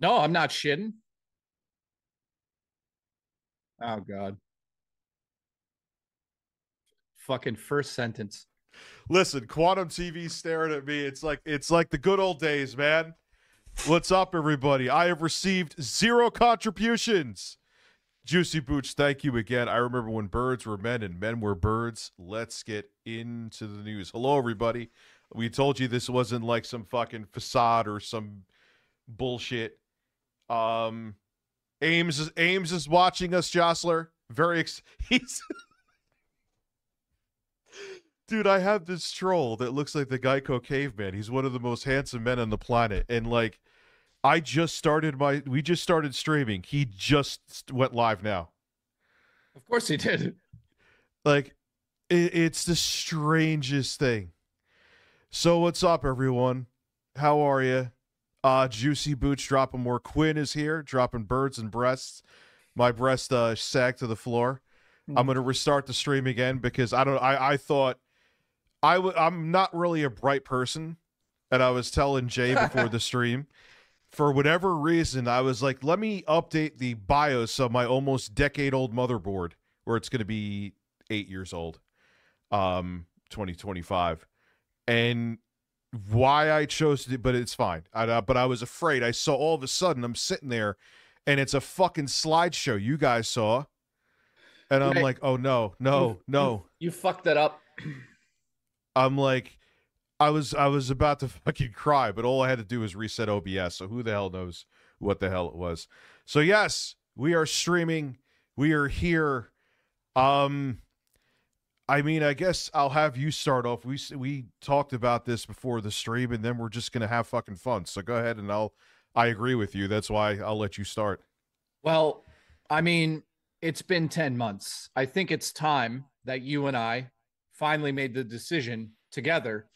No, I'm not shitting. Oh God. Fucking first sentence. Listen, Quantum TV staring at me. It's like the good old days, man. What's up, everybody? I have received 0 contributions. Juicy Boots, thank you again. I remember when birds were men and men were birds. Let's get into the news. Hello, everybody. We told you this wasn't like some fucking facade or some bullshit. Ames is watching us, Jostler. He's dude, I have this troll that looks like the Geico caveman. He's one of the most handsome men on the planet. And like we just started streaming. He just went live now. Of course he did. Like it's the strangest thing. So what's up, everyone? How are you? Juicy Boots dropping more. Quinn is here, dropping birds and breasts. My breast sagged to the floor. I'm gonna restart the stream again because I thought I'm not really a bright person, and I was telling Jay before the stream, for whatever reason, I was like, let me update the BIOS of my almost decade-old motherboard, where it's going to be 8 years old, 2025, and why I chose to, but it's fine. But I was afraid. I saw all of a sudden I'm sitting there, and it's a fucking slideshow you guys saw, and I'm like, oh no. You fucked that up. I'm like, I was about to fucking cry, but all I had to do was reset OBS. So who the hell knows what the hell it was? So yes, we are streaming. We are here. I mean, I guess I'll have you start off. We talked about this before the stream, and then we're just gonna have fucking fun. So go ahead, and I agree with you. That's why I'll let you start. Well, I mean, it's been 10 months. I think it's time that you and I finally made the decision together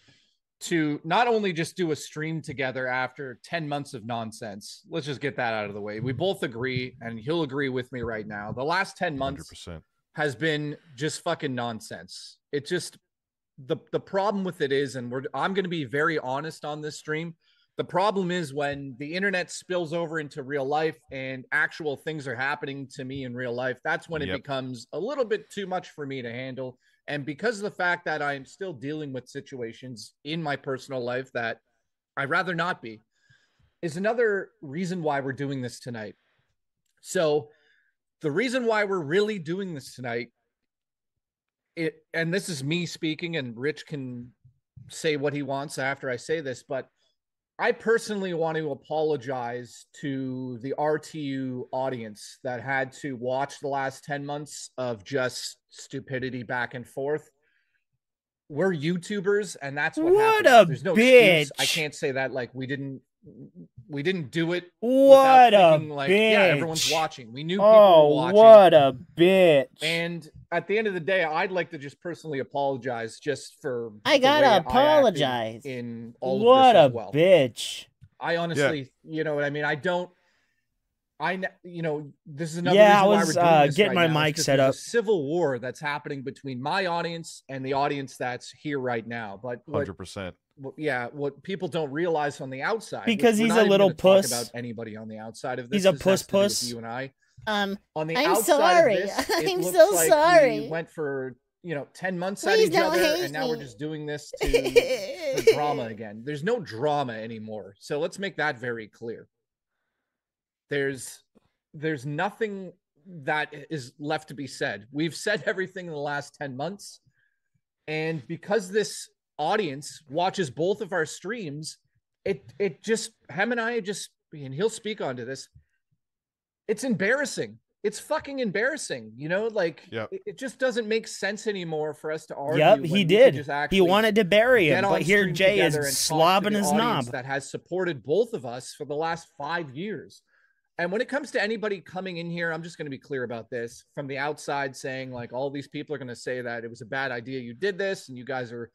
to not only just do a stream together after 10 months of nonsense. Let's just get that out of the way. We both agree, and he'll agree with me right now. The last 10 months 100%. has been just fucking nonsense. It just, the problem with it is, and I'm going to be very honest on this stream. The problem is when the internet spills over into real life and actual things are happening to me in real life, that's when it becomes a little bit too much for me to handle. And because of the fact that I'm still dealing with situations in my personal life that I'd rather not be, is another reason why we're doing this tonight. So the reason why we're really doing this tonight, and this is me speaking, and Rich can say what he wants after I say this, but I personally want to apologize to the RTU audience that had to watch the last 10 months of just stupidity back and forth. We're YouTubers, and that's what happens. There's no excuse. I can't say that like we didn't do it. What a thinking, like, bitch. Yeah, everyone's watching. We knew people were watching. What a bitch. And at the end of the day, I'd like to just personally apologize just for I gotta apologize in all what of this a as well. Bitch. I honestly, you know what I mean? This is another yeah, reason I why was we're doing this getting right my now, mic set up. a civil war that's happening between my audience and the audience that's here right now. But 100%. What people don't realize on the outside, because he's a little puss. Talk about anybody on the outside of this. He's a puss. You and I. On the I'm outside sorry. Of this, I'm so like sorry. We went for 10 months Please at each other, hate and now me. we're just doing this for drama again. There's no drama anymore. So let's make that very clear. There's nothing that is left to be said. We've said everything in the last 10 months. And because this audience watches both of our streams, it just, Hem and I just, and he'll speak onto this, it's embarrassing. It's fucking embarrassing, it just doesn't make sense anymore for us to argue. Yep, he did. He wanted to bury him, but here Jay is slobbing his knob. That has supported both of us for the last 5 years. And when it comes to anybody coming in here, I'm just going to be clear about this from the outside, saying like all these people are going to say that it was a bad idea. You did this, and you guys are,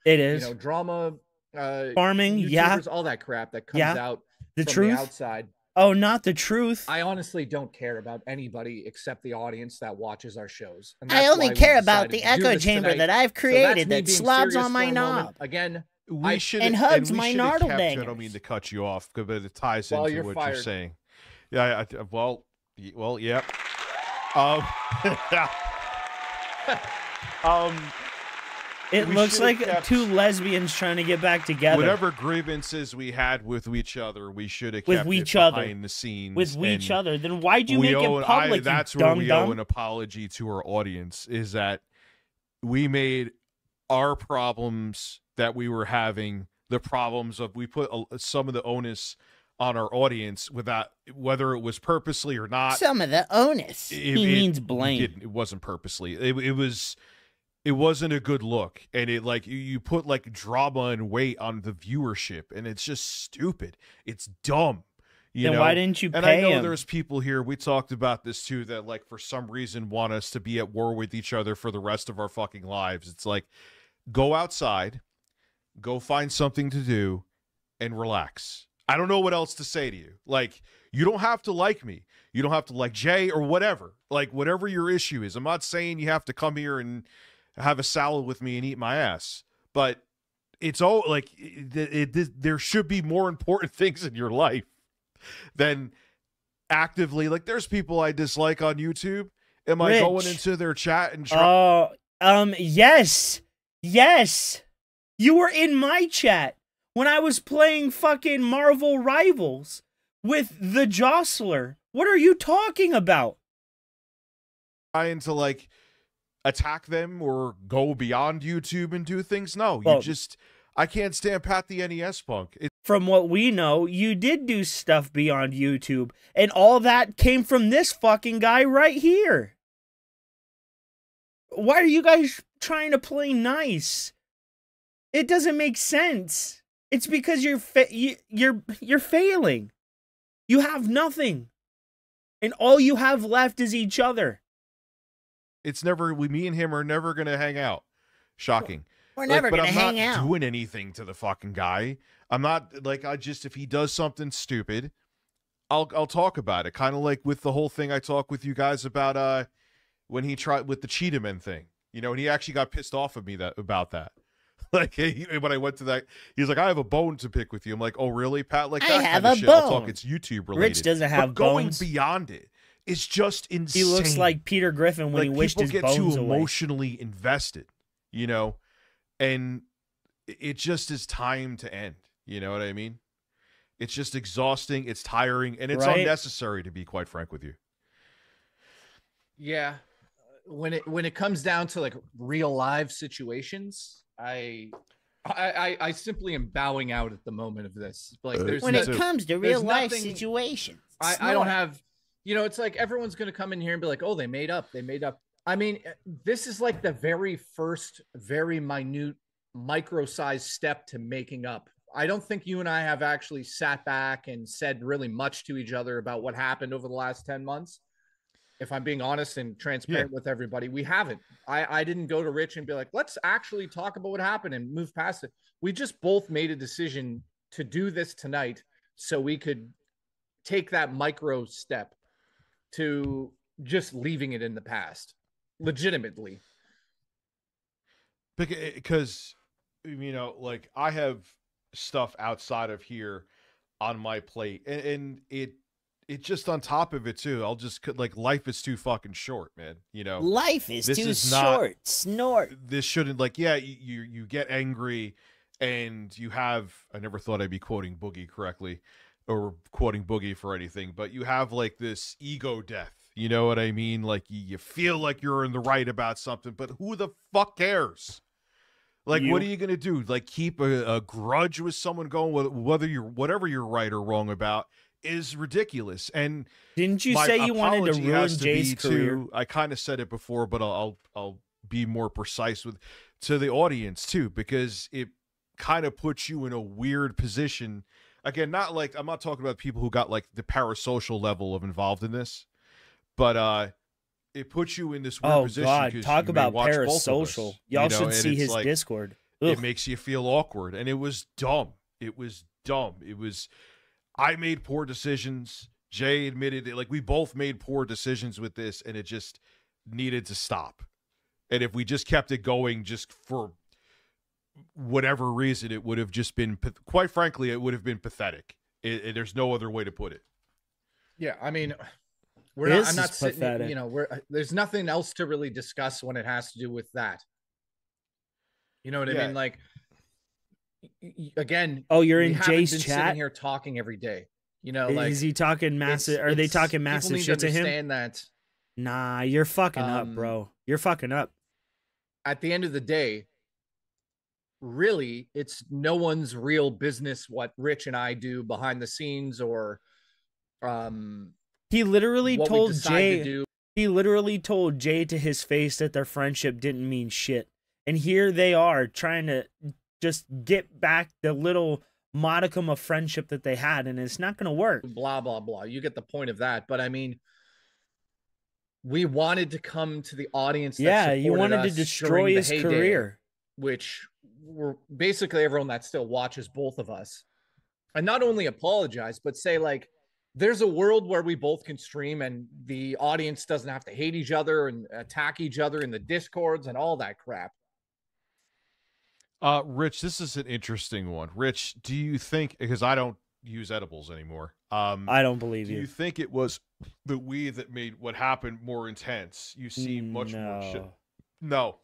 drama, farming, YouTubers, all that crap that comes out the from truth the outside. Oh, not the truth. I honestly don't care about anybody except the audience that watches our shows. And I only care about the echo chamber that I've created that slobs on my knob. Again, we should and hugs my nardle I dangers. don't mean to cut you off, but it ties into what you're saying. Yeah. Well, yeah. It looks like two lesbians trying to get back together. Whatever grievances we had with each other, we should have kept it behind the scenes. With each other. Then why'd you make it public, that's you where dumb we dumb? owe an apology to our audience, is that we made our problems that we were having the problems of, we put some of the onus on our audience without, whether it was purposely or not. Some of the onus. He means blame. It wasn't purposely. It wasn't a good look, and it like you put like drama and weight on the viewership, and it's just stupid. It's dumb. You know? Why didn't you pay And I know him? there's people here, we talked about this too, that like for some reason want us to be at war with each other for the rest of our fucking lives. It's like, go outside, go find something to do, and relax. I don't know what else to say to you. Like, you don't have to like me. You don't have to like Jay or whatever. Like, whatever your issue is. I'm not saying you have to come here and have a salad with me and eat my ass. But it's all like, there should be more important things in your life than actively, like, there's people I dislike on YouTube. Am I going into their chat and yes. Yes. You were in my chat when I was playing fucking Marvel Rivals with the Jostler. What are you talking about? Trying to like attack them or go beyond YouTube and do things? No, I can't stand Pat the NES Punk. From what we know, you did do stuff beyond YouTube, and all that came from this fucking guy right here. Why are you guys trying to play nice? It doesn't make sense. It's because you're failing. You have nothing, and all you have left is each other. It's never, me and him are never gonna hang out. Shocking. We're never gonna hang out. I'm not doing anything to the fucking guy. I'm not like, if he does something stupid, I'll talk about it. Kind of like with the whole thing I talked with you guys about when he tried with the Cheetah Men thing. You know, and he actually got pissed off at me about that. Like, when I went to that, he's like, I have a bone to pick with you. I'm like, oh, really, Pat? Like, that kind of shit. I'll talk, it's YouTube related. Rich doesn't have bones. Going beyond it, it's just insane. He looks like Peter Griffin when he wished his bones away. People get too emotionally invested, you know? And it just is time to end. You know what I mean? It's just exhausting. It's tiring. And it's unnecessary, to be quite frank with you. Yeah. When it comes down to like real live situations, I simply am bowing out at the moment of this. Like, when it comes to real life situations, I don't have, you know, it's like everyone's going to come in here and be like, oh, they made up. I mean, this is like the very first, very minute, micro-sized step to making up. I don't think you and I have actually sat back and said really much to each other about what happened over the last 10 months. If I'm being honest and transparent with everybody, we haven't. I didn't go to Rich and be like, let's actually talk about what happened and move past it. We just both made a decision to do this tonight so we could take that micro step to just leaving it in the past. Legitimately. Because, you know, like, I have stuff outside of here on my plate, and it just on top of it too, I'll just, like, life is too fucking short, man. You know, life is too short. Snort. This shouldn't, like, yeah, you get angry and you have, I never thought I'd be quoting Boogie correctly or quoting Boogie for anything, but you have like this ego death. You know what I mean? Like, you feel like you're in the right about something, but who the fuck cares? Like, what are you going to do? Like, keep a grudge with someone going, whatever you're right or wrong about is ridiculous. And didn't you say you wanted to ruin Jay's career? I kind of said it before, but I'll be more precise to the audience too, because it kind of puts you in a weird position. Again, I'm not talking about people who got like the parasocial level of involved in this, but it puts you in this weird position. Oh God, talk about parasocial. Y'all should see his like, Discord. It makes you feel awkward, and it was dumb. I made poor decisions. Jay admitted it. Like, we both made poor decisions with this, and it just needed to stop. And if we just kept it going just for whatever reason, it would have just been, quite frankly, it would have been pathetic. There's no other way to put it. Yeah, I mean, This I'm not is sitting. pathetic. You know, there's nothing else to really discuss when it has to do with that. You know what I Yeah. mean? Like, again, Oh, you're we in haven't Jay's been chat? sitting here talking every day. You know, Is he talking massive? Are they talking people massive need shit to him? understand that Nah, you're fucking up, bro. You're fucking up. at the end of the day, really, it's no one's real business what Rich and I do behind the scenes, or He literally what we told decide Jay. to do. He literally told Jay to his face that their friendship didn't mean shit. And here they are trying to just get back the little modicum of friendship that they had, and it's not going to work. Blah, blah, blah. You get the point of that. But I mean, we wanted to come to the audience. Yeah, you wanted to destroy his career. Which were basically everyone that still watches both of us. And not only apologize, but say, like, there's a world where we both can stream and the audience doesn't have to hate each other and attack each other in the discords and all that crap. Rich, this is an interesting one. Rich, do you think, because I don't use edibles anymore. I don't believe do you think it was the weed that made what happened more intense? You seem much more shit. No.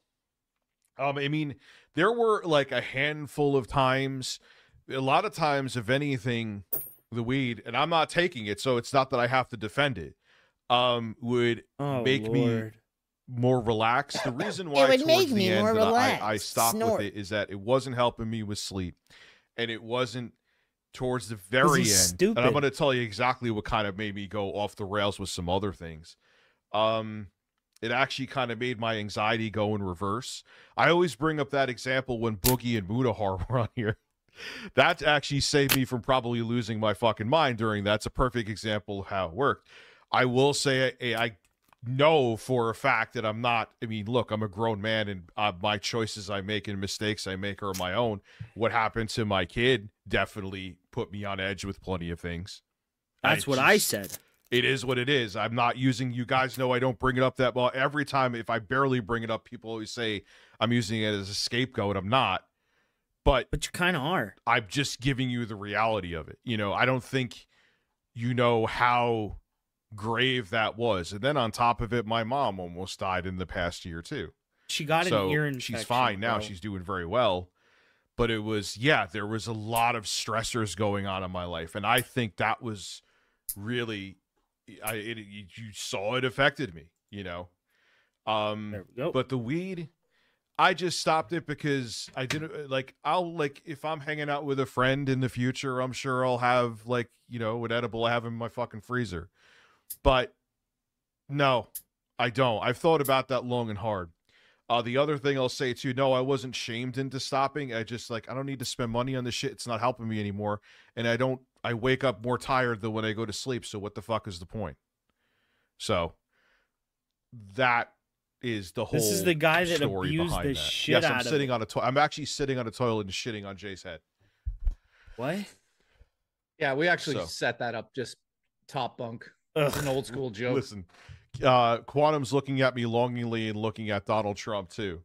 I mean, there were like a handful of times, a lot of times, if anything, the weed, and I'm not taking it, so it's not that I have to defend it, would make me more relaxed. The reason why It would towards make the me end more that relaxed. I stopped Snort. with it is that it wasn't helping me with sleep, and it wasn't towards the very end. Stupid. And I'm going to tell you exactly what kind of made me go off the rails with some other things. It actually kind of made my anxiety go in reverse. I always bring up that example when Boogie and Mudahar were on here. That actually saved me from probably losing my fucking mind during that's a perfect example of how it worked. I will say I know for a fact that I'm not, I mean, look, I'm a grown man, and my choices I make and mistakes I make are my own. What happened to my kid definitely put me on edge with plenty of things. That's what I said. It is what it is. I'm not using, you guys know I don't bring it up that well. Every time, if I barely bring it up, people always say I'm using it as a scapegoat. I'm not. But you kind of are. I'm just giving you the reality of it. You know, I don't think you know how grave that was. And then on top of it, my mom almost died in the past year too. She got an ear infection. She's fine now. She's doing very well. But it was, yeah, there was a lot of stressors going on in my life. And I think that was really, you saw it affected me, you know. There we go. But the weed, I just stopped it because I didn't like, I'll like, if I'm hanging out with a friend in the future, I'm sure I'll have like, you know, an edible I have in my fucking freezer. But no, I don't. I've thought about that long and hard. The other thing I'll say too, no, I wasn't shamed into stopping. I just like, I don't need to spend money on this shit. It's not helping me anymore. And I wake up more tired than when I go to sleep. So what the fuck is the point? So that is the whole This is the guy that story abused behind the that. shit Yes, out of it. I'm actually sitting on a toilet and shitting on Jay's head. What? Yeah, we actually set that up just top bunk. It's an old school joke. Listen, Quantum's looking at me longingly and looking at Donald Trump too.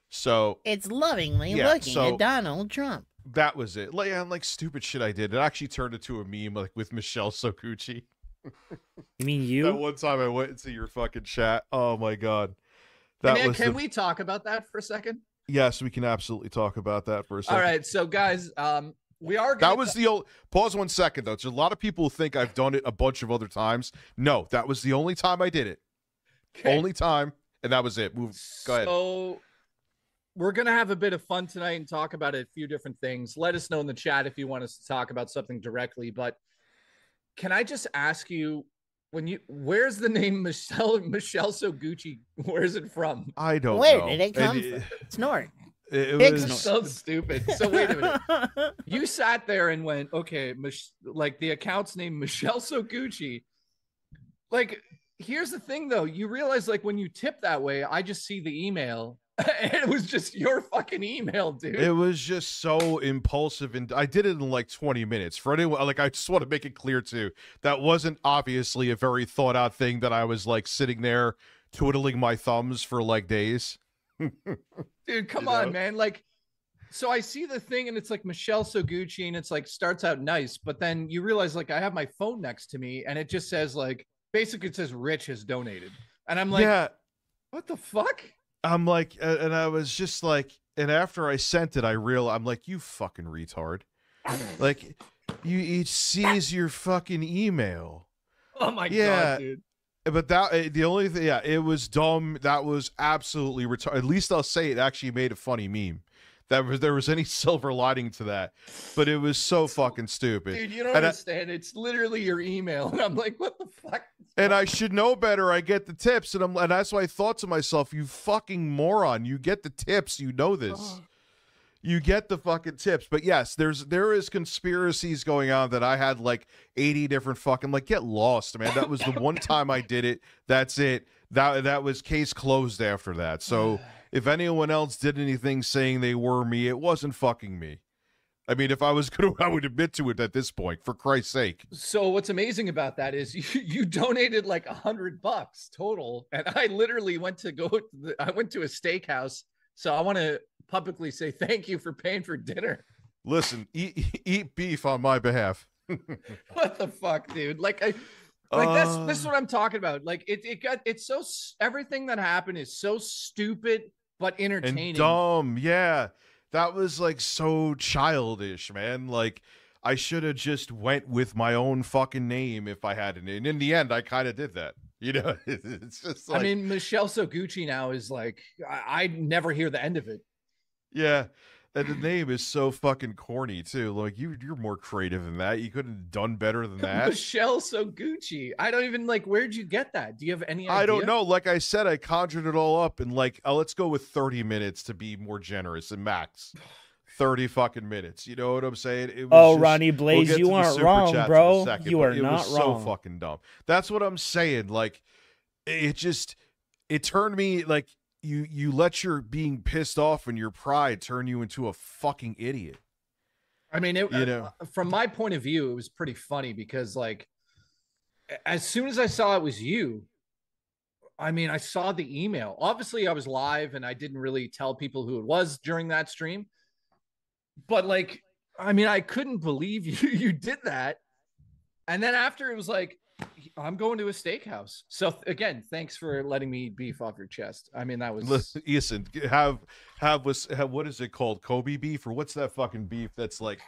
So It's lovingly looking at Donald Trump. That was it. Like stupid shit I did. It actually turned into a meme like with Michelle Sokuchi. You mean you? That one time I went into your fucking chat. Oh my god. Can we talk about that for a second? Yes, we can absolutely talk about that for a second. All right, so guys, we are. That was the old. Pause 1 second though. There's a lot of people who think I've done it a bunch of other times. No, that was the only time I did it. Okay. Only time, and that was it. Go ahead. So we're gonna have a bit of fun tonight and talk about a few different things. Let us know in the chat if you want us to talk about something directly. But can I just ask you, where's the name Michelle Soguchi? Where's it from? I don't know. Where did it come from? Snort. It was so stupid. So wait a minute. You sat there and went, okay, like the account's name Michelle Soguchi. Like, here's the thing though. You realize like when you tip that way, I just see the email. And it was just your fucking email, dude. It was just so impulsive, and I did it in like 20 minutes. For anyone, like, I just want to make it clear too, that wasn't obviously a very thought out thing that I was like sitting there twiddling my thumbs for like days. Dude, come on, man. Like, So I see the thing and it's like Michelle Soguchi and it's like starts out nice, but then you realize like I have my phone next to me and it just says like basically it says Rich has donated. And I'm like, yeah, what the fuck? I'm like, and I was just like, and after I sent it, I'm like, you fucking retard. Like, he sees your fucking email. Oh my God, dude. But that the only thing, yeah, it was dumb. That was absolutely retarded. At least I'll say it actually made a funny meme. There was any silver lining to that, but it was so fucking stupid. Dude, you don't understand. It's literally your email, and I'm like, what the fuck? And I should know better. I get the tips, and that's why I thought to myself, you fucking moron. You get the tips. You know this. You get the fucking tips. But yes, there is conspiracies going on that I had like 80 different fucking, like, get lost, man. That was the one time I did it. That's it. That was case closed after that. So if anyone else did anything saying they were me, it wasn't fucking me. I mean, if I was going to, I would admit to it at this point, for Christ's sake. So what's amazing about that is you donated like $100 total. And I literally went to I went to a steakhouse. So I want to publicly say thank you for paying for dinner. Listen, eat beef on my behalf. What the fuck, dude? Like this is what I'm talking about. Like it's so, everything that happened is so stupid but entertaining and dumb. Yeah, that was like so childish, man. Like I should have just went with my own fucking name if I had it. And in the end, I kind of did that. You know, it's just like, I mean, Michelle Soguchi now is like, I never hear the end of it. Yeah. And the name is so fucking corny too. Like you're more creative than that. You couldn't have done better than that. Michelle Soguchi. I don't even like. Where'd you get that? Do you have any idea? I don't know. Like I said, I conjured it all up and like, let's go with 30 minutes to be more generous and max. 30 fucking minutes. You know what I'm saying? It was Ronnie Blaze, you aren't wrong, bro. You are not wrong. So fucking dumb. That's what I'm saying. Like it turned me like. You let your being pissed off and your pride turn you into a fucking idiot. I mean, from my point of view, it was pretty funny because like, as soon as I saw it was you, I mean, I saw the email. Obviously I was live and I didn't really tell people who it was during that stream, but like, I mean, I couldn't believe you did that. And then after it was like, I'm going to a steakhouse. So again, thanks for letting me beef off your chest. I mean, that was listen, what is it called? Kobe beef, or what's that fucking beef that's like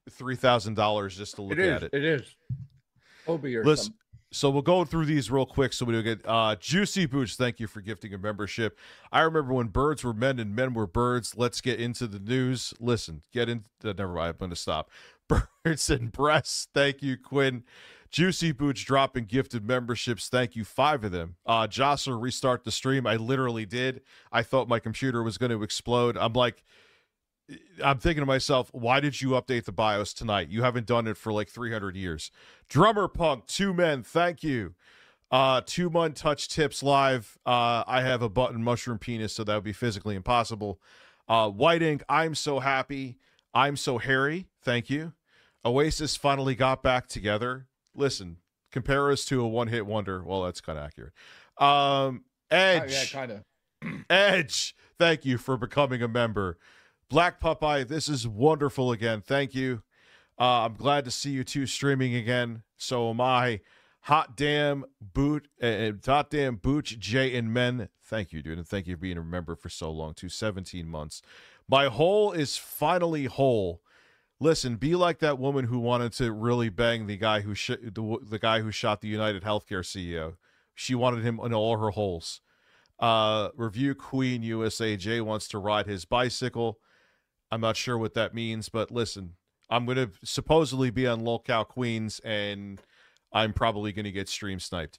$3,000 just to look at it? It is Kobe or listen, something. So we'll go through these real quick so we don't get Juicy Boots, thank you for gifting a membership. I remember when birds were men and men were birds. Let's get into the news. Listen, never mind, I'm gonna stop. Birds and breasts, thank you, Quinn. Juicy Boots dropping gifted memberships. Thank you, 5 of them. Jostler, restart the stream. I literally did. I thought my computer was going to explode. I'm thinking to myself, why did you update the BIOS tonight? You haven't done it for like 300 years. Drummer Punk, 2 men. Thank you. 2 month touch tips live. I have a button mushroom penis, so that would be physically impossible. White Ink, I'm so happy. I'm so hairy. Thank you. Oasis finally got back together. Listen, compare us to a one-hit wonder. Well, that's kind of accurate. Edge. Yeah, kind of. Edge, thank you for becoming a member. Black Popeye, this is wonderful again. Thank you. I'm glad to see you two streaming again. So am I. Hot damn Booch, Jay and Men. Thank you, dude. And thank you for being a member for so long, too. 17 months. My hole is finally whole. Listen, be like that woman who wanted to really bang the guy who the guy who shot the United Healthcare CEO. She wanted him in all her holes. Review Queen USA. Jay wants to ride his bicycle. I'm not sure what that means, but listen, I'm going to supposedly be on Lolcow Queens, and I'm probably going to get stream sniped.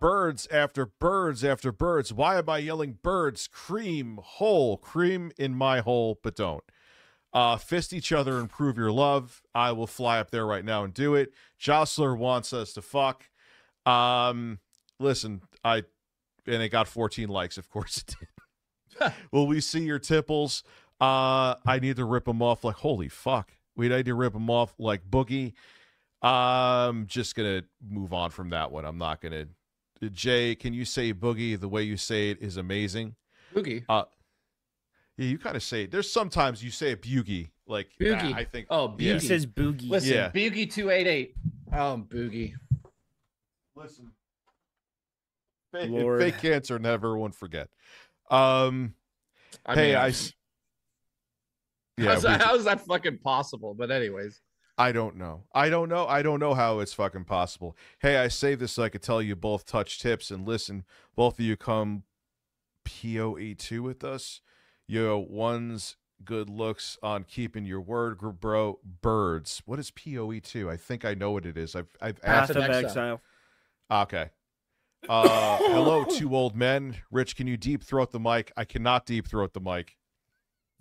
Birds after birds after birds. Why am I yelling birds? Cream, hole, cream in my hole, but don't. Fist each other and prove your love. I will fly up there right now and do it. Jostler wants us to fuck. Listen, and it got 14 likes, of course it did. Will we see your tipples? I need to rip them off like, holy fuck. We need to rip them off like Boogie. I'm just going to move on from that one. I'm not going to. Jay, can you say Boogie? The way you say it is amazing. Boogie? Yeah, you kind of say it. There's sometimes you say a boogie. Like, boogie. I think. Oh, boogie. He says boogie. Listen, boogie 288. Oh, boogie. Listen. Fake cancer, never one forget. Hey, how is that fucking possible? But anyways. I don't know. I don't know how it's fucking possible. Hey, I say this so I could tell you both touch tips and listen. Both of you come POE2 with us. Yo, one's good looks on keeping your word, bro. Birds. What is POE2? I think I know what it is. I've Path asked. of Exile. Okay. Hello, two old men. Rich, can you deep throat the mic? I cannot deep throat the mic.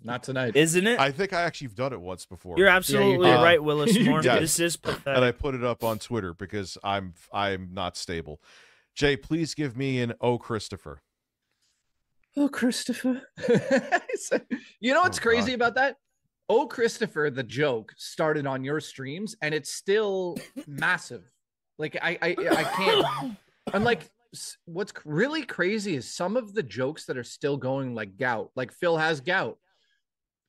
Not tonight. Isn't it? I think I actually have done it once before. You're absolutely right, Willis Moore. Yes. This is pathetic. And I put it up on Twitter because I'm not stable. Jay, please give me an "Oh, Christopher." Oh, Christopher. You know what's crazy about that? Oh, Christopher, the joke started on your streams, and it's still massive. Like I can't. I'm like, what's really crazy is some of the jokes that are still going, like gout. Like Phil has gout.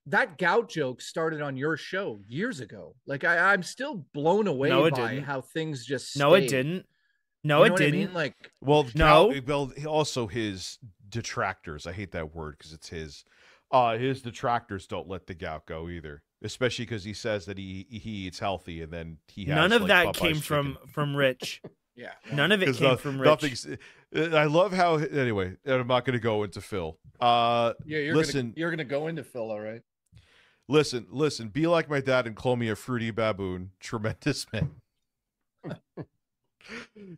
That gout joke started on your show years ago. Like I'm still blown away by how things just stayed. No, it didn't. No, you know it didn't. I mean? Like, well, no. Well, also his detractors. I hate that word because it's his. His detractors don't let the gout go either, especially because he says that he eats healthy and then he has. None of like, that Popeye's came chicken. from Rich. Yeah, none of it came from Rich. I love how. Anyway, I'm not going to go into Phil. Yeah, you're gonna go into Phil, all right. Listen. Be like my dad and call me a fruity baboon. Tremendous man.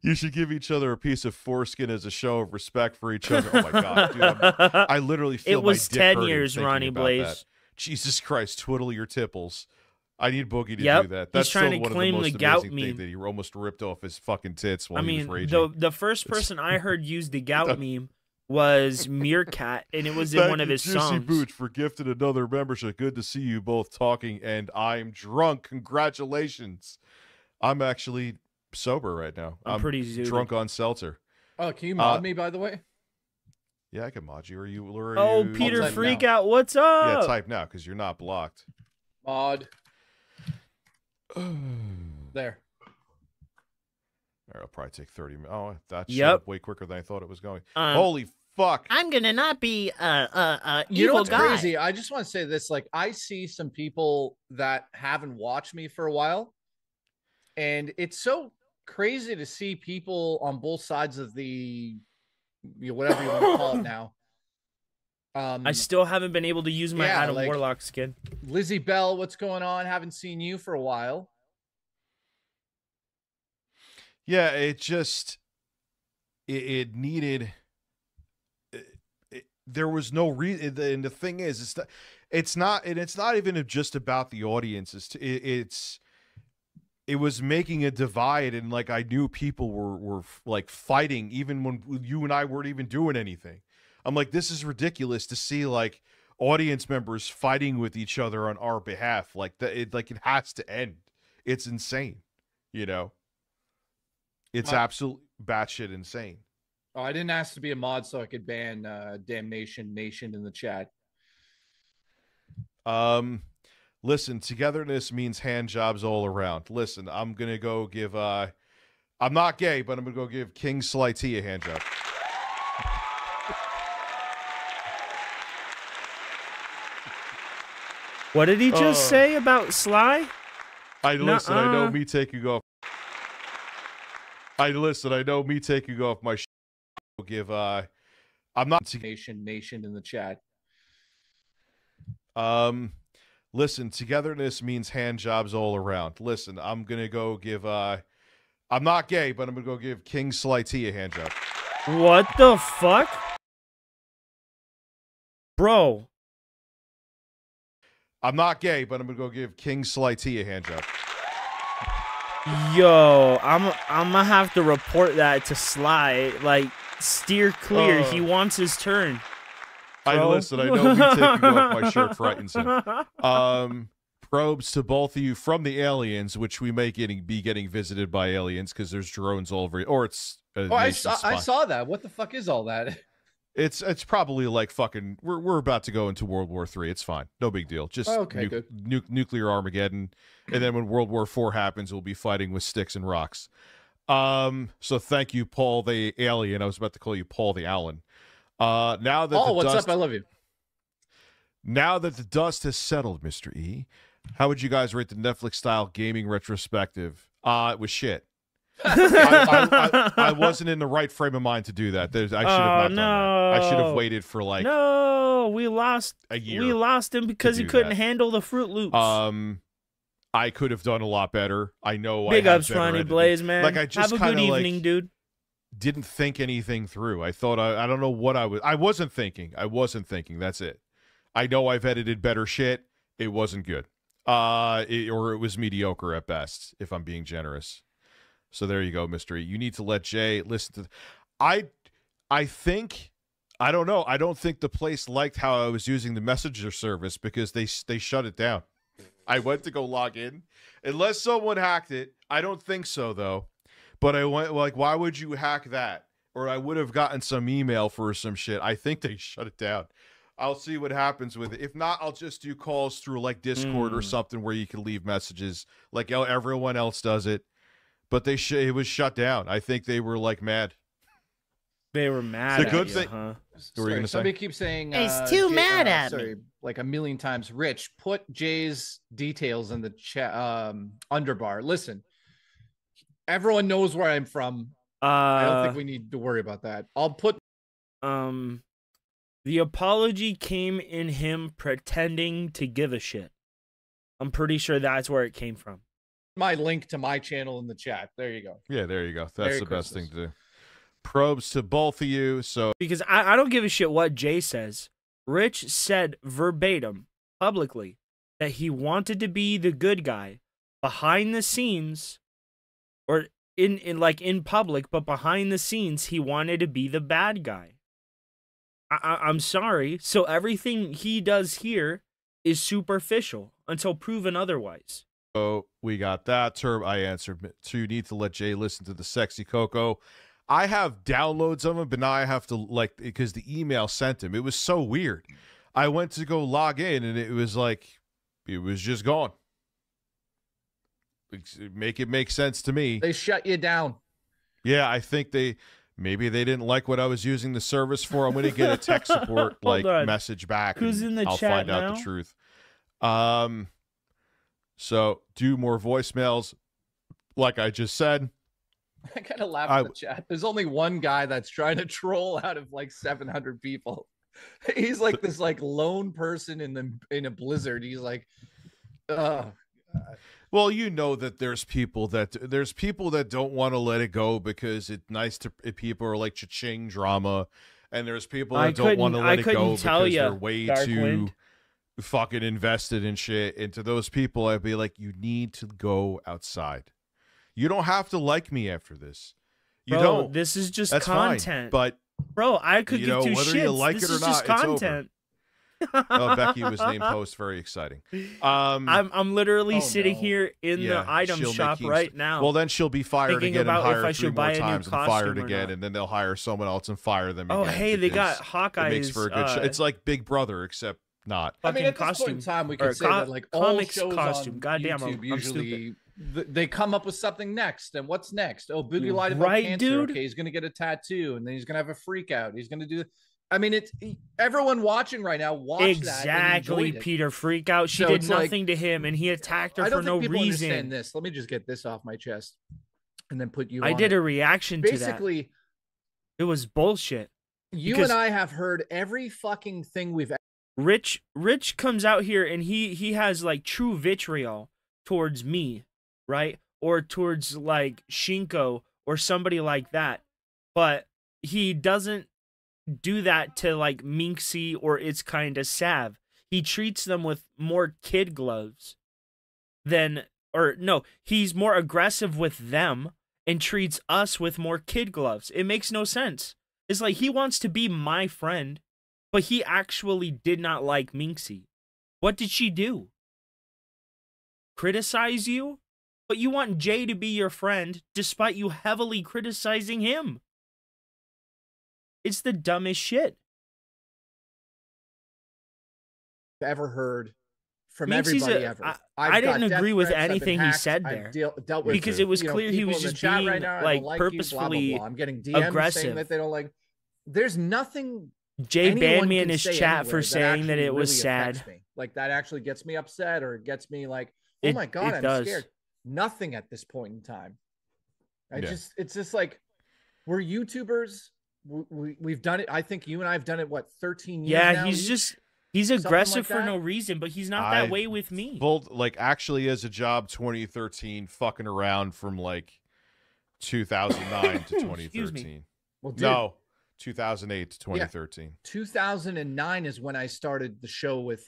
You should give each other a piece of foreskin as a show of respect for each other. Oh my god, dude! I literally feel it was my dick 10 years, Ronnie Blaze. That. Jesus Christ, twiddle your tipples. I need Boogie to do that. He's That's trying still to one claim of the most the gout amazing meme. things that he almost ripped off his fucking tits while he was raging. The first person I heard use the gout meme was Meerkat, and it was in one of his Juicy songs. Booch for gifted another membership. Good to see you both talking, and I'm drunk. Congratulations. I'm actually sober right now. I'm pretty zooted. Drunk on seltzer. Oh, can you mod me, by the way? Yeah, I can mod you. Peter Freakout, what's up? Yeah, type now because you're not blocked. Mod. There. All right, it'll probably take 30 minutes. Oh, that's way quicker than I thought it was going. Holy fuck. I'm gonna not be you know what's crazy? I just want to say this. Like, I see some people that haven't watched me for a while, and it's so crazy to see people on both sides of the whatever you want to call it now. I still haven't been able to use my Adam Warlock skin. Lizzie Bell, what's going on? Haven't seen you for a while. Yeah, it just it needed. There was no reason, and the thing is, it's not even just about the audience. It was making a divide, and like I knew people were like fighting even when you and I weren't even doing anything. I'm like, this is ridiculous to see like audience members fighting with each other on our behalf. Like that, it has to end. It's insane, you know. It's absolute batshit insane. Oh, I didn't ask to be a mod so I could ban Damnation Nation in the chat. Listen, togetherness means hand jobs all around. Listen, I'm gonna go give I'm not gay, but I'm gonna go give King Sly T a hand job. What did he just say about Sly? I know me taking off. I know me taking off my give I'm not Nation in the chat. Listen, togetherness means hand jobs all around. Listen, I'm gonna go give I'm not gay, but I'm gonna go give King Sly T a hand job. What the fuck? Bro. I'm not gay, but I'm gonna go give King Sly T a hand job. Yo, I'm gonna have to report that to Sly. Like, steer clear. He wants his turn. I know me taking off my shirt frightens him. Probes to both of you from the aliens, which we may be getting visited by aliens because there's drones all over. Or it's. I saw that. What the fuck is all that? It's probably like fucking. We're about to go into World War III. It's fine, no big deal. Just nuclear Armageddon, and then when World War IV happens, we'll be fighting with sticks and rocks. So thank you, Paul the Alien. I was about to call you Paul the Allen. Now that what's up? I love you. Now that the dust has settled, Mr. E, how would you guys rate the Netflix style gaming retrospective? It was shit. I wasn't in the right frame of mind to do that. I should have not done that. I should have waited for like we lost a year. We lost him because he couldn't handle the Fruit Loops. I could have done a lot better. I know. Big ups, Ronnie Blaze, man. Like I just have a good evening, dude. Didn't think anything through. I thought I don't know what I wasn't thinking. That's it. I know I've edited better shit. It wasn't good. Or it was mediocre at best, if I'm being generous. So there you go, Mystery. You need to let Jay listen to. I think. I don't know. I don't think the place liked how I was using the messenger service because they shut it down. I went to go log in. Unless someone hacked it. I don't think so, though. But I went, like, why would you hack that? Or I would have gotten some email for some shit. I think they shut it down. I'll see what happens with it. If not, I'll just do calls through, like, Discord or something where you can leave messages. Like everyone else does it. But it was shut down. I think they were, like, mad. They were mad the good at thing, you, huh? What were you gonna say? Somebody keeps saying he's too mad at me. Like a million times. Rich, put Jay's details in the chat underbar. Listen, everyone knows where I'm from. I don't think we need to worry about that. I'll put the apology came in him pretending to give a shit. I'm pretty sure that's where it came from. My link to my channel in the chat. There you go. Yeah, there you go. That's the best thing to do. Probes to both of you. So because I don't give a shit what Jay says. Rich said verbatim, publicly, that he wanted to be the good guy behind the scenes, or in public, but behind the scenes he wanted to be the bad guy. I'm sorry. So everything he does here is superficial until proven otherwise. So we got that term. I answered. So you need to let Jay listen to the Sexy Coco. I have downloads of them, but now I have to, because the email sent him. It was so weird. I went to go log in, and it was just gone. Make it make sense to me. They shut you down. Yeah, I think maybe they didn't like what I was using the service for. I'm going to get a tech support message back. Who's in the I'll chat find now? out the truth. So do more voicemails, like I just said. I kind of laugh at the chat. There's only one guy that's trying to troll out of like 700 people. He's like this lone person in a blizzard. He's like, well, you know that there's people that don't want to let it go because it's nice to people are like cha-ching drama, and there's people that don't want to let it go because they're way too fucking invested in shit. And to those people, I'd be like, you need to go outside. You don't have to like me after this. You don't. This is just That's content. Fine. But bro, I could give two whether shits. you like this it or is not, just content. It's over. Oh, Becky was named host. Very exciting. I'm literally sitting here in the item shop right now. Well, then she'll be fired again and hired 3 more times and fired again, and then they'll hire someone else and fire them again. Oh, hey, they got Hawkeye's. It makes for a good show. It's like Big Brother, except not. I mean, at this point in time, we could say that all shows costume. on Goddamn, YouTube I'm usually they come up with something next. And what's next? Oh, Boogie lied about cancer. Dude? Okay, he's gonna get a tattoo, and then he's gonna have a freak out. He's gonna do. I mean, it's everyone watching right now. Watch exactly, that Peter freak out. She did nothing to him, and he attacked her for no reason. I don't think people understand this. Let me just get this off my chest, and then put you. I did a reaction to that. Basically, it was bullshit. You and I have heard every fucking thing we've. Rich comes out here and he has like true vitriol towards me, right? Or towards like Shinko or somebody like that. But he doesn't do that to like Minxie or It's Kinda Sav. He treats them with more kid gloves he's more aggressive with them and treats us with more kid gloves. It makes no sense. It's like he wants to be my friend, but he actually did not like Minxie. What did she do? Criticize you? But you want Jay to be your friend despite you heavily criticizing him. It's the dumbest shit. ever heard from Means everybody ever. I didn't agree with threats, anything he said there. Dealt with because it was clear he was just being right now, like like purposefully you, blah, blah, blah. I'm getting DMs aggressive. saying that they don't like. There's nothing. Jay banned anyone me in can his say chat for anywhere saying that it was really sad. affects me. Like that actually gets me upset or gets me like, oh my God, I'm does. scared. Nothing at this point in time. It's just like we're YouTubers. We've done it. I think you and I have done it. What, 13 years? Yeah, now? he's aggressive like for no reason, but he's not that way with me. Like actually, as a job, 2013, fucking around from like 2009 to 2013. Well, dude, no, 2008 to 2013. Yeah, 2009 is when I started the show with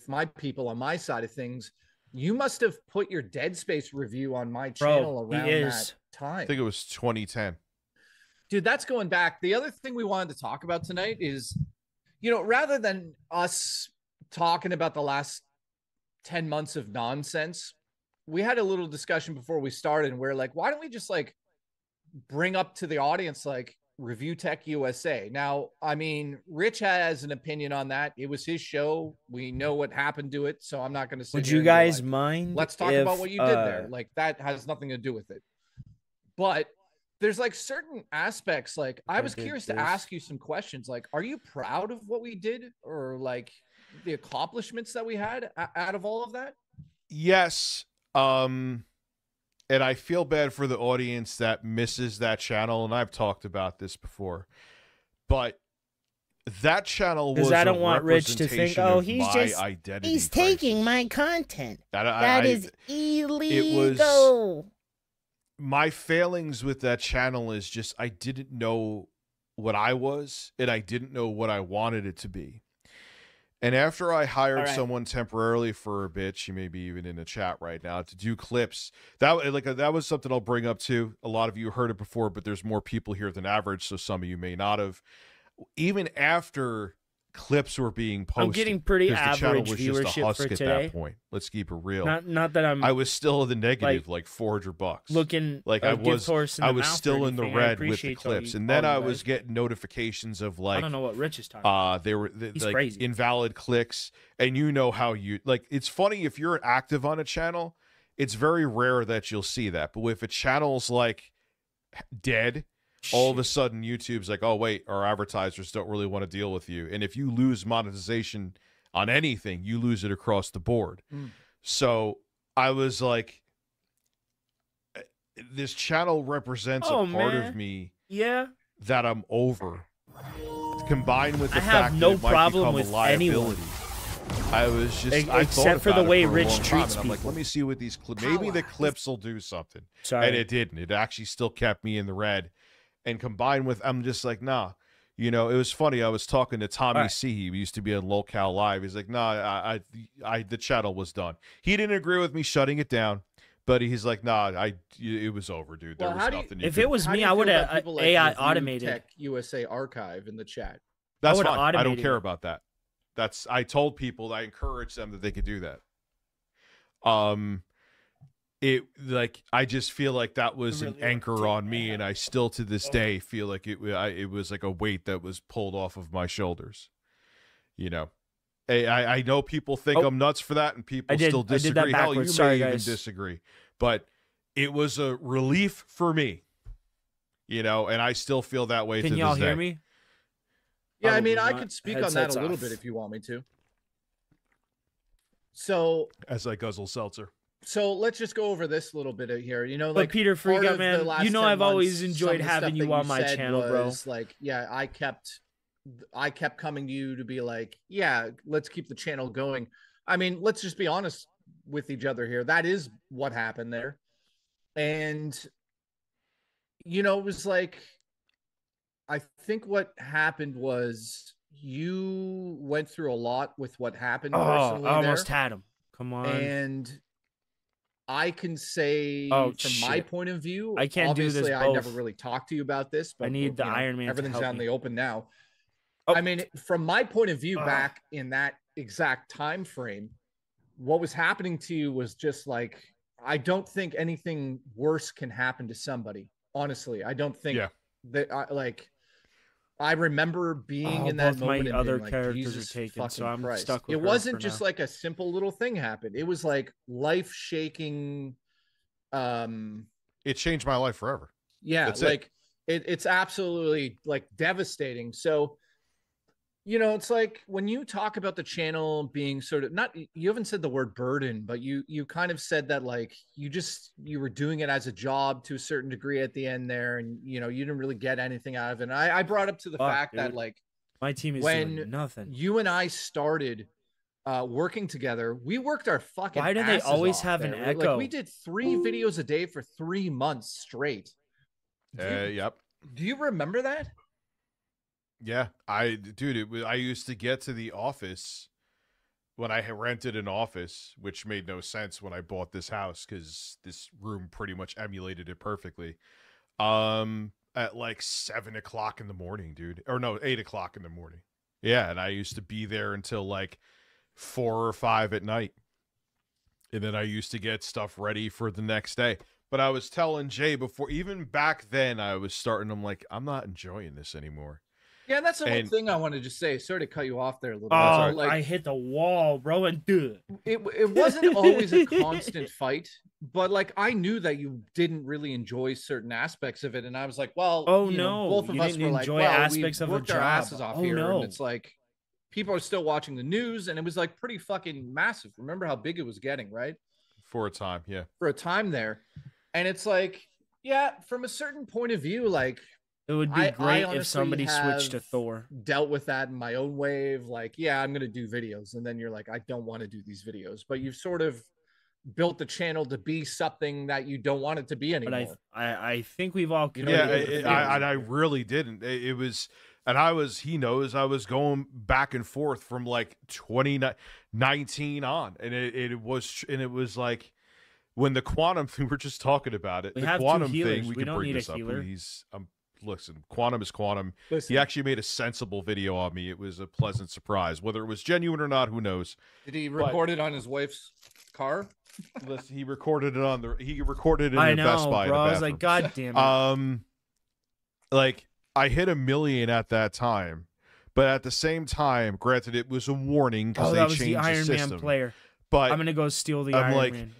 my people on my side of things. You must have put your Dead Space review on my channel around that time. I think it was 2010. Dude, that's going back. The other thing we wanted to talk about tonight is, you know, rather than us talking about the last 10 months of nonsense, we had a little discussion before we started and we're like, why don't we just like bring up to the audience, like Review Tech USA. Now, I mean, Rich has an opinion on that. It was his show. We know what happened to it. So I'm not going to say, would you guys mind? Let's talk about what you did there. Like that has nothing to do with it. But there's like certain aspects, like I was curious to ask you some questions. Like, are you proud of what we did or like the accomplishments that we had out of all of that? Yes. And I feel bad for the audience that misses that channel. And I've talked about this before, but that channel was I don't want Rich to think, oh, he's taking my content. That is illegal. My failings with that channel is just I didn't know what I was and I didn't know what I wanted it to be. And after I hired someone temporarily for a bit, she may be even in the chat right now, to do clips, that was something I'll bring up too. A lot of you heard it before, but there's more people here than average, so some of you may not have. Even after clips were being posted, I'm getting pretty average was viewership just a husk for at today. that point. Let's keep it real. Not that I was still in the negative, like $400. Looking like I was still in the red with the clips, and then I was getting notifications of like, I don't know what Rich is talking about. They were He's like crazy. invalid clicks, and you know how you like. It's funny if you're active on a channel, it's very rare that you'll see that. But if a channel's like dead, all of a sudden YouTube's like, oh wait, our advertisers don't really want to deal with you. And if you lose monetization on anything, you lose it across the board. So I was like, this channel represents a part of me that I'm over, combined with the fact that it might become a liability. I was just, except for the way Rich treats people. I'm like, let me see what these clips, maybe the clips will do something. And it didn't. It actually still kept me in the red. And combined with, I'm just like, nah. You know, it was funny. I was talking to Tommy C. He used to be on Lolcal Live. He's like, nah, the channel was done. He didn't agree with me shutting it down, but he's like, nah, it was over, dude. There was nothing. If it was me, I would have AI automated. Tech USA archive in the chat. That's fine. I don't care about that. I told people, I encouraged them that they could do that. I just feel like that was an anchor on me, and I still to this day feel like it was like a weight that was pulled off of my shoulders. You know, I know people think I'm nuts for that, and people still disagree. Hell, you may even disagree, but it was a relief for me. You know, and I still feel that way. Can y'all hear me? Yeah, I mean, I could speak on that a little bit if you want me to. So, as I guzzle seltzer. So let's just go over this a little bit here. You know, like, Peter Freakout, man, you know I've always enjoyed having you on my channel, bro. Like, yeah, I kept coming to you to be like, yeah, let's keep the channel going. I mean, let's just be honest with each other here. That is what happened there. And, you know, it was like, I think what happened was you went through a lot with what happened. Oh, I almost had him. Come on. And I can say from my point of view, I can't do this. I never really talked to you about this, but I need the Iron Man. Everything's out in the open now. I mean, from my point of view, back in that exact time frame, what was happening to you was just like, I don't think anything worse can happen to somebody. Honestly, I don't think that I remember being in that moment. My and other being characters Jesus are taken, so I'm Christ. stuck with it her wasn't for just now. like a simple little thing happened. It was like life shaking. It changed my life forever. Yeah, That's like it's absolutely like devastating. So, you know, it's like when you talk about the channel being sort of not, you haven't said the word burden, but you kind of said that like you were doing it as a job to a certain degree at the end there, and you know you didn't really get anything out of it. And I brought up to the fact that like my team is when doing nothing. You and I started working together, we worked our fucking why do they always have there. an echo? Like we did 3 videos a day for 3 months straight. Yep. Do you remember that? Yeah, dude, I used to get to the office when I had rented an office, which made no sense when I bought this house because this room pretty much emulated it perfectly. At like 7 o'clock in the morning, dude, or no, 8 o'clock in the morning. Yeah, and I used to be there until like 4 or 5 at night, and then I used to get stuff ready for the next day. But I was telling Jay before, even back then, I was starting. I'm like, I'm not enjoying this anymore. Yeah, and that's the one thing I wanted to say. Sorry to cut you off there a little bit. Like, I hit the wall, bro, and dude. It wasn't always a constant fight, but like I knew that you didn't really enjoy certain aspects of it, and I was like, well, both of us were like, well, aspects we of worked a our job. asses off here, and it's like people are still watching the news, and it was like pretty fucking massive. Remember how big it was getting, right? For a time, yeah. For a time there, and it's like, yeah, from a certain point of view, like. It would be great if somebody switched to Thor. Dealt with that in my own way. Like, yeah, I'm going to do videos. And then you're like, I don't want to do these videos. But you've sort of built the channel to be something that you don't want it to be anymore. But I think we've all... I really didn't. It was... And he knows I was going back and forth from like 2019 on. And it was like... When the quantum... We were just talking about it. The quantum thing, we can bring this up, please. Listen, quantum is quantum. Listen. He actually made a sensible video on me. It was a pleasant surprise. Whether it was genuine or not, who knows? Did he record it on his wife's car? Listen, he recorded it in the Best Buy. Bro. I was like, God damn it. Like I hit 1 million at that time, but at the same time, granted, it was a warning because they changed the Iron system. Man player. But I'm gonna go steal the Iron Man.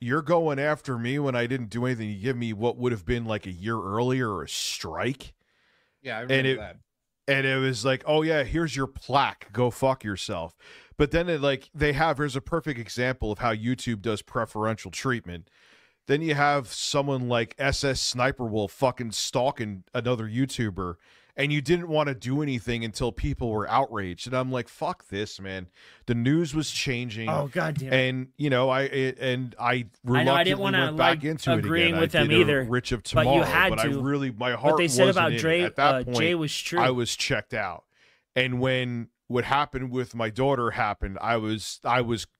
You're going after me when I didn't do anything. You give me what would have been like a year earlier a strike. Yeah, I remember that. And it was like, oh yeah, here's your plaque. Go fuck yourself. But then here's a perfect example of how YouTube does preferential treatment. Then you have someone like SS Sniper Wolf fucking stalking another YouTuber, and you didn't want to do anything until people were outraged. And I'm like, fuck this, man. The news was changing. Oh, God damn it. And, I reluctantly went back into it again. With them either. Rich of Tomorrow, but you had to. I really, my heart what they said about Dre, at that point, Jay was true. I was checked out. And when what happened with my daughter happened, I was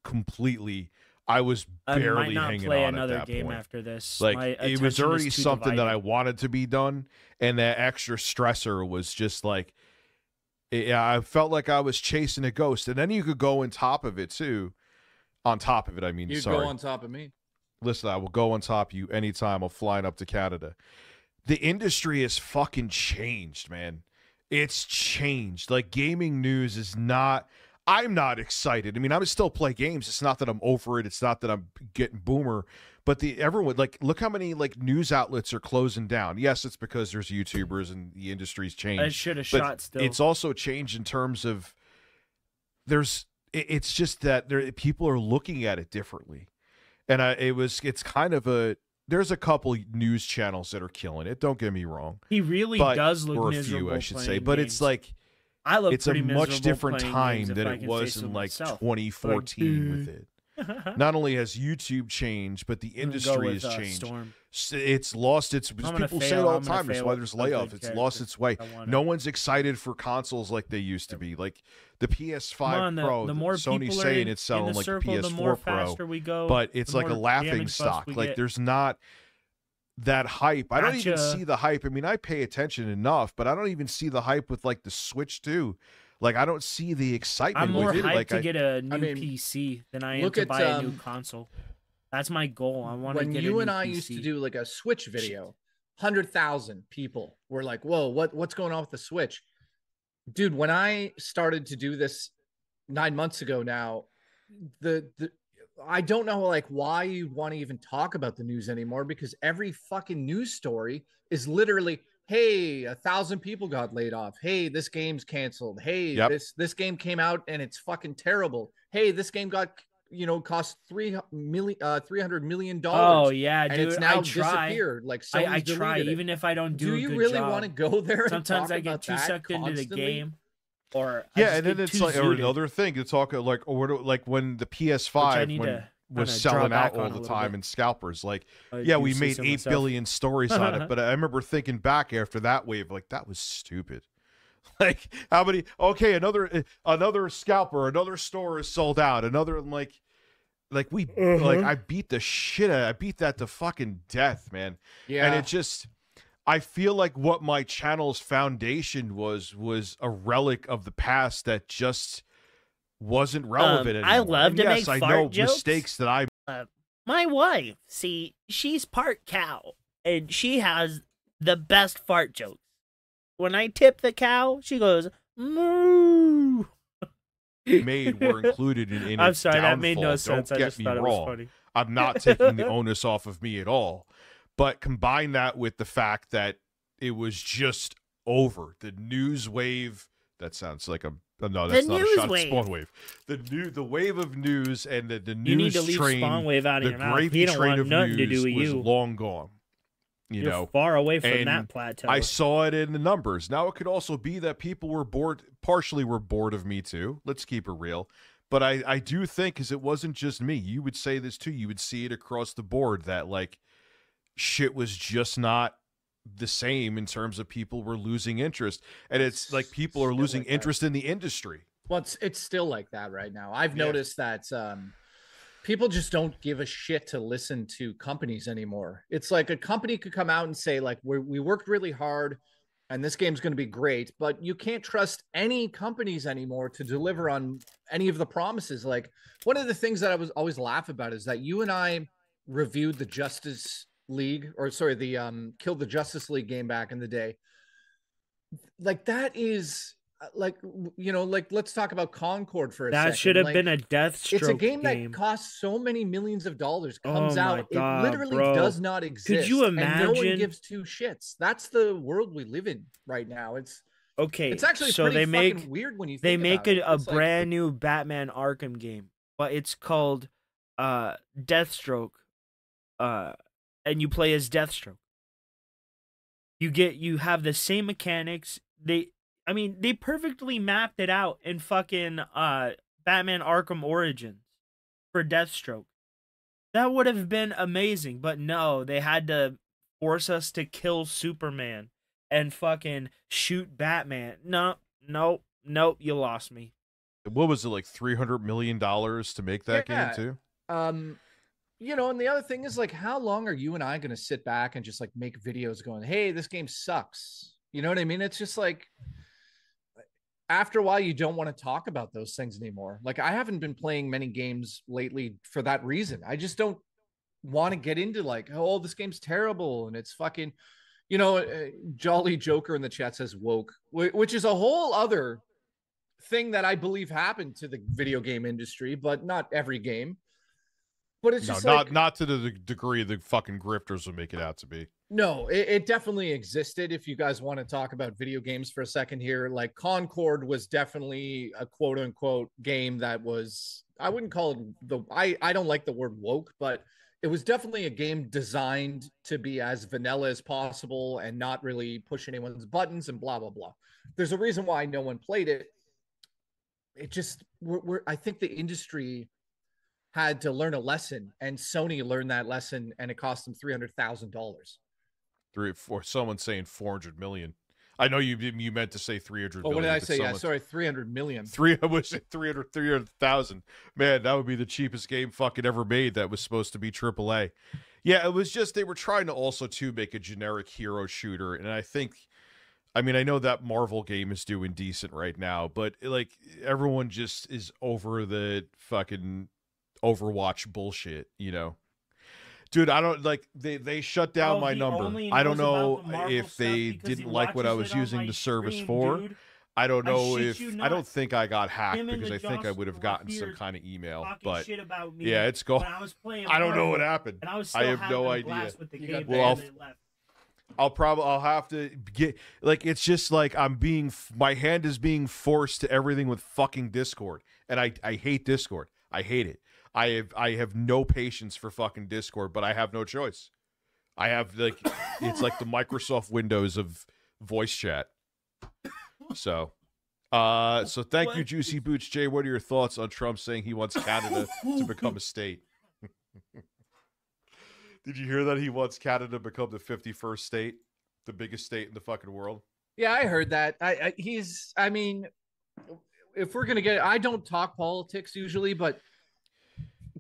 completely... I was barely hanging on another at that game point. After this. Like it was already something that I wanted to be done, and that extra stressor was just like, I felt like I was chasing a ghost. And then you could go on top of it too. On top of it, I mean, you go on top of me. Listen, I will go on top of you anytime I'm flying up to Canada. The industry has fucking changed, man. It's changed. Like gaming news is not. I'm not excited. I mean, I would still play games. It's not that I'm over it. It's not that I'm getting boomer. But everyone, like, look how many like news outlets are closing down. Yes, it's because there's YouTubers and the industry's changed. It should have shot still. It's also changed in terms of it's just that people are looking at it differently. And it's kind of there's a couple news channels that are killing it. Don't get me wrong. He really does look miserable. Or a few, I should say. But it's like, it's a much different time than it was in like 2014 with it. Not only has YouTube changed, but the industry has changed. It's lost its. People say it all the time. It's why there's layoffs. It's lost its way. No one's excited for consoles like they used to be. Like the PS5 Pro. Sony's saying it's selling like the PS4 Pro, but it's like a laughing stock. Like there's not that hype. I don't even see the hype. I mean, I pay attention enough, but I don't even see the hype with like the Switch 2. Like I don't see the excitement. I'm more with it. hyped to get a new PC than I am to buy a new console. That's my goal. I want to get a new PC. When you and I used to do like a Switch video, 100,000 people were like, "Whoa, what's going on with the Switch?" Dude, when I started to do this 9 months ago now, the I don't know like why you'd want to even talk about the news anymore, because every fucking news story is literally, hey, 1,000 people got laid off. Hey, this game's canceled. Hey, this game came out and it's fucking terrible. Hey, this game got, you know, cost $300 million. Oh yeah, dude. And it's now disappeared. Like I try, even if I don't do. Do you really want to go there? Sometimes I get too sucked into the game. Or yeah, and then it's like another thing to talk like, or like when the PS5 was selling out all the time and scalpers, like, yeah, we made 8 billion stories on it, but I remember thinking back after that wave, like, that was stupid. Like, how many? Okay, another scalper, another store is sold out, another like we like I beat the shit out. I beat that to fucking death, man. Yeah, and it just. I feel like what my channel's foundation was a relic of the past that just wasn't relevant anymore. I love to make fart know jokes. Mistakes that I. My wife, see, she's part cow, and she has the best fart jokes. When I tip the cow, she goes moo. Made were included in I'm its sorry, downfall. that made no sense. Don't I just get thought me it was wrong. funny. I'm not taking the onus off of me at all. But combine that with the fact that it was just over. The news wave. That sounds like no, that's not a shot at Spawn Wave. The wave of news and the news you need to leave train. Spawn Wave out of your mouth. He don't want nothing to do with was you. long gone. You're know, far away from and that plateau. I saw it in the numbers. Now it could also be that people were bored. Partially were bored of me too. Let's keep it real. But I do think, because it wasn't just me. You would say this too. You would see it across the board that like. Shit was just not the same in terms of people were losing interest, and it's like people are losing interest in the industry. Well, it's still like that right now. I've noticed that people just don't give a shit to listen to companies anymore. It's like a company could come out and say like, we worked really hard and this game's going to be great, but you can't trust any companies anymore to deliver on any of the promises. Like, one of the things that I was always laugh about is that you and I reviewed the Justice League, or sorry, the Kill the Justice League game back in the day. Like, that is like, you know, like, let's talk about Concord for a second. That should have like, been a Deathstroke it's a game that costs so many millions of dollars, comes out, God, it literally does not exist. Could you imagine? And no one gives two shits. That's the world we live in right now. It's okay. It's actually so pretty they make fucking weird when you they think make about a brand new Batman Arkham game, but it's called Deathstroke. And you play as Deathstroke. You have the same mechanics. They perfectly mapped it out in fucking Batman Arkham Origins for Deathstroke. That would have been amazing, but no, they had to force us to kill Superman and fucking shoot Batman. No, you lost me. What was it, like $300 million to make that game too? You know, and the other thing is, like, how long are you and I going to sit back and just like make videos going, hey, this game sucks? You know what I mean? It's just like, after a while, you don't want to talk about those things anymore. Like, I haven't been playing many games lately for that reason. I just don't want to get into like, oh, this game's terrible. And it's fucking, you know, Jolly Joker in the chat says woke, which is a whole other thing that I believe happened to the video game industry, but not every game. But it's just not to the degree the fucking grifters would make it out to be. No, it definitely existed. If you guys want to talk about video games for a second here, like Concord was definitely a quote unquote game that was, I wouldn't call it I don't like the word woke, but it was definitely a game designed to be as vanilla as possible and not really push anyone's buttons and blah, blah, blah. There's a reason why no one played it. It just, I think the industry had to learn a lesson, and Sony learned that lesson, and it cost them $300,000. Someone saying 400 million. I know you meant to say 300 million. What did I say? Yeah, sorry, 300 million. 300,000. Man, that would be the cheapest game fucking ever made that was supposed to be AAA. Yeah, it was just, they were trying to also too make a generic hero shooter, and I think, I mean, I know that Marvel game is doing decent right now, but like everyone just is over the fucking Overwatch bullshit, you know. Dude, I don't like they shut down my number. I don't know if they didn't like what I was using the service for. Dude. I don't know shit if you I not. don't think I got hacked Him and because the I think I Josh would have were gotten here some kind of email. talking But shit about me. yeah, it's going. When I was playing I don't know Marvel, what happened. and I was still I have no having a idea. blast with the You game. got Well, and they left. I'll have to get like it's just like my hand is being forced to everything with fucking Discord, and I hate Discord. I hate it. I have no patience for fucking Discord, but I have no choice. I have like it's like the Microsoft Windows of voice chat. So thank you, Juicy Boots. Jay, what are your thoughts on Trump saying he wants Canada to become a state? Did you hear that he wants Canada to become the 51st state, the biggest state in the fucking world? Yeah, I heard that. I mean, if we're gonna get, I don't talk politics usually, but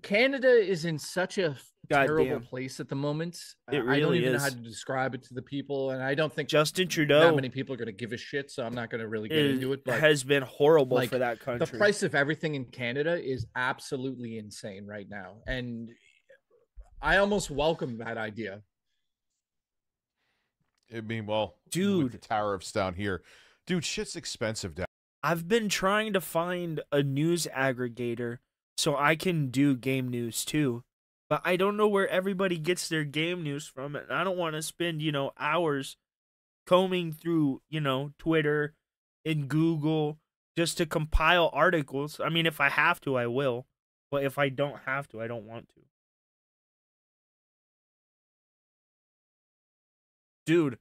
Canada is in such a terrible place at the moment. It I don't really even know is. how to describe it to the people, and I don't think Justin that Trudeau many people are going to give a shit. So I'm not going to really get into it. But has been horrible like, for that country. the price of everything in Canada is absolutely insane right now, and I almost welcome that idea. I mean, well, dude, with the tariffs down here, dude, shit's expensive down. I've been trying to find a news aggregator so I can do game news too, but I don't know where everybody gets their game news from, and I don't want to spend, hours combing through, Twitter and Google just to compile articles. I mean, if I have to, I will, but if I don't have to, I don't want to. Dude,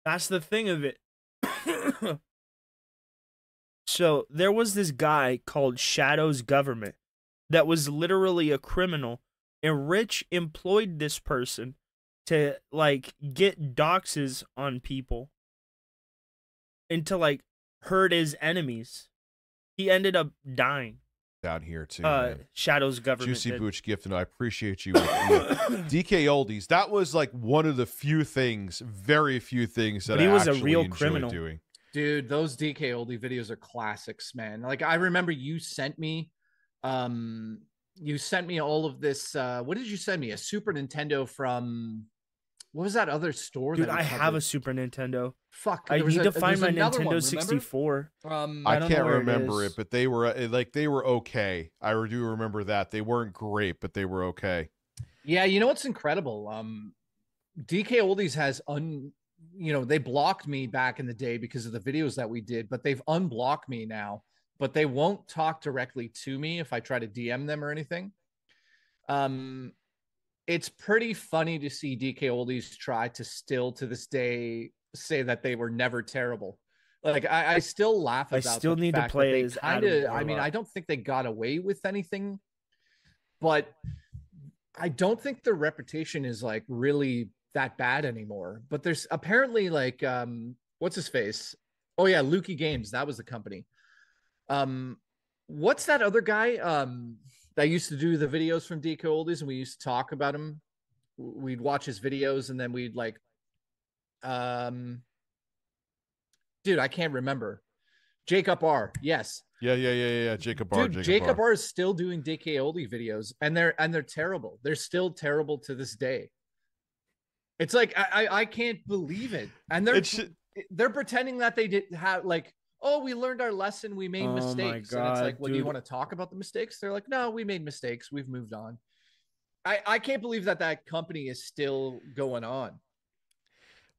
that's the thing of it. So there was this guy called Shadow's Government that was literally a criminal, and Rich employed this person to like get doxes on people and to like hurt his enemies. He ended up dying down here too. Shadow's Government. Juicy Booch gift, and I appreciate you. DK Oldies. That was like one of the few things, very few things that he was I a real enjoyed criminal doing. Dude, those DK oldie videos are classics, man. Like I remember you sent me all of this. What did you send me? A Super Nintendo from what was that other store? Dude, that I have a Super Nintendo. Fuck, I need to find my Nintendo 64. I can't remember it, but they were okay. I do remember that. They weren't great, but they were okay. Yeah, you know what's incredible? DK Oldies has they blocked me back in the day because of the videos that we did, but they've unblocked me now, but they won't talk directly to me if I try to DM them or anything. It's pretty funny to see DK Oldies try to still to this day say that they were never terrible. Like I still laugh about. I still need to play as Adam. I mean, I don't think they got away with anything, but I don't think their reputation is like really that bad anymore. But there's apparently like what's his face? Oh yeah, Lukey Games. That was the company. What's that other guy that used to do the videos from DK Oldies, and we used to talk about him? We'd watch his videos, and then we'd like dude, I can't remember. Jacob R. Yes. Yeah. Jacob R. Dude, Jacob R. is still doing DK Oldie videos, and they're terrible. They're still terrible to this day. It's like I can't believe it. And they're pretending that they did have like, oh, we learned our lesson, we made mistakes. God, and it's like, well, dude. do you want to talk about the mistakes? They're like, no, we made mistakes. We've moved on. I can't believe that company is still going on.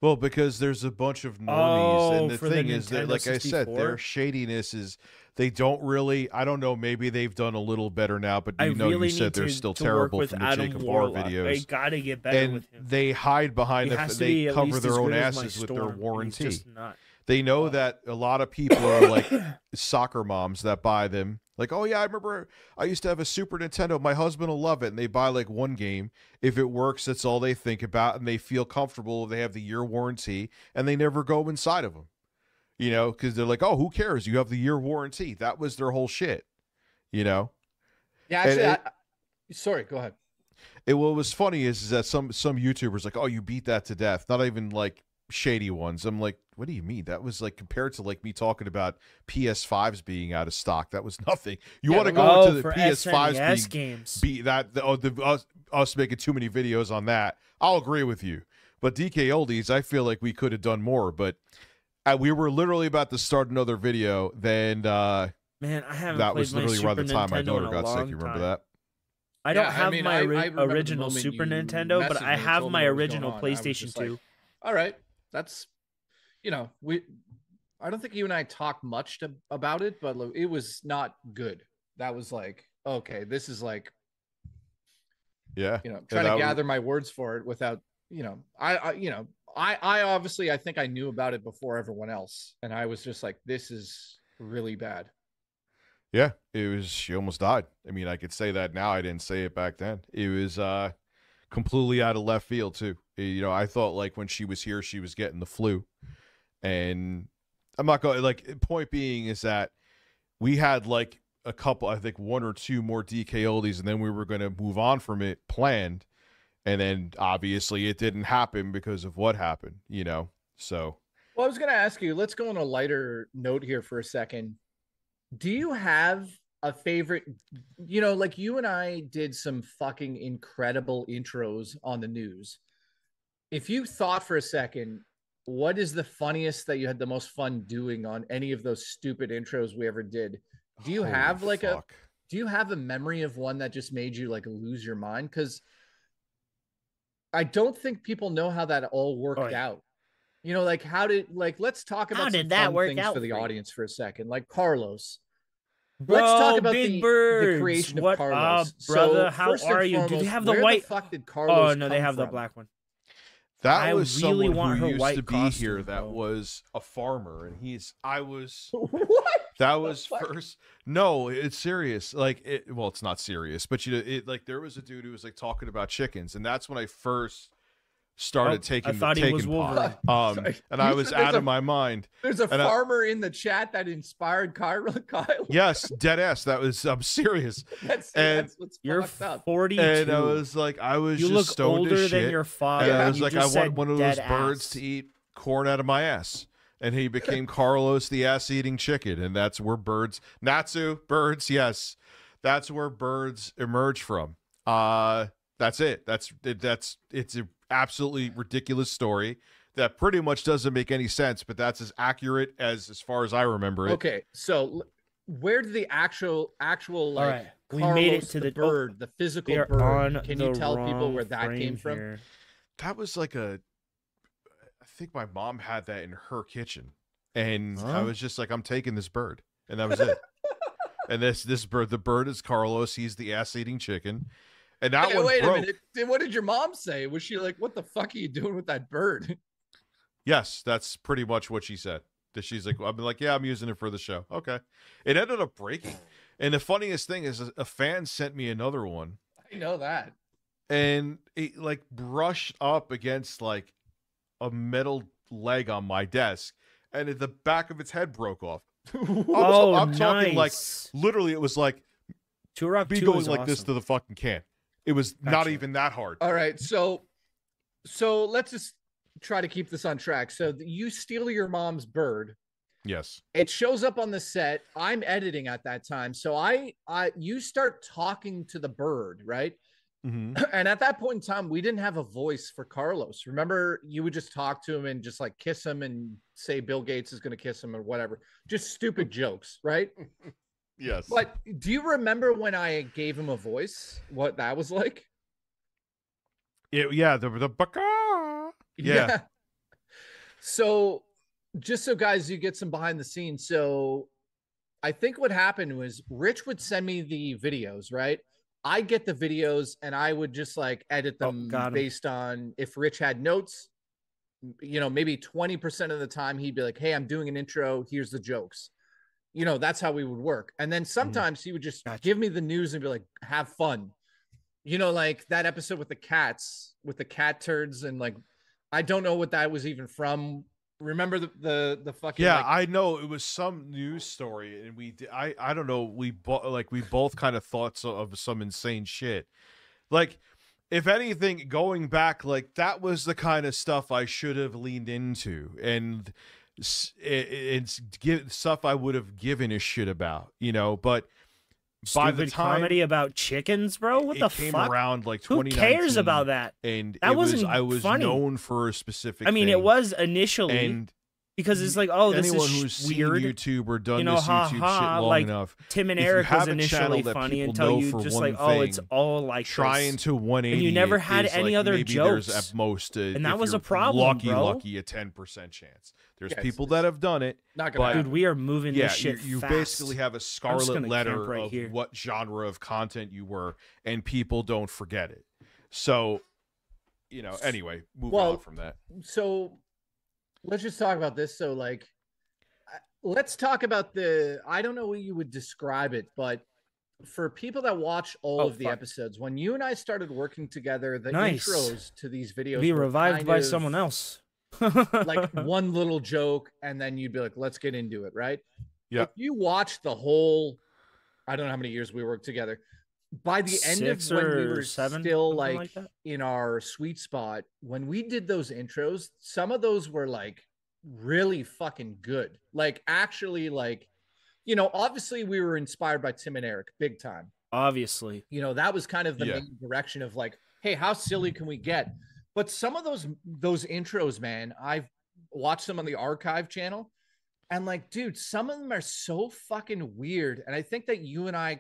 Well, because there's a bunch of normies, and the for thing the is that, Nintendo like I said, 64? their shadiness is they don't really. I don't know. Maybe they've done a little better now, but you said they're still terrible from the Jacob R videos. I gotta get better And with him. they hide behind they cover their own asses with Storm, their and he's warranty. just not. They know that a lot of people are like soccer moms that buy them. Like, oh yeah, I remember I used to have a Super Nintendo. My husband will love it. And they buy like one game. If it works, that's all they think about. And they feel comfortable. They have the year warranty and they never go inside of them, because they're like, oh, who cares? You have the year warranty. That was their whole shit, Yeah, actually, sorry, go ahead. What was funny is that some YouTubers like, oh, you beat that to death. Not even like shady ones. I'm like, what do you mean? That was like compared to like me talking about PS5s being out of stock. That was nothing. You want to go into the PS5s games? Us making too many videos on that. I'll agree with you. But DK Oldies, I feel like we could have done more. But We were literally about to start another video. Then Man, I haven't that played was my literally Super around the time my Nintendo daughter in a got sick. long You remember time. that? I don't Yeah, I have mean, my I remember the original moment Super you Nintendo, but messaged I me and have told my me what was original going on. I was PlayStation just like, 2. all right, that's, you know, I don't think you and I talked much about it, but it was not good. That was like, okay, this is like, Yeah. you know, trying to gather my words for it without, you know, I obviously, I think I knew about it before everyone else. And I was just like, this is really bad. Yeah, it was. She almost died. I mean, I could say that now. I didn't say it back then. It was completely out of left field too. You know, I thought like when she was here, she was getting the flu, and I'm not going. Like, point being is that we had like a couple, I think 1 or 2 more DK oldies, and then we were going to move on from it planned, and then obviously it didn't happen because of what happened. You know, so. Well, I was going to ask you. Let's go on a lighter note here for a second. Do you have a favorite, you know, like you and I did some fucking incredible intros on the news. If you thought for a second, what is the funniest that you had the most fun doing on any of those stupid intros we ever did? Do you have like do you have a memory of one that just made you like lose your mind? Because I don't think people know how that all worked out. You know, like let's talk about some fun things for the audience for a second. Like Carlos. Bro, let's talk about Big the creation of Carlos. Brother, so, how are you? Do they have the white? The fuck did Carlos no, they have from? the black one. That was really someone who used to be costume, here that bro. was a farmer, and I was What? That was first. No, it's serious. Like well, it's not serious, but like there was a dude who was like talking about chickens, and that's when I first started taking the taking pot. And I was out of my mind. There's a farmer in the chat that inspired Kyle. Yes, dead ass. I'm serious. That's what's you're fucked up. 42. And I was like, you just look stoned older as shit. Than your father. And I was you like, I want one of those birds to eat corn out of my ass. And he became Carlos the ass-eating chicken, and that's where Natsu birds, yes, that's where birds emerge from. That's it. It's an absolutely ridiculous story that pretty much doesn't make any sense, but that's as accurate as far as I remember it. Okay, so where did the actual like right. We Carlos, made it to the bird, the physical bird? Can you tell people where that came from? Here. That was like I think my mom had that in her kitchen, and I was just like, I'm taking this bird, and that was it. And this bird, the bird is Carlos. He's the ass-eating chicken, and that one wait broke. a minute. What did your mom say? Was she like, "What the fuck are you doing with that bird"? Yes, that's pretty much what she said. That she's like, I've been like, yeah, I'm using it for the show. Okay, it ended up breaking, and the funniest thing is, a fan sent me another one. I know that, and it like brushed up against like a metal leg on my desk, and the back of its head broke off. I'm talking like literally, it was like me going like this to the fucking can. It was not even that hard. All right, so let's just try to keep this on track. So you steal your mom's bird. Yes. It shows up on the set. I'm editing at that time, so you start talking to the bird, right? Mm-hmm. And at that point in time, we didn't have a voice for Carlos. Remember, you would just talk to him and just like kiss him and say Bill Gates is going to kiss him or whatever. Just stupid jokes, right? Yes. But do you remember when I gave him a voice? What that was like? Yeah, the baka. Yeah. So just so guys, you get some behind the scenes. So I think what happened was Rich would send me the videos, right? I get the videos and I would just like edit them based on if Rich had notes, you know, maybe 20% of the time he'd be like, hey, I'm doing an intro. Here's the jokes. You know, that's how we would work. And then sometimes he would just give me the news and be like, have fun. You know, like that episode with the cats, with the cat turds. And like, I don't know what that was even from. Remember the fucking I know it was some news story, and I don't know, we both kind of thought of some insane shit. Like, if anything, going back, like that was the kind of stuff I should have leaned into, and it's stuff I would have given a shit about, you know. But by the time comedy about chickens, bro, what the fuck? It came around like Who 2019. cares about that? And that wasn't I was funny. known for a specific. I mean, thing. it was initially, and because it's like, oh, this anyone is who's weird. seen YouTube or done You know, this YouTube shit long like, enough. Tim and if you Eric have was a channel initially that funny people until know you for just one like, oh, it's thing, all like trying this. to 180, and you never had is any like other maybe jokes. There's at most, and that if was you're a problem, lucky, bro. lucky, a 10% chance. There's Yeah, people that have done it, Not gonna but happen. Dude, we are moving yeah, this shit you fast. basically have a scarlet gonna letter camp right of here. what genre of content you were, and people don't forget it. So, you know, anyway, moving on from that. So let's just talk about this. So like, let's talk about I don't know what you would describe it, but for people that watch all of the episodes, when you and I started working together, the intros to these videos be were revived by kind of someone else. like one little joke, and then you'd be like, let's get into it, right? Yeah. If you watch the whole, I don't know how many years we worked together, by the end of when we were still like in our sweet spot, when we did those intros, some of those were like really fucking good. Like actually, like, you know, obviously we were inspired by Tim and Eric big time. Obviously, you know, that was kind of the main direction of like, hey, how silly can we get? But some of those intros, man, I've watched them on the archive channel, and like, dude, some of them are so fucking weird. And I think that you and I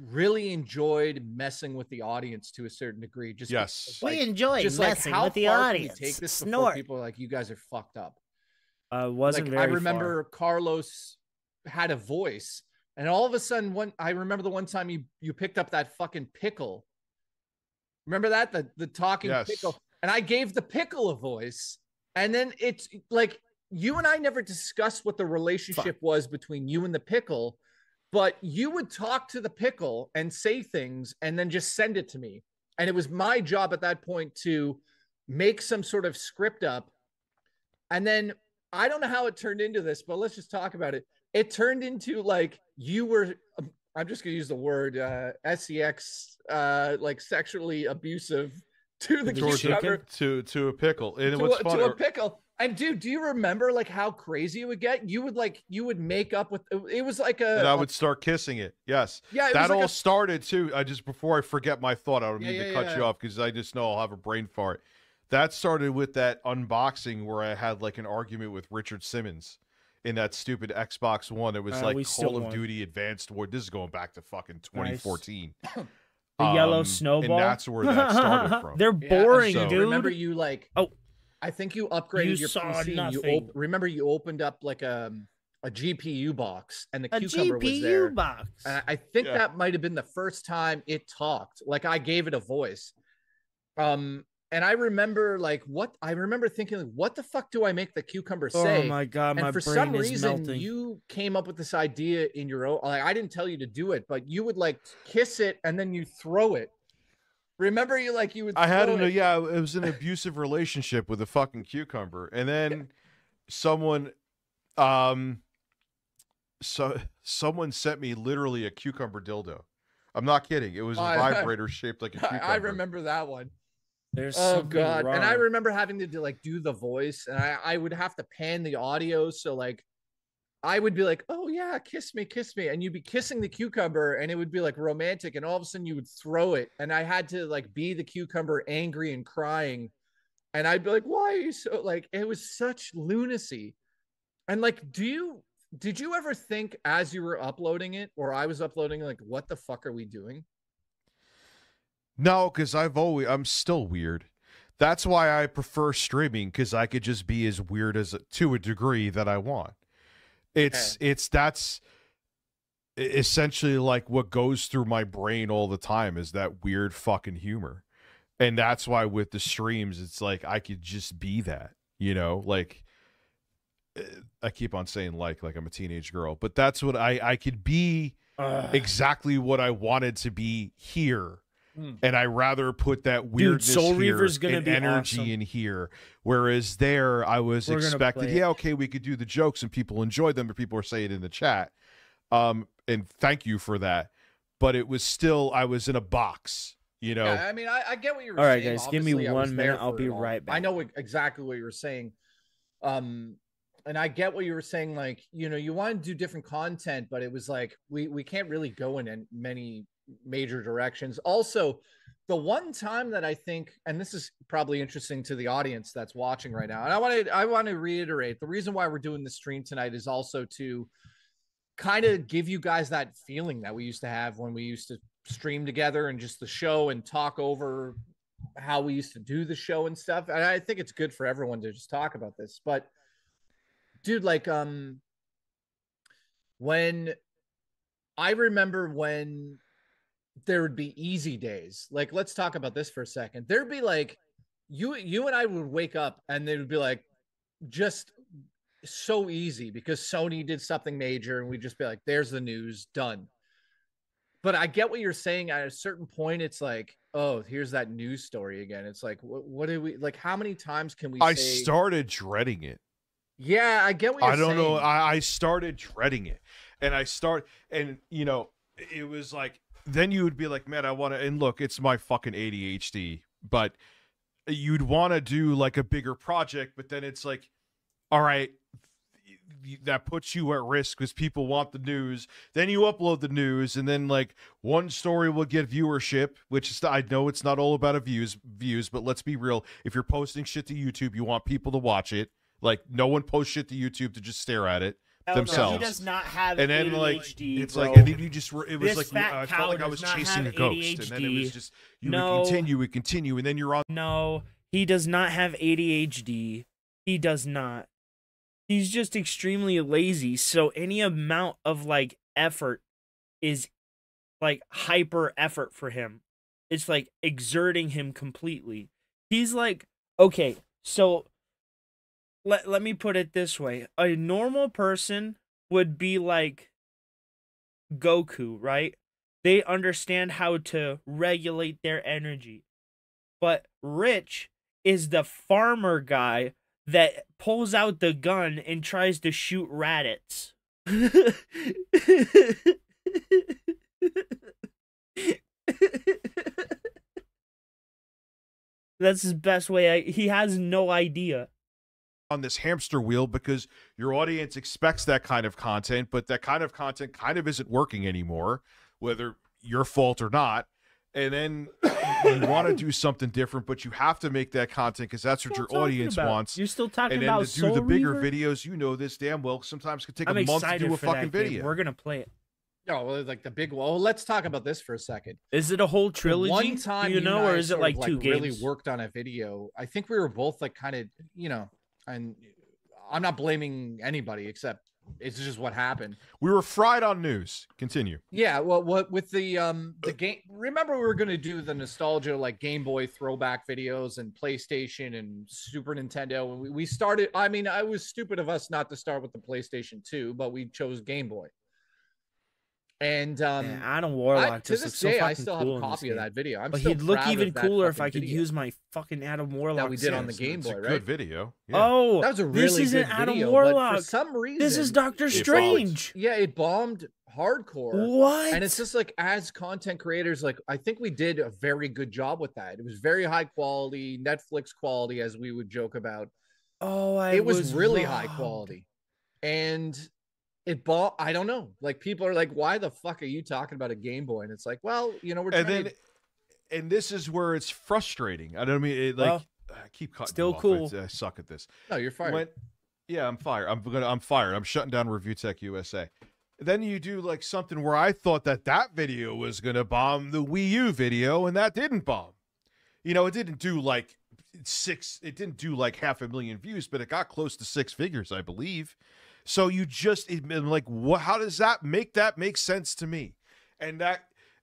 really enjoyed messing with the audience to a certain degree. Just because, like, we enjoyed just messing with the audience. Take this before people are like, you guys are fucked up. Wasn't like, very I remember far. Carlos had a voice, and all of a sudden, I remember the one time you picked up that fucking pickle. Remember that the talking pickle, and I gave the pickle a voice, and then it's like you and I never discussed what the relationship was between you and the pickle. But you would talk to the pickle and say things and then just send it to me. And it was my job at that point to make some sort of script up. And then I don't know how it turned into this, but let's just talk about it. It turned into like you were, I'm just going to use the word sex, like sexually abusive to the cucumber. To a pickle. And what's funny, to a pickle. And dude, do you remember like how crazy it would get? You would make up with, it was like and I would start kissing it. Yes. Yeah. That all started too. Before I forget my thought, I don't mean to cut you off because I just know I'll have a brain fart. That started with that unboxing where I had like an argument with Richard Simmons in that stupid Xbox One. It was like Call of Duty Advanced War. This is going back to fucking 2014. Nice. The yellow snowball. And that's where that started from. They're boring, so, dude. Remember you like, I think you upgraded your PC. Nothing. Remember you opened up like a GPU box, and the cucumber was there. Box. And I think that might have been the first time it talked. Like I gave it a voice. And I remember thinking, like, what the fuck do I make the cucumber say? Oh my god, and my for brain some is reason melting. you came up with this idea in your own. Like I didn't tell you to do it, but you would like kiss it and then you throw it. Remember you would. I had it was an abusive relationship with a fucking cucumber, and then someone sent me literally a cucumber dildo. I'm not kidding. It was a vibrator shaped like a cucumber. I remember that one. There's God. wrong. And I remember having to do the voice, and I would have to pan the audio, so like I would be like, oh yeah, kiss me, and you'd be kissing the cucumber, and it would be like romantic, and all of a sudden you would throw it, and I had to like be the cucumber, angry and crying, and I'd be like, why are you so, like, it was such lunacy. And like, did you ever think as you were uploading it, or I was uploading, like, what the fuck are we doing? No, because I'm still weird. That's why I prefer streaming, because I could just be as weird to a degree that I want. That's essentially like what goes through my brain all the time is that weird fucking humor. And that's why with the streams, it's like I could just be that, you know, like I keep on saying like I'm a teenage girl, but that's what I could be exactly what I wanted to be here. And I rather put that weirdness Soul here Reaver's gonna and be energy awesome. in here. Whereas there, I was expecting, yeah, okay, we could do the jokes and people enjoyed them, but people were saying it in the chat. And thank you for that. But it was still, I was in a box, you know? Yeah, I mean, I get what you were saying. saying. All right, guys, give me Obviously, 1 minute. I'll be right back. I know exactly what you were saying. And I get what you were saying. Like, you know, you want to do different content, but it was like, we can't really go in many major directions. Also, the one time that I think, and this is probably interesting to the audience that's watching right now, and I want to reiterate the reason why we're doing the stream tonight is also to kind of give you guys that feeling that we used to have when we used to stream together and just the show and talk over how we used to do the show and stuff. And I think it's good for everyone to just talk about this. But dude, like when I remember when there would be easy days. Like, let's talk about this for a second. There'd be like, you and I would wake up and they would be like, just so easy because Sony did something major and we'd just be like, there's the news, done. But I get what you're saying. At a certain point, it's like, oh, here's that news story again. It's like, what do we, like, how many times can we I say, started dreading it. yeah, I get what you're saying. I don't know. I started dreading it. And you know, it was like, then you would be like, man, I want to, and look, it's my fucking ADHD, but you'd want to do like a bigger project, but then it's like, all right, that puts you at risk because people want the news. Then you upload the news, and then like one story will get viewership, which is, I know it's not all about views, but let's be real. If you're posting shit to YouTube, you want people to watch it. Like, no one posts shit to YouTube to just stare at it themselves. No, he does not have and then ADHD, like it's bro. like, and then you just it was This like fat I cow felt like I does was not chasing a have ghost, ADHD. and then it was just you No. would continue, and then you're on. No, he does not have ADHD. He does not. He's just extremely lazy. So any amount of like effort is like hyper effort for him. It's like exerting him completely. He's like, okay, so let me put it this way. A normal person would be like Goku, right? They understand how to regulate their energy. But Rich is the farmer guy that pulls out the gun and tries to shoot rabbits. That's his best way. He has no idea. On this hamster wheel because your audience expects that kind of content, but that kind of content kind of isn't working anymore, whether your fault or not. And then you want to do something different, but you have to make that content because that's what your audience wants. You're still talking and then about to do the Soul bigger Reaver? videos, you know this damn well. Sometimes it could take I'm a month to excited do a for fucking that game. video. We're gonna play it. Oh, well, like the big. Well, let's talk about this for a second. Is it a whole trilogy? One time, do you know, and I or is it sort like of, two games? Really worked on a video. I think we were both like kind of, you know, and I'm not blaming anybody except it's just what happened. We were fried on news. Continue. Yeah, well, what with the game? Remember, we were going to do the nostalgia like Game Boy throwback videos and PlayStation and Super Nintendo. And we started. I mean, I was stupid of us not to start with the PlayStation 2, but we chose Game Boy. And Man, Adam Warlock to just this looks so day, fucking I still cool have a copy of that video. I'm but still he'd look proud even of that cooler if I fucking could video use my fucking Adam Warlock that we did on the skins. Game It's Boy, a right? good video. Yeah. Oh, that was a this really isn't good Adam video, Warlock. but for some reason, This is Doctor It Strange. yeah, it bombed hardcore. What? And it's just like, as content creators, like I think we did a very good job with that. It was very high quality, Netflix quality, as we would joke about. Oh, it was really robbed. high quality, and it bought. I don't know. Like, people are like, "Why the fuck are you talking about a Game Boy?" And it's like, well, you know, we're trying And then, and this is where it's frustrating. I don't mean it, like. Well, I keep cutting still you off. cool. I suck at this. No, you're fired. Yeah, I'm fired. I'm fired. I'm shutting down Review Tech USA. Then you do like something where I thought that video was gonna bomb the Wii U video, and that didn't bomb. You know, it didn't do like it didn't do like 500,000 views, but it got close to 6 figures, I believe. So you just like, what? How does that make sense to me? And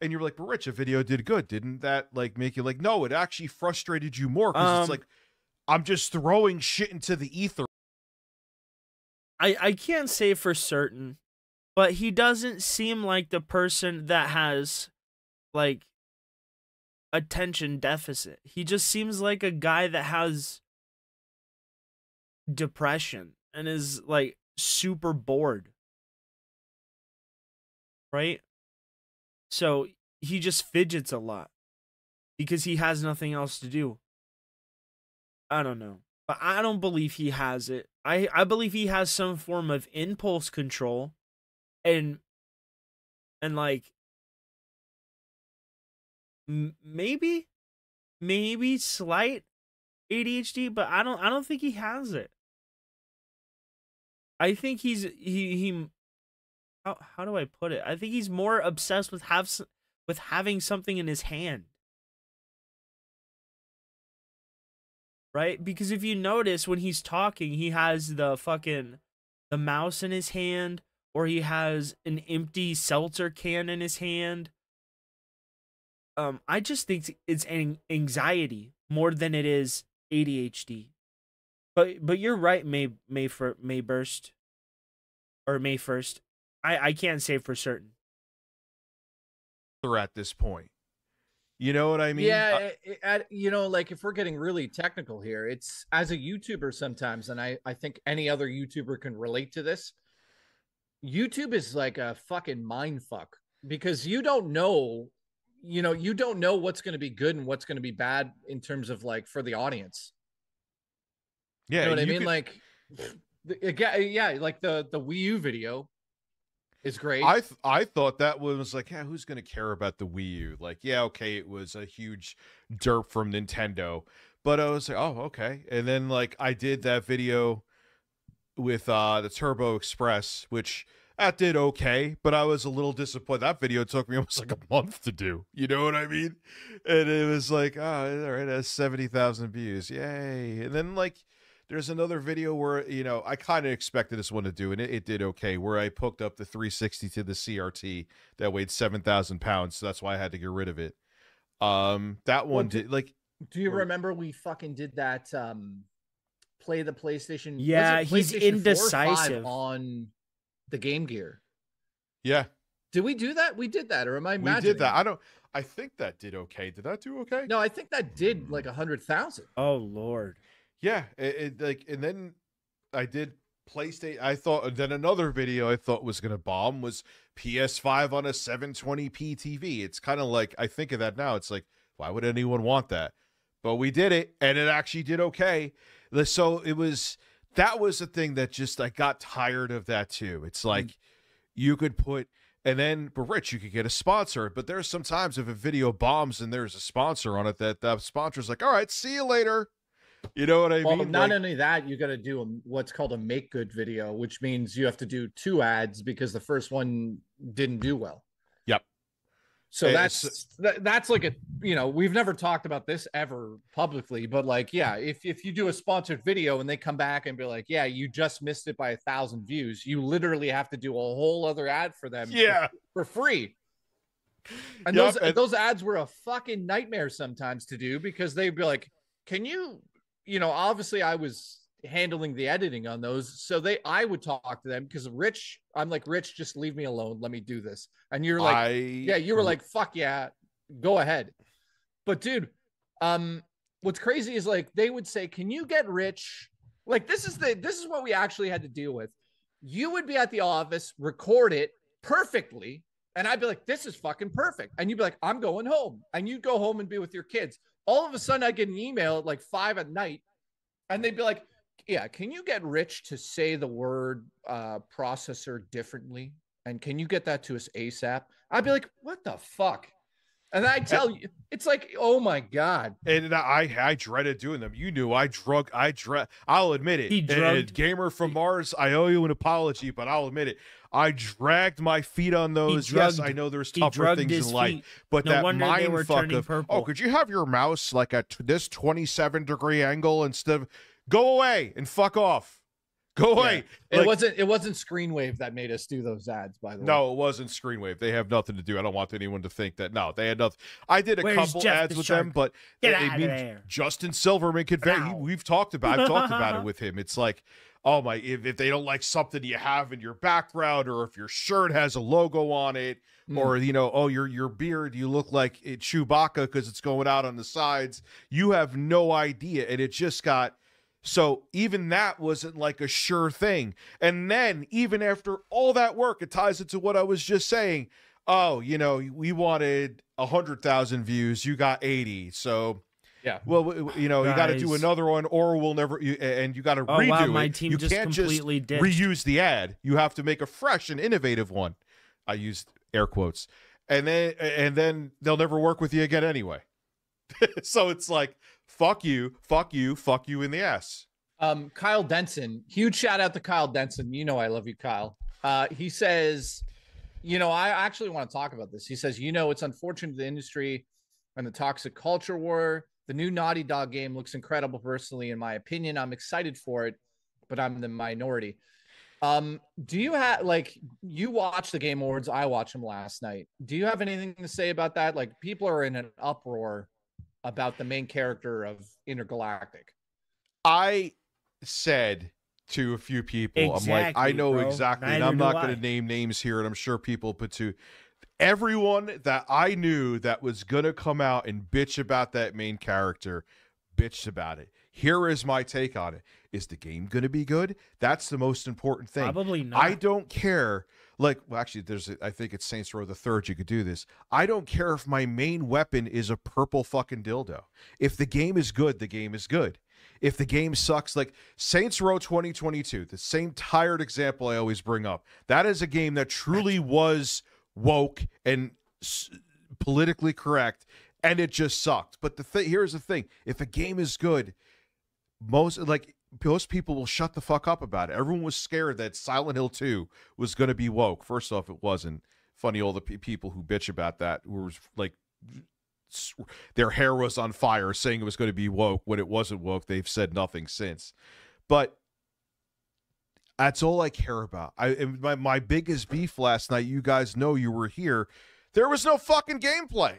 you're like, but Rich, a video did good, didn't that like make you like? No, it actually frustrated you more because it's like I'm just throwing shit into the ether. I can't say for certain, but he doesn't seem like the person that has like attention deficit. He just seems like a guy that has depression and is like super bored. Right? So he just fidgets a lot because he has nothing else to do. I don't know. But I don't believe he has it. I believe he has some form of impulse control and like maybe maybe slight ADHD, but I don't think he has it. I think he how do I put it? I think he's more obsessed with having something in his hand. Right? Because if you notice when he's talking, he has the mouse in his hand, or he has an empty seltzer can in his hand. I just think it's anxiety more than it is ADHD. But you're right, May 1st. I can't say for certain. At this point. You know what I mean? Yeah, like if we're getting really technical here, it's as a YouTuber sometimes, and I think any other YouTuber can relate to this. YouTube is like a fucking mind fuck because you don't know what's going to be good and what's going to be bad in terms of like for the audience. Yeah, you know what I mean? Like, yeah, like the Wii U video is great. I thought that was like, yeah, who's gonna care about the Wii U? Like, yeah, okay, it was a huge derp from Nintendo, but I was like, oh, okay. And then like I did that video with the Turbo Express, which that did okay, but I was a little disappointed. That video took me almost like a month to do. You know what I mean? And it was like, oh, all right, it has 70,000 views, yay! And then like. There's another video where, I kind of expected this one to do, and it did okay, where I hooked up the 360 to the CRT that weighed 7,000 pounds, so that's why I had to get rid of it. That one did, like... Do you remember we fucking did that, play the PlayStation... Yeah, he's indecisive. On the Game Gear. Yeah. Did we do that? We did that, or am I imagining? We did that. I think that did okay. Did that do okay? No, I think that did like 100,000. Oh, Lord. Yeah, and then I did PlayStation. I thought, and then another video I thought was gonna bomb was PS5 on a 720p TV. It's kind of like, I think of that now. It's like, why would anyone want that? But we did it, and it actually did okay. So that was the thing that just, I got tired of that too. It's like you could put, and then, but Rich, you could get a sponsor. But there's sometimes if a video bombs and there's a sponsor on it, that the sponsor's like, all right, see you later. You know what I mean? Not only that, you got to do what's called a make good video, which means you have to do 2 ads because the first one didn't do well. Yep. So that's like a, we've never talked about this ever publicly, but like, yeah, if you do a sponsored video and they come back and be like, yeah, you just missed it by 1,000 views, you literally have to do a whole other ad for them. Yeah. For free. And those ads were a fucking nightmare sometimes to do because they'd be like, can you, obviously I was handling the editing on those. So I would talk to them because I'm like, Rich, just leave me alone. Let me do this. And you're like, you were like, fuck yeah, go ahead. But dude, what's crazy is like, they would say, can you get Rich? Like, this is what we actually had to deal with. You would be at the office, record it perfectly. And I'd be like, this is fucking perfect. And you'd be like, I'm going home. And you'd go home and be with your kids. All of a sudden, I get an email at like 5 at night, and they'd be like, yeah, can you get Rich to say the word processor differently? And can you get that to us ASAP? I'd be like, what the fuck? And I tell you, it's like, oh my God. And I dreaded doing them. You knew I'll admit it. And Gamer from Mars, I owe you an apology, but I'll admit it. I dragged my feet on those. Yes, I know there's tougher things in life, but that mind fuck of, oh, could you have your mouse like at this 27-degree angle instead of, go away and fuck off. Go away. Yeah. It wasn't Screenwave that made us do those ads, by the way. No, it wasn't Screenwave. They have nothing to do. I don't want anyone to think that. No, they had nothing. I did a couple ads with them, but Justin Silverman could I've talked about it with him. It's like, oh my, if they don't like something you have in your background, or if your shirt has a logo on it, or oh, your beard, you look like Chewbacca because it's going out on the sides. You have no idea, and it just got. So even that wasn't like a sure thing. And then even after all that work, it ties into what I was just saying. Oh, we wanted 100,000 views. You got 80. So yeah. Well, you got to do another one, or we'll never. And you got to redo wow, my it. team You just can't completely just ditched. reuse the ad. You have to make a fresh and innovative one. I used air quotes. And then they'll never work with you again anyway. So it's like, fuck you, fuck you, fuck you in the ass. Kyle Denson, huge shout out to Kyle Denson. You know I love you, Kyle. He says, I actually want to talk about this. He says, it's unfortunate the industry and the toxic culture war. The new Naughty Dog game looks incredible personally, in my opinion. I'm excited for it, but I'm the minority. Do you have, like, you watch the Game Awards? I watched them last night. Do you have anything to say about that? Like, people are in an uproar about the main character of Intergalactic. I said to a few people, I'm like, I know exactly, and I'm not going to name names here, and I'm sure people put to everyone that I knew that was going to come out and bitch about that main character, bitched about it. Here is my take on it. Is the game going to be good? That's the most important thing. Probably not. I don't care. Like, well, actually, I think it's Saints Row the Third. You could do this. I don't care if my main weapon is a purple fucking dildo. If the game is good, the game is good. If the game sucks, like Saints Row 2022, the same tired example I always bring up. That is a game that truly was woke and politically correct, and it just sucked. But here's the thing: if a game is good, most people will shut the fuck up about it. Everyone was scared that Silent Hill 2 was going to be woke. First off, it wasn't. Funny, all the people who bitch about that were like, their hair was on fire saying it was going to be woke when it wasn't woke. They've said nothing since. But that's all I care about. My biggest beef last night, you guys know, you were here, there was no fucking gameplay.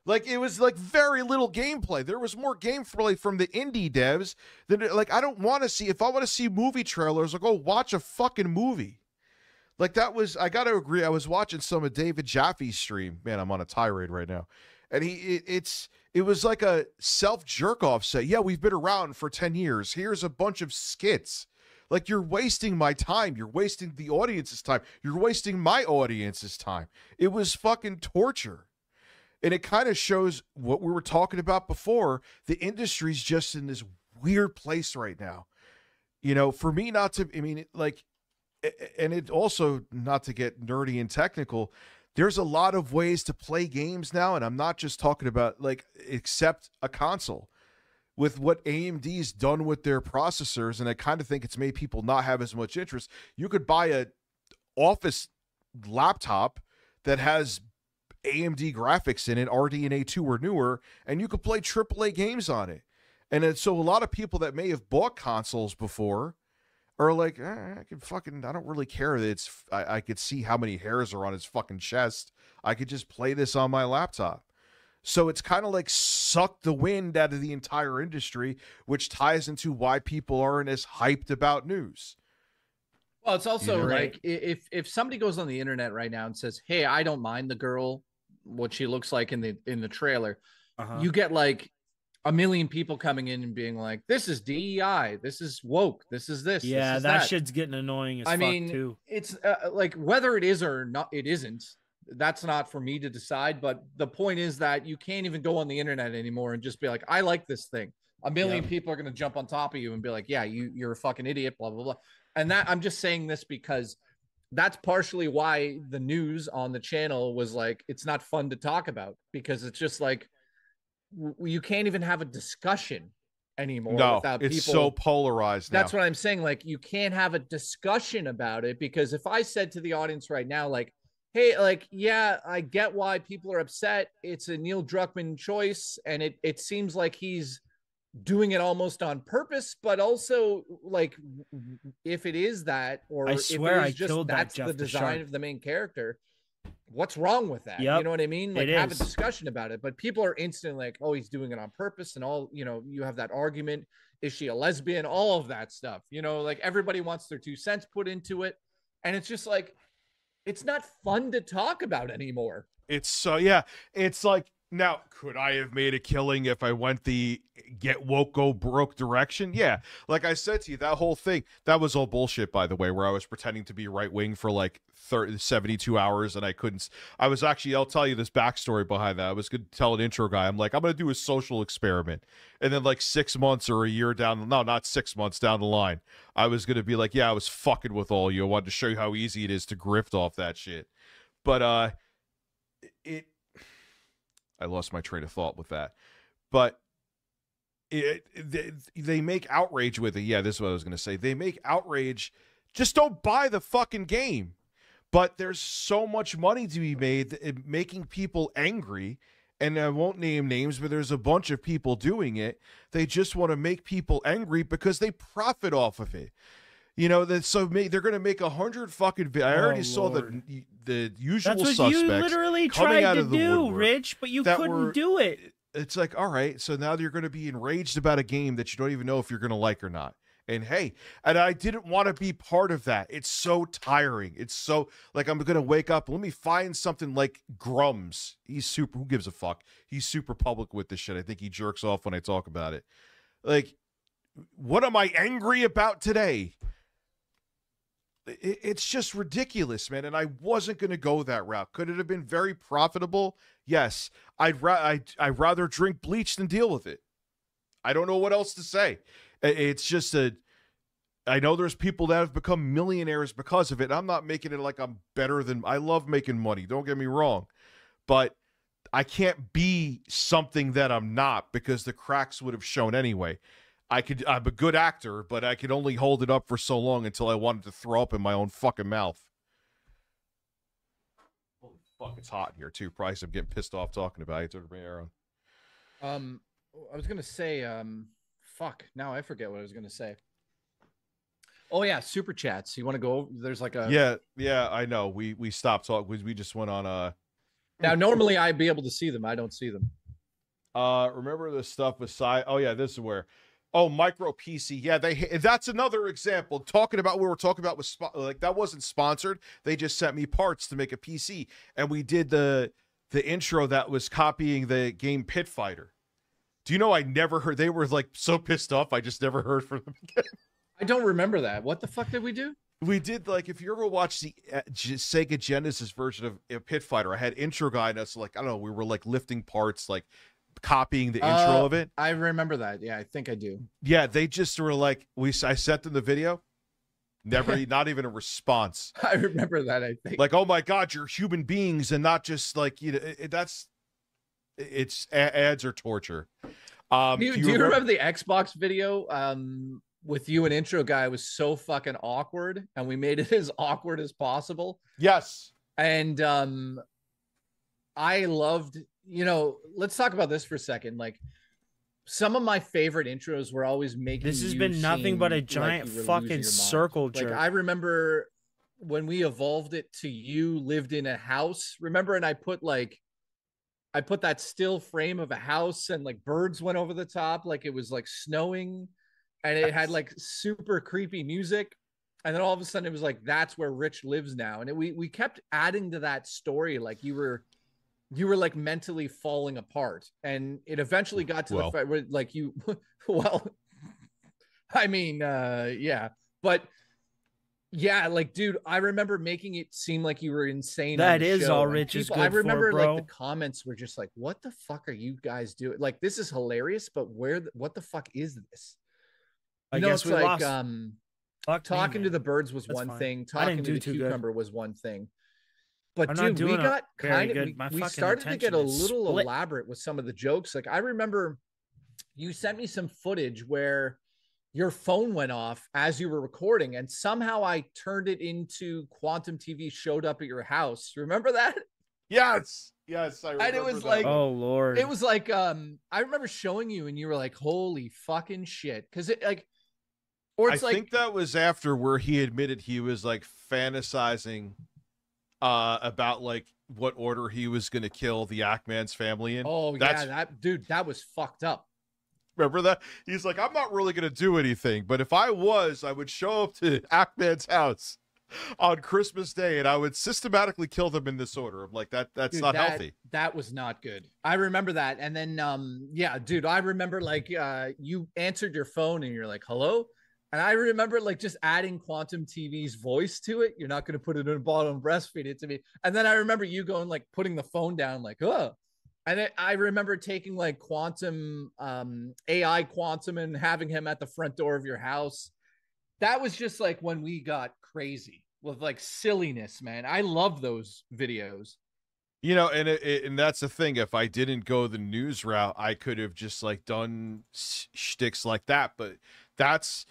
Like, it was like very little gameplay. There was more gameplay from the indie devs than, like, I don't want to see. If I want to see movie trailers, I'll go watch a fucking movie. Like, that was, I got to agree. I was watching some of David Jaffe's stream. Man, I'm on a tirade right now. And it was like a self jerk off say, yeah, we've been around for 10 years. Here's a bunch of skits. Like, you're wasting my time. You're wasting the audience's time. You're wasting my audience's time. It was fucking torture. And it kind of shows what we were talking about before. The industry's just in this weird place right now. For me not to, and it also, not to get nerdy and technical, there's a lot of ways to play games now. And I'm not just talking about, like, except a console. With what AMD's done with their processors, and I kind of think it's made people not have as much interest. You could buy a office laptop that has AMD graphics in it, RDNA 2 or newer, and you could play AAA games on it. And so a lot of people that may have bought consoles before are like, I don't really care that I could see how many hairs are on his fucking chest. I could just play this on my laptop. So it's kind of like sucked the wind out of the entire industry, which ties into why people aren't as hyped about news. Well, it's also like, if somebody goes on the internet right now and says, hey, I don't mind the girl, what she looks like in the trailer, you get like a million people coming in and being like, this is DEI, this is woke, this is this. Yeah, this is that shit's getting annoying as fuck too. It's like, whether it is or not, it isn't. That's not for me to decide. But the point is that you can't even go on the internet anymore and just be like, I like this thing. A million people are going to jump on top of you and be like, yeah, you're a fucking idiot, blah, blah, blah. And that, I'm just saying this because that's partially why the news on the channel was like, it's not fun to talk about, because it's just like, you can't even have a discussion anymore without people. It's so polarized now. That's what I'm saying. Like, you can't have a discussion about it, because if I said to the audience right now, like, hey, like, yeah, I get why people are upset. It's a Neil Druckmann choice, and it seems like he's doing it almost on purpose, but also, like, if it is that, or I swear, if it is just that's the design of the main character, what's wrong with that? You know what I mean? Like, have a discussion about it. But people are instantly like, oh, he's doing it on purpose, and all, you have that argument. Is she a lesbian? All of that stuff, like, everybody wants their 2 cents put into it. And it's just like, it's not fun to talk about anymore. It's so, yeah, it's like, now, could I have made a killing if I went the get woke, go broke direction? Yeah. Like I said to you, that whole thing, that was all bullshit, by the way, where I was pretending to be right wing for like 72 hours and I couldn't. I was actually, I'll tell you this backstory behind that. I was going to tell an intro guy, I'm like, I'm going to do a social experiment. And then like 6 months or a year down, no, not 6 months down the line, I was going to be like, yeah, I was fucking with all you. I wanted to show you how easy it is to grift off that shit. But, I lost my train of thought with that. But they make outrage with it. Yeah, this is what I was going to say. They make outrage. Just don't buy the fucking game. But there's so much money to be made making people angry. And I won't name names, but there's a bunch of people doing it. They just want to make people angry because they profit off of it. You know, that so they're going to make 100 fucking. I already saw the usual That's what suspects. You literally coming tried out to of the do, woodwork Rich, but you that couldn't do it. It's like, all right, so now you're going to be enraged about a game that you don't even know if you're going to like or not. And hey, and I didn't want to be part of that. It's so tiring. It's so like I'm going to wake up. Let me find something like Grums. He's super. Who gives a fuck? He's super public with this shit. I think he jerks off when I talk about it. Like, what am I angry about today? It's just ridiculous, man. And I wasn't going to go that route. Could it have been very profitable? Yes. I'd rather drink bleach than deal with it. I don't know what else to say. It's just I know there's people that have become millionaires because of it. I'm not making it like I'm better than. I love making money. Don't get me wrong. But I can't be something that I'm not because the cracks would have shown anyway. I'm a good actor, but I could only hold it up for so long until I wanted to throw up in my own fucking mouth. Holy fuck, it's hot in here too. Probably I'm getting pissed off talking about it. Turn my air on. I was gonna say, fuck. Now I forget what I was gonna say. Oh yeah, super chats. You want to go? There's like a yeah. I know. We stopped talking. We just went on Now normally I'd be able to see them. I don't see them. Remember the stuff beside? Oh yeah, this is where. Oh, micro PC. Yeah, that's another example. Talking about what we were talking about was like that wasn't sponsored. They just sent me parts to make a PC, and we did the intro that was copying the game Pit Fighter. Do you know I never heard? They were like so pissed off. I just never heard from them again. I don't remember that. What the fuck did we do? We did like if you ever watched the Sega Genesis version of Pit Fighter, I had intro guy and us like I don't know. We were like lifting parts like. Copying the intro of it. I remember that. Yeah, I think I do. Yeah, they just were like, I sent them the video. Never, not even a response. I remember that, I think. Like, oh my God, you're human beings and not just like, you know, it's ads or torture. Do you remember the Xbox video with you and intro guy? It was so fucking awkward and we made it as awkward as possible. Yes. And I loved, you know, let's talk about this for a second. Like some of my favorite intros were always making this has been nothing but a giant fucking circle jerk. Like I remember when we evolved it to you lived in a house, remember? And I put that still frame of a house and like birds went over the top, like it was like snowing and it had like super creepy music. And then all of a sudden it was like, that's where Rich lives now. And we kept adding to that story. Like you were like mentally falling apart, and it eventually got to the fact where like you, well, I mean, yeah, but yeah, like, dude, I remember making it seem like you were insane. That is all Rich is good I remember for, bro. like the comments were just like, what the fuck are you guys doing? Like, this is hilarious, but what the fuck is this? I guess we like, lost. Talking to the birds was one thing. Talking to the cucumber was one thing. But dude, we got kind of we started to get a little elaborate with some of the jokes. Like I remember you sent me some footage where your phone went off as you were recording, and somehow I turned it into Quantum TV showed up at your house. Remember that? Yes. I remember. And it was like, oh Lord, it was like I remember showing you, and you were like, "Holy fucking shit!" Because it like, or it's I like, think that was after where he admitted he was like fantasizing. About like what order he was going to kill the Ackman's family in. Oh yeah, that was fucked up. Remember that? He's like, I'm not really going to do anything, but if I was, I would show up to Ackman's house on Christmas Day and I would systematically kill them in this order. I'm like, that's dude, not healthy. That was not good. I remember that. And then, yeah, dude, I remember like you answered your phone and you're like, hello? And I remember like just adding Quantum TV's voice to it. You're not going to put it in a bottle and breastfeed it to me. And then I remember you going like putting the phone down like, oh. And I remember taking like Quantum, AI Quantum and having him at the front door of your house. That was just like when we got crazy with like silliness, man. I love those videos. You know, and that's the thing. If I didn't go the news route, I could have just like done shticks like that. But that's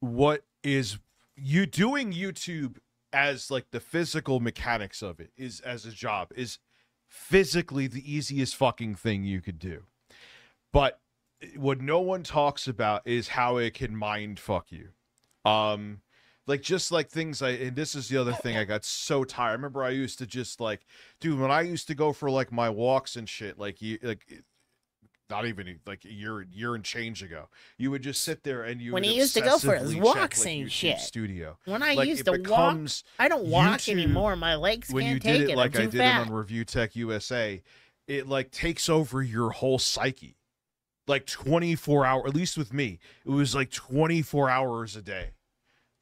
what is you doing YouTube as like the physical mechanics of it is as a job is physically the easiest fucking thing you could do. But what no one talks about is how it can mind fuck you. Like just like things and this is the other thing, I got so tired. I remember I used to just like, dude, when I used to go for like my walks and shit, like not even like a year and change ago, you would just sit there and you when would he used to go for his obsessively walks check, like, and YouTube shit. Studio. When I Like, used it to walk, becomes I don't walk YouTube, anymore. My legs when can't you take did it like I'm I too did fat. it on Review Tech USA, it like takes over your whole psyche. Like 24 hours, at least with me, it was like 24 hours a day.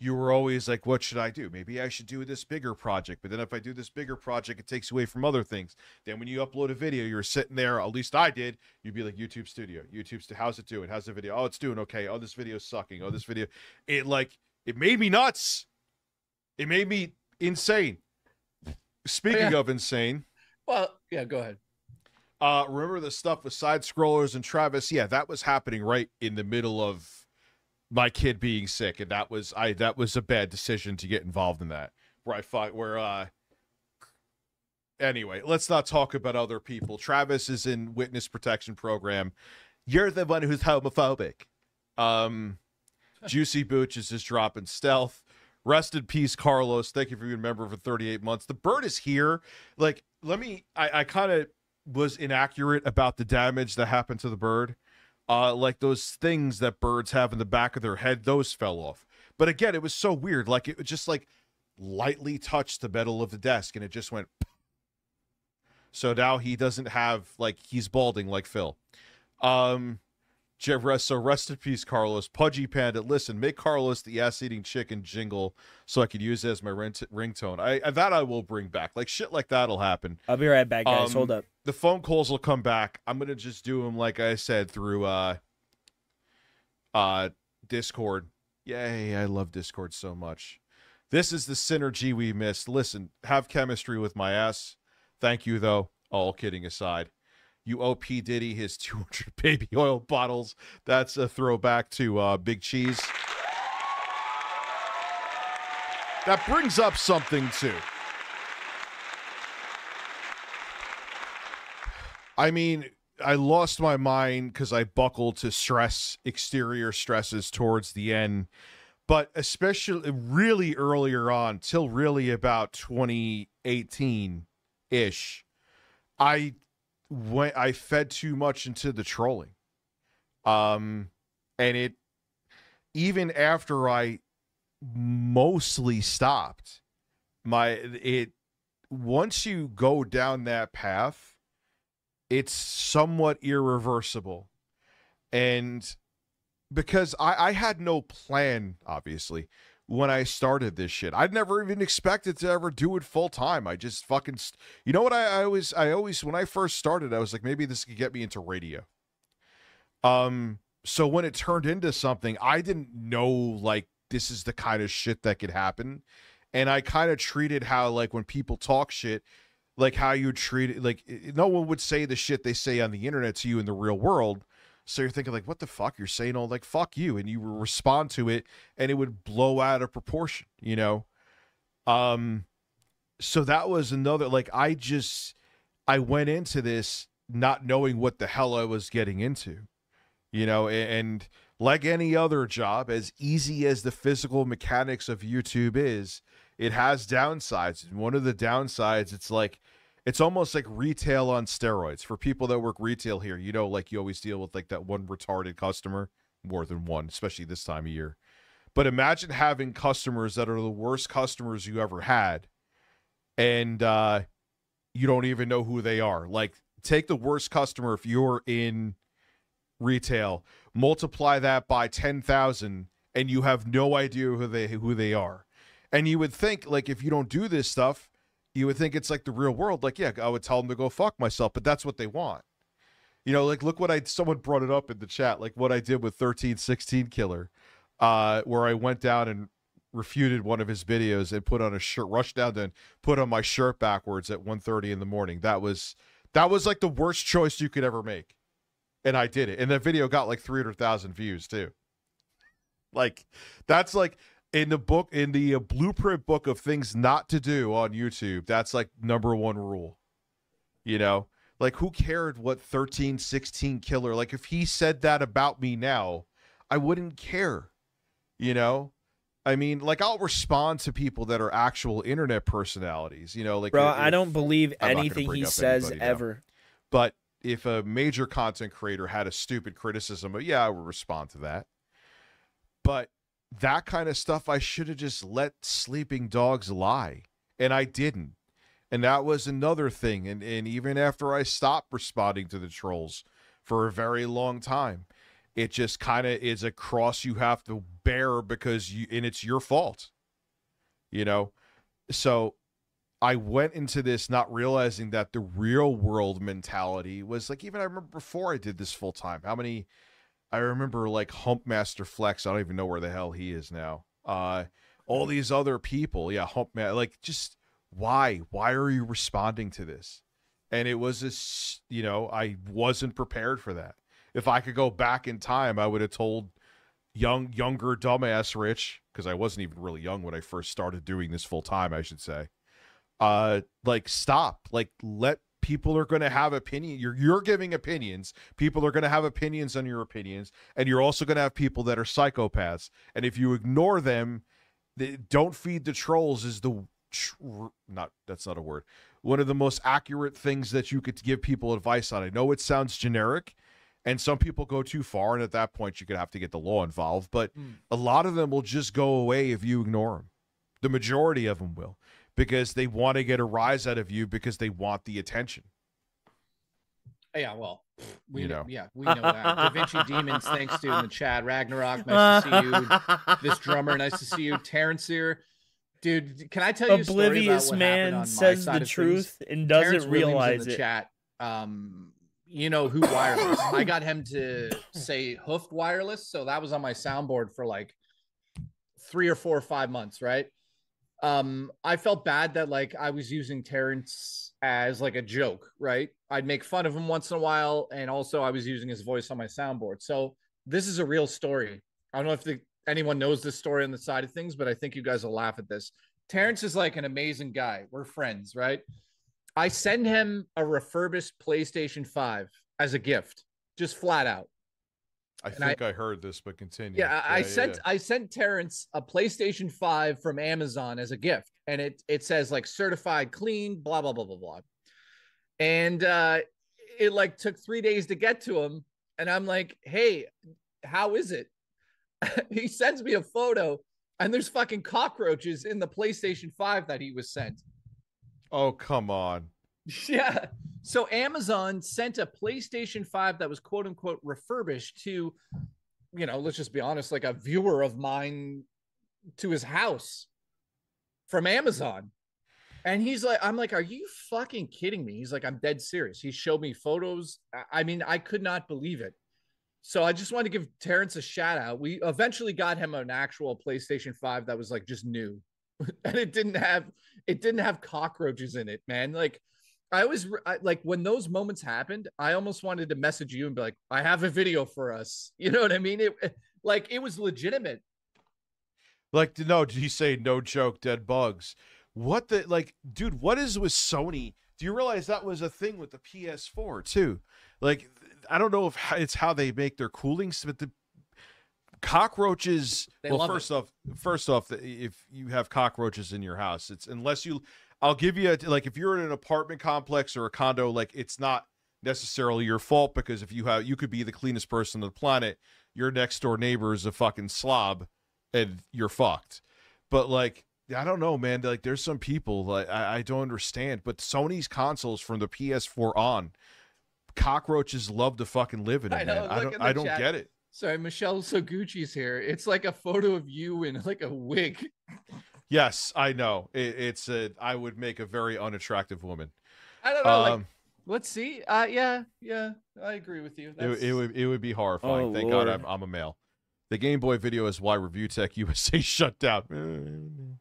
You were always like, what should I do? Maybe I should do this bigger project. But then if I do this bigger project, it takes away from other things. Then when you upload a video, you're sitting there, at least I did, you'd be like, YouTube Studio. How's it doing? How's the video? Oh, it's doing okay. Oh, this video's sucking. Oh, this video. It made me nuts. It made me insane. Speaking of insane. Well, yeah, go ahead. Remember the stuff with side scrollers and Travis? Yeah, that was happening right in the middle of my kid being sick, and that was a bad decision to get involved in that. Anyway, let's not talk about other people. Travis is in witness protection program. You're the one who's homophobic. Juicy Booch is just dropping stealth. Rest in peace, Carlos. Thank you for being a member for 38 months. The bird is here. Like, I kind of was inaccurate about the damage that happened to the bird. Like those things that birds have in the back of their head, those fell off. But again, it was so weird. Like it just like lightly touched the metal of the desk and it just went. So now he doesn't have like, he's balding like Phil. So rest in peace, Carlos. Pudgy Panda, listen, make Carlos the ass-eating chicken jingle so I could use it as my ringtone. That I will bring back. Like shit like that'll happen. I'll be right back, guys. Hold up. The phone calls will come back. I'm gonna just do them like I said through Discord. Yay, I love Discord so much. This is the synergy we missed. Listen, have chemistry with my ass. Thank you though. All kidding aside. You owe P. Diddy his 200 baby oil bottles. That's a throwback to Big Cheese. That brings up something, too. I mean, I lost my mind because I buckled to exterior stresses towards the end. But especially really earlier on, till really about 2018-ish, I fed too much into the trolling. And it, even after I mostly stopped, once you go down that path, it's somewhat irreversible. And because I had no plan, obviously, when I started this shit. I'd never even expected to ever do it full time. I just fucking, you know what? I always, when I first started, I was like, maybe this could get me into radio. So when it turned into something, I didn't know like this is the kind of shit that could happen. And I kind of treated how like when people talk shit, like how you treat it, like no one would say the shit they say on the internet to you in the real world. So you're thinking like, what the fuck? You're saying all like, fuck you. And you respond to it and it would blow out of proportion, you know? So that was another, like, I went into this not knowing what the hell I was getting into, you know? And like any other job, as easy as the physical mechanics of YouTube is, it has downsides. And one of the downsides, it's almost like retail on steroids. For people that work retail here, you know, like you always deal with like that one retarded customer, more than one, especially this time of year. But imagine having customers that are the worst customers you ever had, and you don't even know who they are. Like, take the worst customer if you're in retail, multiply that by 10,000, and you have no idea who they are. And you would think, like, if you don't do this stuff, you would think it's like the real world. Like, yeah, I would tell them to go fuck myself, but that's what they want. You know, like, look what someone brought it up in the chat, like what I did with 1316 Killer, where I went down and refuted one of his videos and put on a shirt, rushed down and put on my shirt backwards at 1:30 in the morning. That was like the worst choice you could ever make. And I did it. And that video got like 300,000 views too. Like, that's like in the book, in the blueprint book of things not to do on YouTube. That's like #1 rule, you know, like who cared what 13, 16 killer, like if he said that about me now, I wouldn't care, you know? I mean, like I'll respond to people that are actual internet personalities, you know, like, bro, I don't believe anything he says now. ever. But if a major content creator had a stupid criticism, yeah, I would respond to that. But that kind of stuff, I should have just let sleeping dogs lie. And I didn't. And that was another thing. And even after I stopped responding to the trolls for a very long time, it just kind of is a cross you have to bear because and it's your fault, you know? So I went into this not realizing that the real world mentality was like, even I remember before I did this full time, I remember like Humpmaster Flex. I don't even know where the hell he is now. All these other people. Yeah. Like, just why are you responding to this? And it was this, you know, I wasn't prepared for that. If I could go back in time, I would have told younger dumbass Rich, because I wasn't even really young when I first started doing this full time, I should say. Like, stop. Like, let people are going to have opinion. You're giving opinions. People are going to have opinions on your opinions, and you're also going to have people that are psychopaths. And if you ignore them, don't feed the trolls is that's not a word. One of the most accurate things that you could give people advice on. I know it sounds generic, and some people go too far, and at that point, you could have to get the law involved. But a lot of them will just go away if you ignore them. The majority of them will, because they want to get a rise out of you because they want the attention. Yeah, well, we know that. Da Vinci Demons, thanks to in the chat. Ragnarok, nice to see you. This drummer, nice to see you. Terrence here. Dude, can I tell you a story about Oblivious what man happened on says my side the of truth things? and doesn't Terrence Williams realize in the it. chat. You know who wireless? I got him to say hoofed wireless, so that was on my soundboard for like 3 or 4 or 5 months, right? I felt bad that like I was using Terrence as like a joke, right? I'd make fun of him once in a while, and also I was using his voice on my soundboard. So this is a real story. I don't know if anyone knows this story on the side of things, but I think you guys will laugh at this. Terrence is like an amazing guy. We're friends, right? I send him a refurbished PlayStation 5 as a gift, just flat out. I think I heard this, but continue. Yeah, I sent Terrence a PlayStation 5 from Amazon as a gift, and it says like certified clean, blah blah blah blah blah. And it like took 3 days to get to him, and I'm like, "Hey, how is it?" He sends me a photo, and there's fucking cockroaches in the PlayStation 5 that he was sent. Oh, come on. Yeah. So Amazon sent a PlayStation 5 that was quote unquote refurbished to, you know, let's just be honest, like a viewer of mine to his house from Amazon. And he's like, I'm like, are you fucking kidding me? He's like, I'm dead serious. He showed me photos. I mean, I could not believe it. So I just wanted to give Terrence a shout out. We eventually got him an actual PlayStation 5 that was like just new. And it didn't have cockroaches in it, man. Like like when those moments happened, I almost wanted to message you and be like, I have a video for us. You know what I mean? It was legitimate. Like, no, did he say no joke, dead bugs? What the, like, dude, what is with Sony? Do you realize that was a thing with the PS4 too? Like, I don't know if it's how they make their coolings, but the cockroaches. Well, first off, if you have cockroaches in your house, it's I'll give you like if you're in an apartment complex or a condo, like it's not necessarily your fault, because if you could be the cleanest person on the planet, your next door neighbor is a fucking slob, and you're fucked. But like, I don't know, man. Like, there's some people like I don't understand. But Sony's consoles from the PS4 on, cockroaches love to fucking live in it, man. I don't get it. Sorry, Michelle Soguchi's here. It's like a photo of you in like a wig. Yes, I know. I would make a very unattractive woman. I don't know. Like, let's see. Yeah, I agree with you. It would be horrifying. Oh, Thank Lord. God I'm a male. The Game Boy video is why Review Tech USA shut down.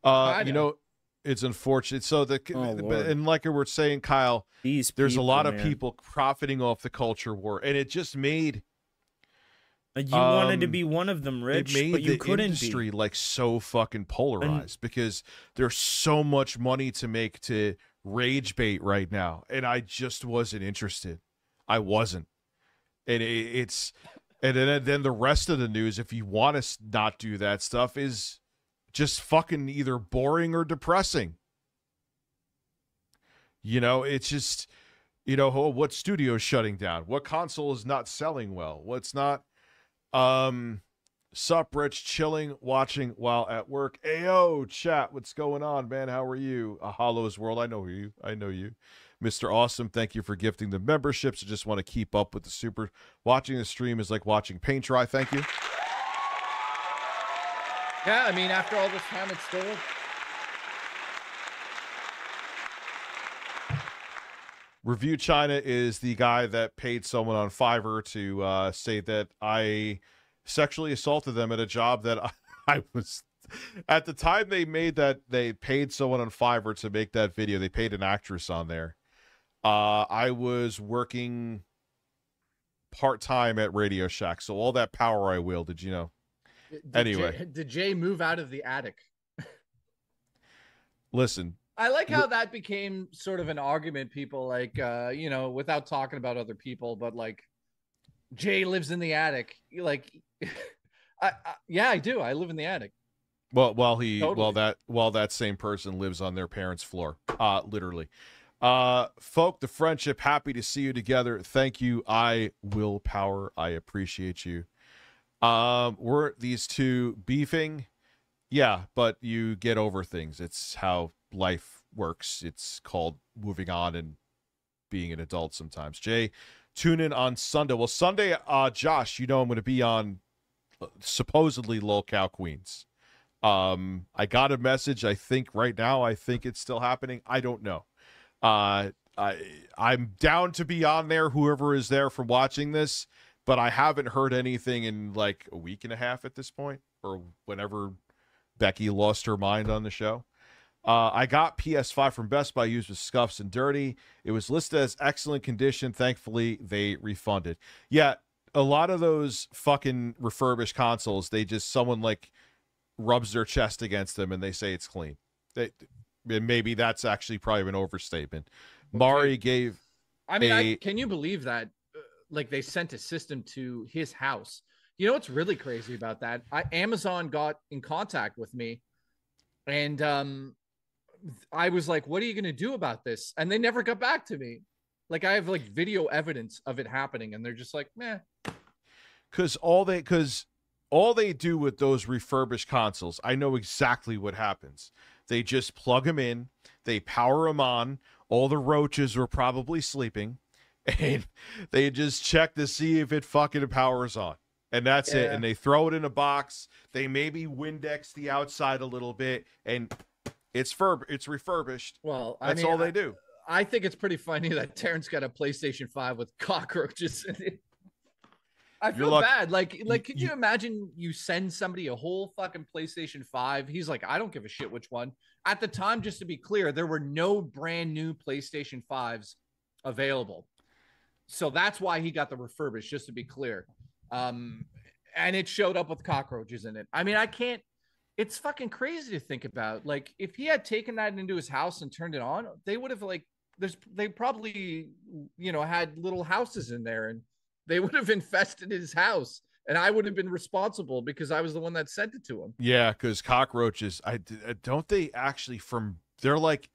You know, it's unfortunate. So and like we were saying, Kyle, there's a lot of people profiting off the culture war, and it just made you wanted to be one of them, Rich, it made but you the couldn't industry be. like so fucking polarized because there's so much money to make to rage bait right now, and I just wasn't interested. I wasn't, and and then the rest of the news, if you want to not do that stuff, is just fucking either boring or depressing. You know, it's just, you know, what studio's shutting down? What console is not selling well? What's not? Sup, Rich, chilling, watching while at work. Ayo, chat, what's going on, man? How are you? A Hollow's World, I know you. I know you. Mr. Awesome, thank you for gifting the memberships. I just want to keep up with the super. Watching the stream is like watching paint dry. Thank you. Yeah, I mean, after all this time, it's still. Review China is the guy that paid someone on Fiverr to say that I sexually assaulted them at a job that I was. At the time they made that, they paid someone on Fiverr to make that video. They paid an actress on there. I was working part-time at Radio Shack, so all that power I wielded, you know. Anyway. Did Jay move out of the attic? Listen. I like how that became sort of an argument. People like, you know, without talking about other people, but like, Jay lives in the attic. Like, yeah, I do. I live in the attic. Well, Totally. while that same person lives on their parents' floor, literally. Folk, the friendship, happy to see you together. Thank you. Willpower. I appreciate you. Were these two beefing? Yeah, but you get over things. It's how life works. It's called moving on and being an adult sometimes. Jay, tune in on Sunday. Well, Sunday, Josh, you know I'm going to be on supposedly Lolcow Queens. I got a message. I think right now, I think it's still happening. I don't know. I'm down to be on there, whoever is there from watching this, but I haven't heard anything in like a week and a half at this point, or whenever Becky lost her mind on the show. I got PS5 from Best Buy, used with scuffs and dirty. It was listed as excellent condition. Thankfully, they refunded. Yeah, a lot of those fucking refurbished consoles, someone like rubs their chest against them and they say it's clean. And maybe that's actually probably an overstatement. Okay. Mari gave. I mean, can you believe that? Like, they sent a system to his house. You know what's really crazy about that? Amazon got in contact with me, and I was like, "What are you going to do about this?" And they never got back to me. Like, I have like video evidence of it happening, and they're just like, "Meh." Because all they do with those refurbished consoles, I know exactly what happens. They just plug them in, they power them on. All the roaches were probably sleeping, and they just check to see if it fucking powers on. And that's it. And they throw it in a box. They maybe Windex the outside a little bit, and it's refurbished. Well, that's all they do. I think it's pretty funny that Terrence got a PlayStation 5 with cockroaches in it. I feel bad. Like, could you imagine you send somebody a whole fucking PlayStation 5? He's like, I don't give a shit which one. At the time, just to be clear, there were no brand new PlayStation 5s available. So that's why he got the refurbished, just to be clear. And it showed up with cockroaches in it. I mean, it's fucking crazy to think about. Like, if he had taken that into his house and turned it on, they would have they probably, you know, had little houses in there, and they would have infested his house, and I would have been responsible because I was the one that sent it to him. Yeah, because cockroaches, don't they actually they're like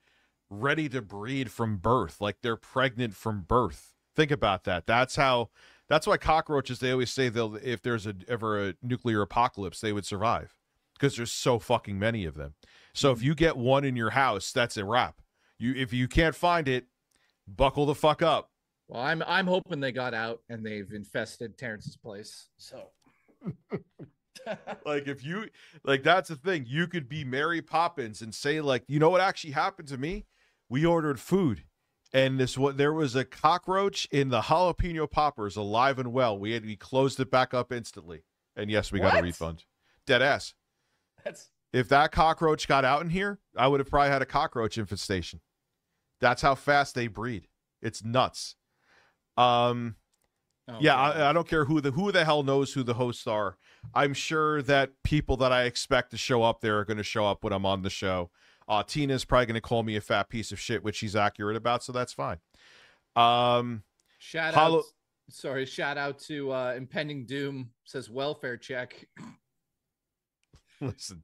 ready to breed from birth. Like, they're pregnant from birth. Think about that. That's why cockroaches, they always say if there's ever a nuclear apocalypse, they would survive because there's so fucking many of them. So if you get one in your house, that's a wrap. If you can't find it, buckle the fuck up. Well, I'm hoping they got out and they've infested Terrence's place. So, that's the thing. You could be Mary Poppins and say, like, you know what actually happened to me? We ordered food, and there was a cockroach in the jalapeno poppers, alive and well. We closed it back up instantly. And yes, we got a What? refund. Dead ass. That's If that cockroach got out in here, I would have probably had a cockroach infestation. That's how fast they breed. It's nuts. oh, Yeah, God. I don't care who the hell knows who the hosts are. I'm sure that people that I expect to show up there are going to show up when I'm on the show. Tina's probably going to call me a fat piece of shit, which she's accurate about, so that's fine. Shout out to Impending Doom, says welfare check. Listen.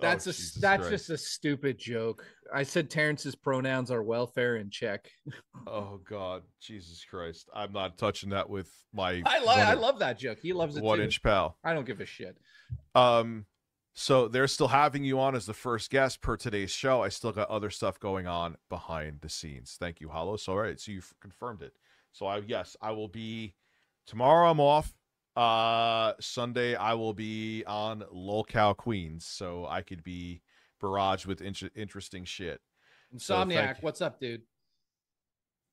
That's Jesus that's Christ. just a stupid joke. I said Terrence's pronouns are welfare and check. Oh God, Jesus Christ! I'm not touching that with my. I love that joke. He loves it 1 too. inch pal. I don't give a shit. So they're still having you on as the first guest per today's show. I still got other stuff going on behind the scenes. Thank you, Hollow. So all right, so you've confirmed it. So I will be tomorrow. I'm off. Sunday I will be on LolCow Queens, so I could be barraged with interesting shit. Insomniac, what's up, dude?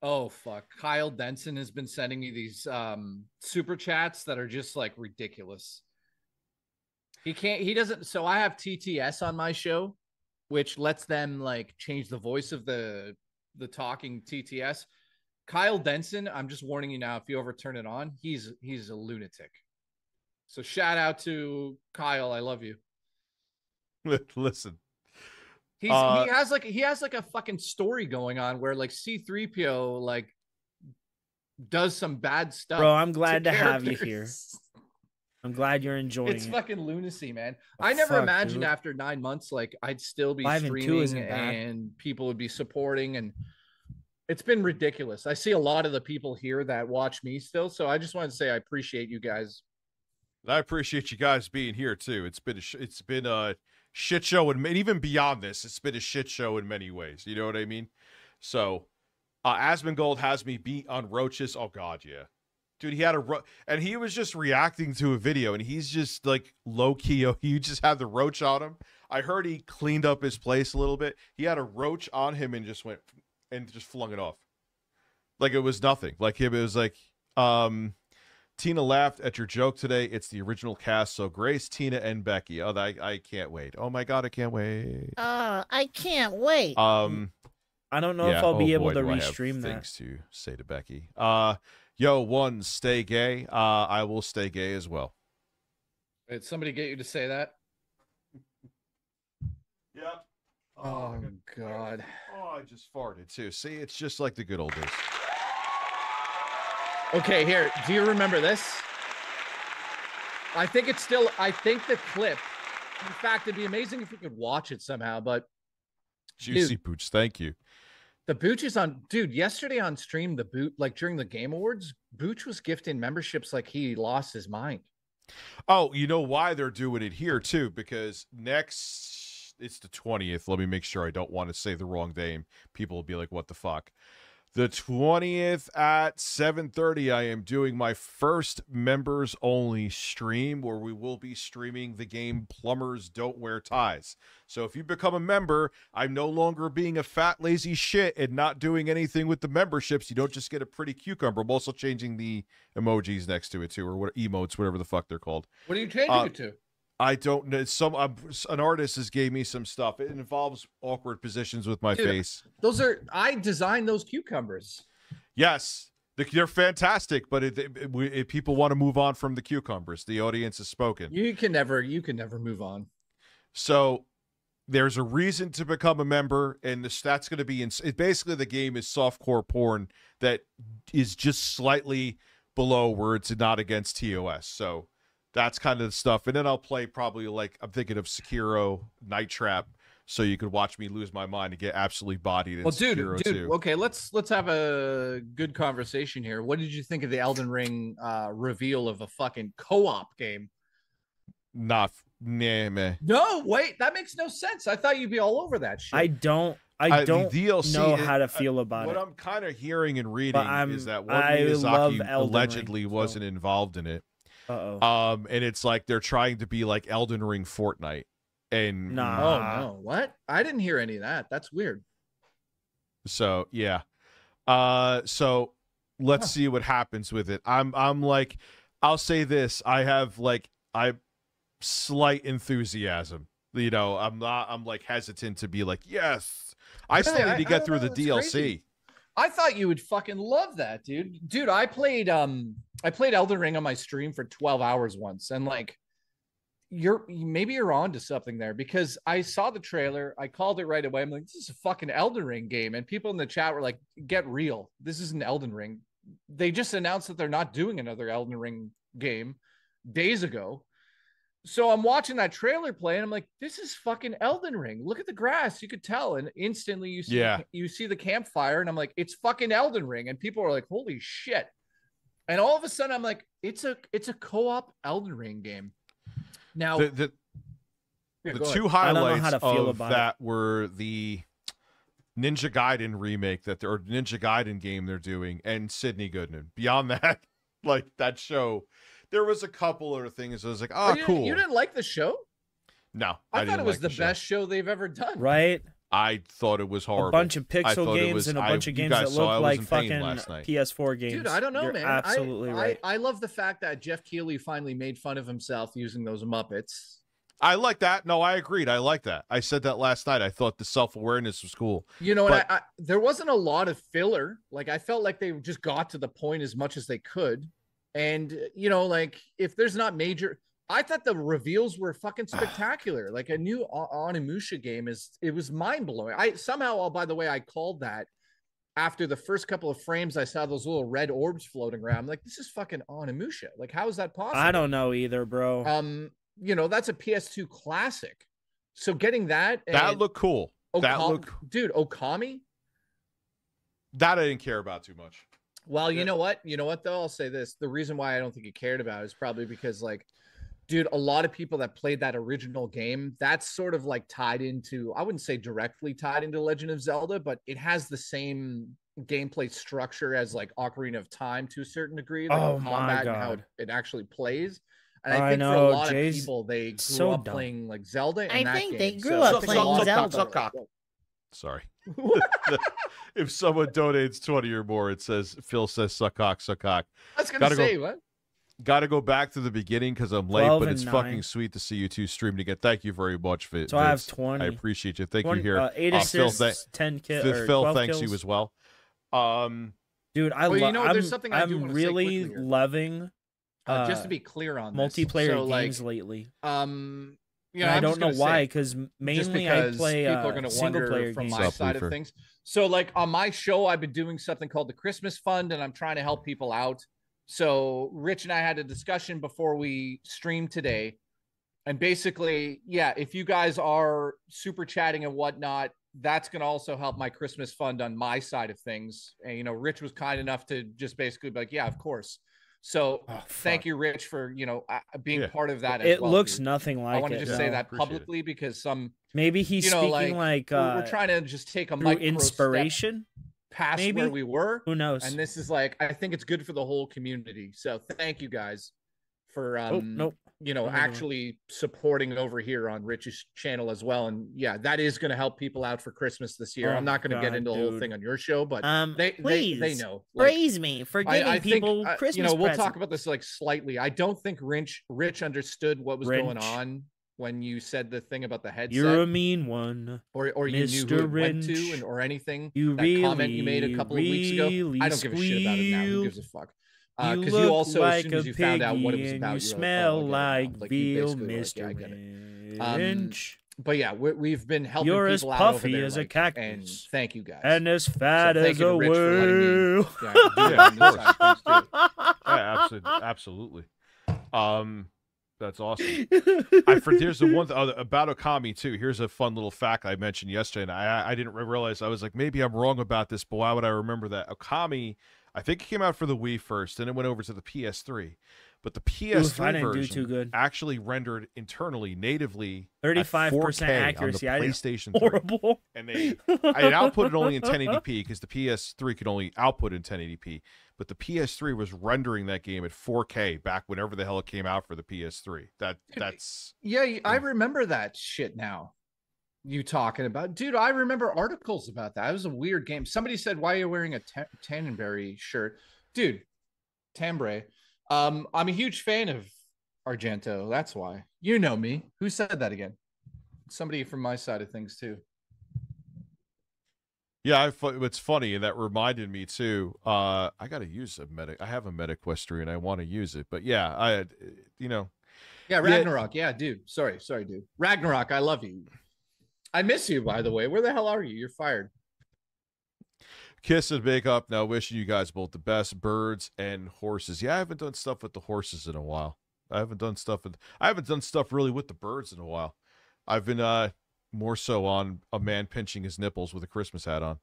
Oh fuck. Kyle Denson has been sending me these super chats that are just like ridiculous. He doesn't, so I have TTS on my show, which lets them like change the voice of the talking TTS. Kyle Denson, I'm just warning you now, if you ever turn it on, he's a lunatic. So shout out to Kyle. I love you. Listen. He has like a fucking story going on where like C3PO like does some bad stuff. Bro, I'm glad to have you here. I'm glad you're enjoying It's it. fucking lunacy, man. I never imagined after 9 months, like I'd still be 5 and 2 streaming isn't bad. and people would be supporting, and it's been ridiculous. I see a lot of the people here that watch me still, so I just wanted to say I appreciate you guys. I appreciate you guys being here too. It's been a shit show, and even beyond this, it's been a shit show in many ways. You know what I mean? So, Asmongold has me beat on roaches. Oh God, yeah, dude. He had and he was just reacting to a video, and he's just like low key. He just had the roach on him. I heard he cleaned up his place a little bit. He had a roach on him and just went and just flung it off, like it was nothing. Like it was like, Tina laughed at your joke today. It's the original cast. So Grace, Tina, and Becky. Oh, I can't wait. Oh my God, I can't wait. I can't wait. I don't know if I'll be able to restream that. Things to say to Becky. Yo, one, stay gay. I will stay gay as well. Did somebody get you to say that? Yep. Oh God. Oh, I just farted too. See, it's just like the good old days. Okay, here. Do you remember this? I think the clip. In fact, it'd be amazing if we could watch it somehow, but Juicy Pooch, thank you. the Booch is on, dude, yesterday on stream, the Boot, like during the Game Awards, Booch was gifting memberships like he lost his mind. Oh, you know why they're doing it here too? Because next, it's the 20th. Let me make sure I don't want to say the wrong name. People will be like, what the fuck? The 20th at 7:30, I am doing my first members only stream where we will be streaming the game Plumbers Don't Wear Ties. So if you become a member, I'm no longer being a fat, lazy shit and not doing anything with the memberships. You don't just get a pretty cucumber. I'm also changing the emojis next to it too, or what emotes, whatever the fuck they're called. What are you changing it to? I don't know. An artist has gave me some stuff. It involves awkward positions with my face. I designed those cucumbers. Yes, they're fantastic. But if people want to move on from the cucumbers, the audience has spoken. You can never move on. So there's a reason to become a member, and that's going to be basically the game is softcore porn that is just slightly below where it's not against TOS. So that's kind of the stuff. And then I'll play probably like, I'm thinking of Sekiro, Night Trap, so you could watch me lose my mind and get absolutely bodied in Sekiro dude, too. okay, let's have a good conversation here. What did you think of the Elden Ring reveal of a fucking co-op game? Nah, man. No, wait, that makes no sense. I thought you'd be all over that shit. I don't know how to feel about what it. What I'm kind of hearing and reading is that one I Miyazaki love allegedly Ring, wasn't involved in it. Uh-oh. And it's like they're trying to be like Elden Ring Fortnite. And nah. Oh no, what? I didn't hear any of that. That's weird. So yeah. So let's see what happens with it. I'm like, I'll say this. I have like slight enthusiasm. You know, I'm like hesitant to be like, yes, I still need to get through the DLC. Crazy. I thought you would fucking love that, dude. Dude, I played Elden Ring on my stream for 12 hours once, and like maybe you're on to something there, because I saw the trailer, I called it right away. I'm like, this is a fucking Elden Ring game, and people in the chat were like, get real. This is an Elden Ring. They just announced that they're not doing another Elden Ring game days ago. So I'm watching that trailer play, and I'm like, this is fucking Elden Ring. Look at the grass. You could tell. And instantly you see the campfire, and I'm like, it's fucking Elden Ring. And people are like, holy shit. And all of a sudden I'm like, it's a co-op Elden Ring game. Now the two highlights of that were the Ninja Gaiden remake or Ninja Gaiden game they're doing, and Sydney Goodman. Beyond that, like that show, there was a couple other things. I was like, oh, cool. You didn't like the show? No, I thought it was the best show they've ever done. Right? I thought it was horrible. A bunch of pixel games and a bunch of games that look like fucking PS4 games. Dude, I don't know, You're man. Absolutely right. I love the fact that Jeff Keighley finally made fun of himself using those Muppets. I like that. No, I agreed. I like that. I said that last night. I thought the self-awareness was cool. You know, there wasn't a lot of filler. Like, I felt like they just got to the point as much as they could. And, you know, like, if there's not major... I thought the reveals were fucking spectacular. Like, a new Onimusha game it was mind-blowing. By the way, I called that after the first couple of frames. I saw those little red orbs floating around. I'm like, this is fucking Onimusha. Like, how is that possible? I don't know either, bro. You know, that's a PS2 classic. So getting that looked cool. Dude, Okami? That I didn't care about too much. Well, you know what? You know what, though? I'll say this. The reason why I don't think you cared about it is probably because, like, dude, a lot of people that played that original game, that's sort of like tied into, I wouldn't say directly tied into Legend of Zelda, but it has the same gameplay structure as like Ocarina of Time to a certain degree. Like combat and how it actually plays. And I think for a lot of people, they grew up playing like Zelda. I think they grew up playing Zelda. Sorry. If someone donates 20 or more, it says, Phil says, suck cock, suck cock. I was going to say, what? Got to go back to the beginning because I'm late, but it's fucking sweet to see you two stream again. Thank you very much, Vince. So I have 20. I appreciate you. Thank you here. 8 assists, 10 kills. Phil thanks you as well. Dude, I'm really loving. Just to be clear on multiplayer games lately. Yeah, I don't know why, because mainly I play people are going to wonder from my side of things. So, like on my show, I've been doing something called the Christmas Fund, and I'm trying to help people out. So Rich and I had a discussion before we streamed today. And basically, yeah, if you guys are super chatting and whatnot, that's going to also help my Christmas fund on my side of things. And, you know, Rich was kind enough to just basically be like, yeah, of course. So thank you, Rich, for, you know, being part of that. It looks nothing like it. I want to just say that publicly because maybe he's speaking like we're trying to just take a micro inspiration. Past where we were, who knows? And this is like, I think it's good for the whole community. So thank you guys for you know, actually supporting over here on Rich's channel as well. And yeah, that is going to help people out for Christmas this year. I'm not going to get into the whole thing on your show, but they know. Praise me for giving people Christmas. You know, we'll talk about this like slightly. I don't think Rich understood what was going on when you said the thing about the headset. You're a mean one. Or you knew who it went to or anything. That comment you made a couple of weeks ago. I don't give a shit about it now. Who gives a fuck? Because you also, as soon as you found out what it was about, you smell like veal, Mr. Grinch. But yeah, we've been helping You're people out over there. You're as puffy as a cactus. And thank you guys. And as fat as a whale. Absolutely. That's awesome. Here's the one about Okami too. Here's a fun little fact I mentioned yesterday, and I didn't realize. I was like, maybe I'm wrong about this, but why would I remember that? Okami, I think it came out for the Wii first, then it went over to the PS3. But the PS3 version actually rendered internally, natively 35% accuracy. On the PlayStation 3. Horrible. And it outputted only in 1080p because the PS3 could only output in 1080p. But the PS3 was rendering that game at 4K back whenever the hell it came out for the PS3. That's I remember that shit now. You talking about, dude? I remember articles about that. It was a weird game. Somebody said, "Why are you wearing a Tannenberry shirt, dude?" Tambray. I'm a huge fan of Argento. That's why. You know me. Who said that again? Somebody from my side of things too. Yeah, it's funny, and that reminded me too. I got to use a medic. I have a MediQuestry, and I want to use it. But yeah, Yeah, Ragnarok. Yeah, dude. Sorry, dude. Ragnarok, I love you. I miss you, by the way. Where the hell are you? You're fired. Kiss and make up. Now, wishing you guys both the best. Birds and horses. Yeah, I haven't done stuff with the horses in a while. I haven't done stuff really with the birds in a while. I've been more so on a man pinching his nipples with a Christmas hat on.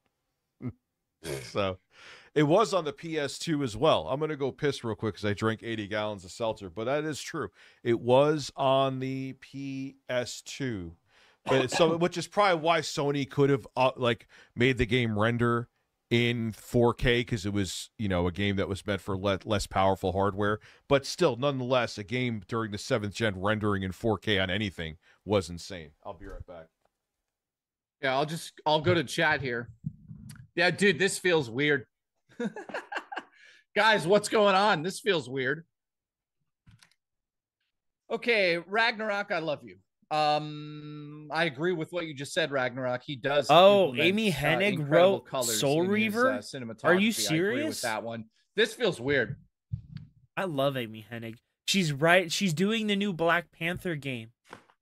So it was on the PS2 as well. I'm going to go piss real quick because I drank 80 gallons of seltzer, but that is true. It was on the PS2, but which is probably why Sony could have made the game render in 4K, because it was, a game that was meant for less powerful hardware. But still, nonetheless, a game during the 7th gen rendering in 4K on anything was insane. I'll be right back. Yeah, I'll go to chat here. Yeah, dude, this feels weird. Guys, what's going on? This feels weird. Okay, Ragnarok, I love you. I agree with what you just said, Ragnarok. He does. Oh, Amy Hennig wrote Soul Reaver. Are you serious? I agree with that one. This feels weird. I love Amy Hennig. She's right. She's doing the new Black Panther game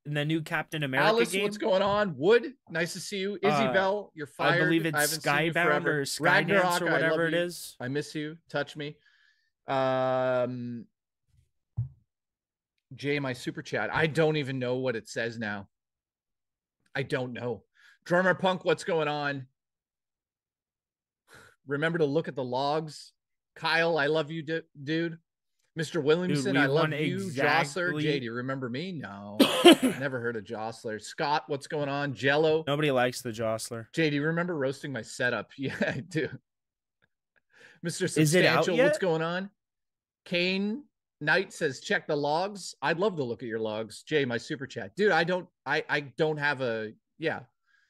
and the new Captain America Alice, game. What's going on? Wood, nice to see you. Isabel, you're fired. I believe it's Skybound or Skydance or whatever it is. I miss you. Touch me. Jay, my super chat. I don't even know what it says now. I don't know. Drummer Punk, what's going on? Remember to look at the logs. Kyle, I love you, dude. Mr. Williamson, I love you. Jostler, Jay, do you remember me? No. Never heard of Jostler. Scott, what's going on? Jello. Nobody likes the Jostler. Jay, do you remember roasting my setup? Yeah, I do. Mr. Substantial, is it out yet? What's going on? Kane Knight says, check the logs. I'd love to look at your logs. Jay, my super chat. Dude, I don't have a,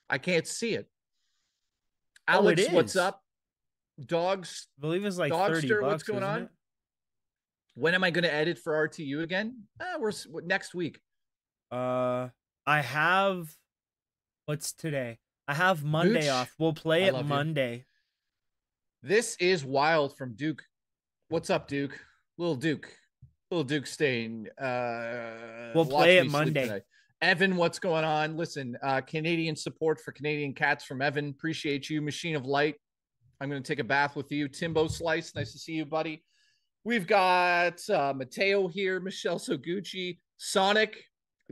I can't see it. Alex, what's up? Dogs. I believe it's like Dogster, 30 bucks, what's going on? It? When am I going to edit for RTU again? We're next week. I have, what's today? I have Monday off. We'll play it Monday. This is wild from Duke. What's up, Duke? Little Duke Stain. We'll play it Monday. Evan, what's going on? Listen, Canadian support for Canadian cats from Evan. Appreciate you. Machine of Light. I'm going to take a bath with you. Timbo Slice. Nice to see you, buddy. We've got Mateo here. Michelle Soguchi. Sonic.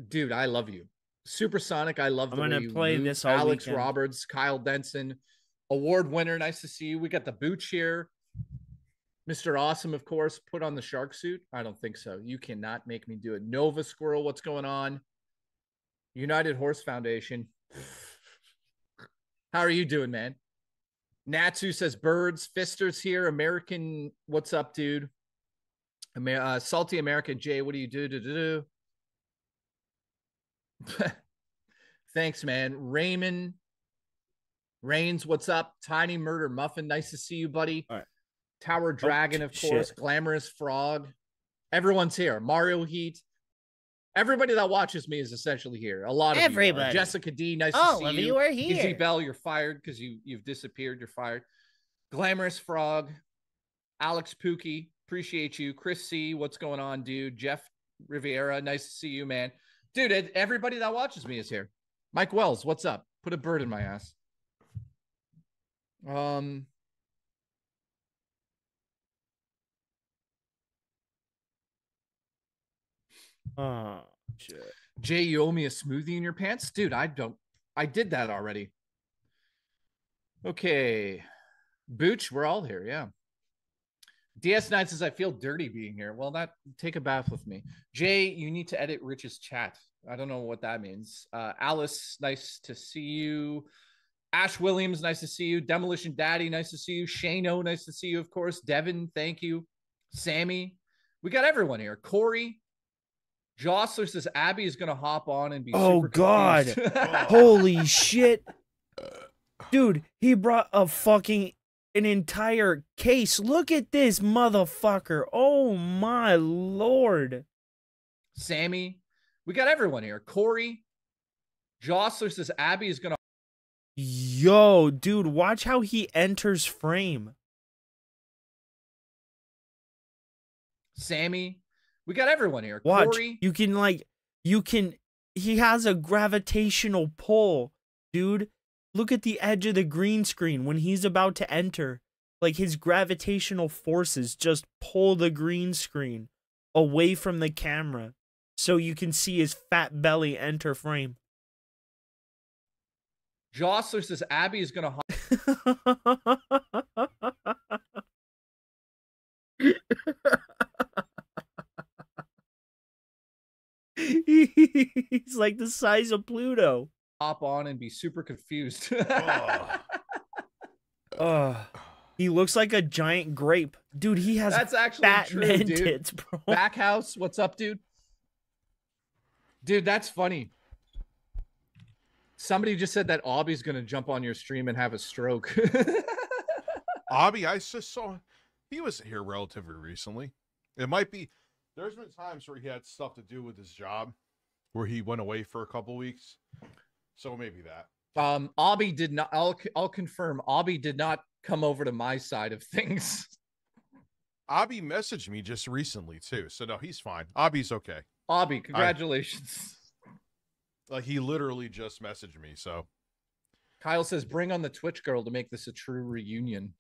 Dude, I love you. Super Sonic. I love the way you I'm going to play move. this all Alex weekend. Roberts. Kyle Denson. Award winner. Nice to see you. We got the Booch here. Mr. Awesome, of course, put on the shark suit. I don't think so. You cannot make me do it. Nova Squirrel, what's going on? United Horse Foundation. How are you doing, man? Natsu says birds. Fister's here. American, what's up, dude? Salty America. Jay, what do you do? Thanks, man. Raymond Rains, what's up? Tiny Murder Muffin, nice to see you, buddy. All right. Tower Dragon, of course. Shit. Glamorous Frog. Everyone's here. Mario Heat. Everybody that watches me is essentially here. A lot of Everybody. You are. Jessica D, nice to All see of you. you are here. Izzy Bell, you're fired because you've disappeared. You're fired. Glamorous Frog. Alex Pookie, appreciate you. Chris C, what's going on, dude? Jeff Riviera, nice to see you, man. Dude, everybody that watches me is here. Mike Wells, what's up? Put a bird in my ass. Oh, shit. Jay, you owe me a smoothie in your pants? Dude, I did that already. Okay. Booch, we're all here, yeah. DS9 says, I feel dirty being here. Well, take a bath with me. Jay, you need to edit Rich's chat. I don't know what that means. Alice, nice to see you. Ash Williams, nice to see you. Demolition Daddy, nice to see you. Shano, nice to see you, of course. Devin, thank you. Sammy, we got everyone here. Corey, Jostler says Abby is going to hop on and be super God. confused. Holy shit. Dude, he brought an entire case. Look at this motherfucker. Oh my lord. Sammy. We got everyone here. Corey. Jostler says Abby is going to. Yo, dude, watch how he enters frame. Sammy. We got everyone here. Watch. Corey. He has a gravitational pull, dude. Look at the edge of the green screen when he's about to enter. Like, his gravitational forces just pull the green screen away from the camera so you can see his fat belly enter frame. Jostler says Abby is going to. He's like the size of Pluto. Hop on and be super confused. He looks like a giant grape. Dude, he has That's actually fat true, man dude. tits, bro. Backhouse, what's up, dude? Dude, that's funny. Somebody just said that Obby's going to jump on your stream and have a stroke. Obby, I just saw he was here relatively recently. It might be. There's been times where he had stuff to do with his job, where he went away for a couple weeks. So maybe that. Obby did not. I'll confirm. Obby did not come over to my side of things. Obby messaged me just recently too, so no, he's fine. Obby's okay. Obby, congratulations. Like, he literally just messaged me. So Kyle says, "Bring on the Twitch girl to make this a true reunion."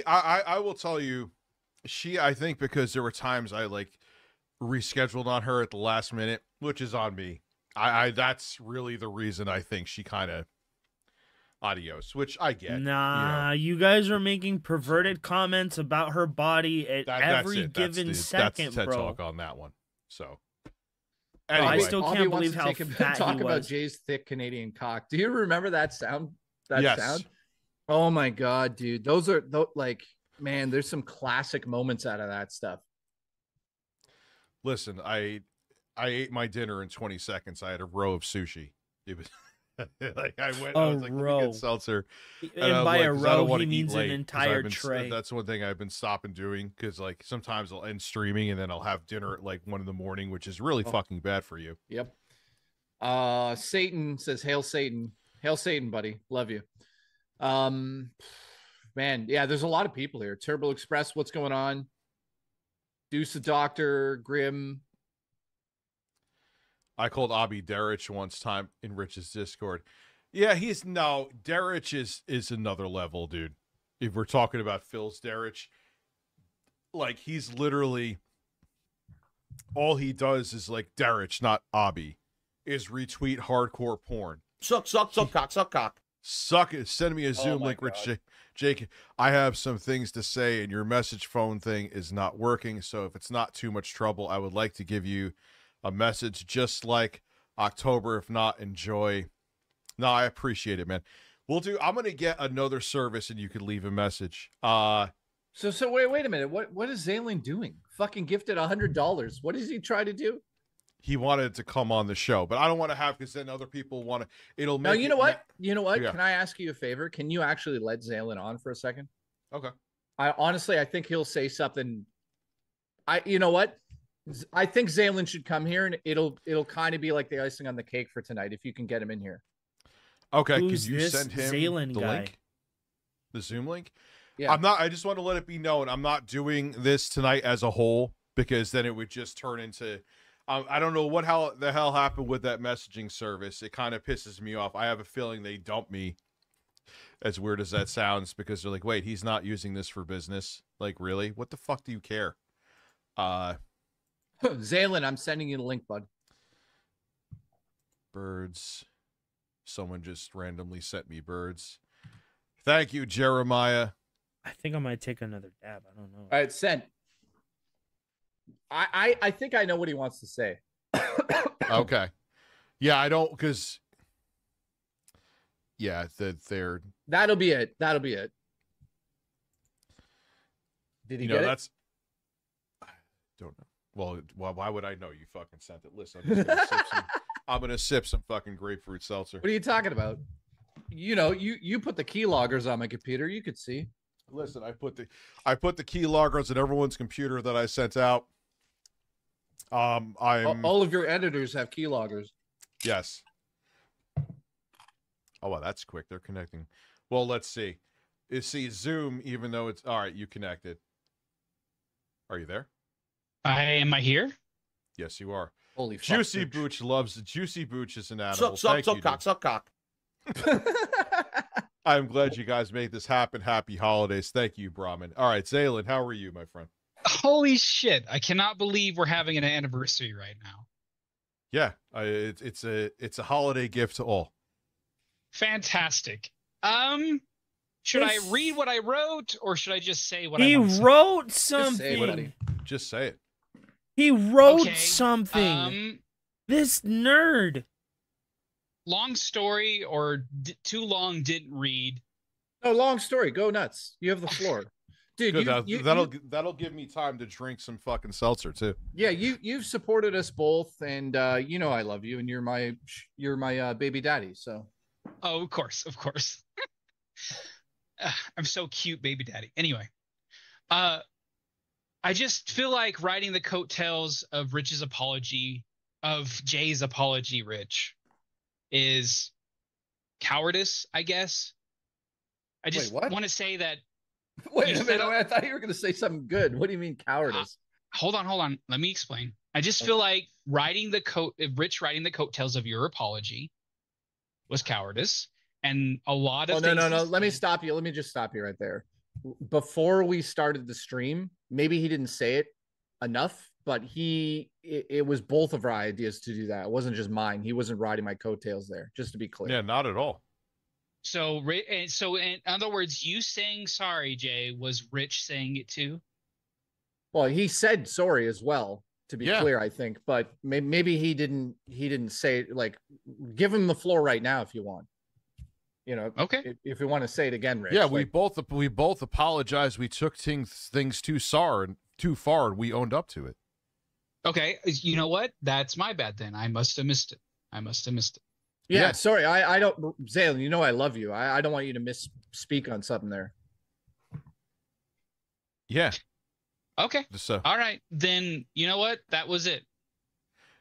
I will tell you, I think because there were times I like rescheduled on her at the last minute, which is on me. That's really the reason I think she kind of adios, which I get. Nah, you guys are making perverted comments about her body at every given second, that's TED bro. Talk on that one. So anyway. I Obby still wants can't to believe how fat talk he about was. Jay's thick Canadian cock. Do you remember that sound? Yes. Sound? Oh my god, dude! Those are like, man. There's some classic moments out of that stuff. Listen, I ate my dinner in 20 seconds. I had a row of sushi. It was like I was like, let me get seltzer. And by a row, he means late, an entire tray. That's one thing I've been stopping doing, because like sometimes I'll end streaming and then I'll have dinner at like 1 a.m, which is really fucking bad for you. Yep. Satan says, "Hail Satan, hail Satan, buddy, love you." Man, yeah, there's a lot of people here. Turbo Express, what's going on? Deuce the Doctor, Grim. I called Obby Derich once time in Rich's Discord. Yeah, Derich is another level, dude. If we're talking about Phil's Derich, like, he's literally, all he does is like Derich, not Obby, is retweet hardcore porn. Suck, cock. Suck it. Send me a Zoom link, Rich. Jake, I have some things to say, and your message phone thing is not working. So if it's not too much trouble, I would like to give you a message, just like October. If not, enjoy. No, I appreciate it, man. I'm going to get another service, and you could leave a message. So wait a minute. What is Zaylin doing? Fucking gifted $100. What does he try to do? He wanted to come on the show, but I don't want to have, because then other people want to. It'll make. No, you know what? Yeah. Can I ask you a favor? Can you actually let Zaylin on for a second? Okay. I think he'll say something. You know what? I think Zaylin should come here, and it'll kind of be like the icing on the cake for tonight if you can get him in here. Okay. Who's can you this send him Zaylin the guy? link? The Zoom link? Yeah. I just want to let it be known, I'm not doing this tonight as a whole, because then it would just turn into. I don't know what the hell happened with that messaging service. It kind of pisses me off. I have a feeling they dumped me, as weird as that sounds, because they're like, wait, he's not using this for business. Like, really? What the fuck do you care? Zaylin, I'm sending you the link, bud. Birds. Someone just randomly sent me birds. Thank you, Jeremiah. I think I might take another dab. I don't know. All right, sent. I think I know what he wants to say. Okay. Yeah, I don't, because they're. That'll be it. Did he get it? I don't know. Well, why would I know? You fucking sent it. Listen, I'm gonna sip some fucking grapefruit seltzer. What are you talking about? You put the keyloggers on my computer. You could see. Listen, I put the keyloggers on everyone's computer that I sent out. I'm All of your editors have keyloggers. yes. Oh well, that's quick. They're connecting. Well, let's see. You see Zoom, even though it's all right. You connected. Are you there? Am I here? Yes, you are. Holy fuck, Juicy Booch. Booch loves Juicy Booch is an animal. Suck, Thank you, cock, dude. suck, cock. I'm glad you guys made this happen. Happy holidays. Thank you, Brahmin. All right, Zaylin, how are you, my friend? Holy shit! I cannot believe we're having an anniversary right now. Yeah, it's a holiday gift to all. Fantastic. Should I read what I wrote, or should I just say what I He want to say? wrote Just say it, buddy. something. Just say it. He wrote Okay, something. This nerd. Long story, or too long, didn't read. No, long story. Go nuts. You have the floor. Dude, Good, that'll give me time to drink some fucking seltzer too. yeah, you've supported us both, and you know I love you, and you're my baby daddy. So Oh, of course, of course. I'm so cute, baby daddy. Anyway, I just feel like writing the coattails of Rich's apology, of Jay's apology, Rich, is cowardice, I guess. I just Wait, what? want to say that. wait You a said minute. I thought you were going to say something good. What do you mean cowardice? Hold on. Let me explain. I just feel like Rich writing the coattails of your apology was cowardice, and a lot of Oh, no. things. Let me stop you. Let me just stop you right there. Before we started the stream, maybe he didn't say it enough, but it was both of our ideas to do that. It wasn't just mine. He wasn't riding my coattails there, just to be clear. Yeah, not at all. So in other words, you saying sorry, Jay, was Rich saying it too? Well, he said sorry as well, to be Yeah. clear, I think, but maybe he didn't say it. Like, give him the floor right now if you want. You know, Okay. if you want to say it again, Rich. Yeah, like, we both apologized. We took things too far, and we owned up to it. Okay. You know what? That's my bad then. I must have missed it. Yeah, Yeah. sorry. I don't, Zaylen, you know I love you. I don't want you to misspeak on something there. Yeah. Okay. So All right. Then you know what? That was it.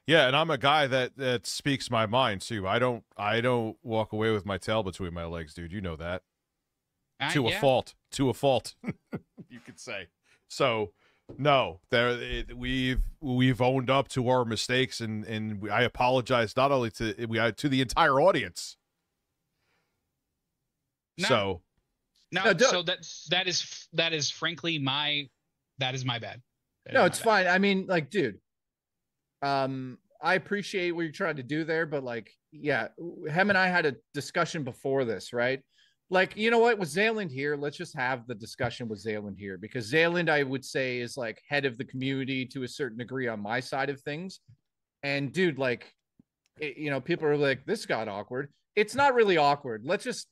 yeah, and I'm a guy that speaks my mind too. I don't walk away with my tail between my legs, dude. You know that. To a fault. To a fault. You could say. So no, we've owned up to our mistakes, and I apologize not only to the entire audience. No. So No, No, so that is frankly my bad. That is No, my it's bad. fine. I mean, like, dude, I appreciate what you're trying to do there, but like, yeah, him and I had a discussion before this, right? Like, you know what, with Zayland here, let's just have the discussion with Zayland here, because Zayland, I would say, is like head of the community to a certain degree on my side of things. And dude, like, you know, people are like, this got awkward. It's not really awkward. Let's just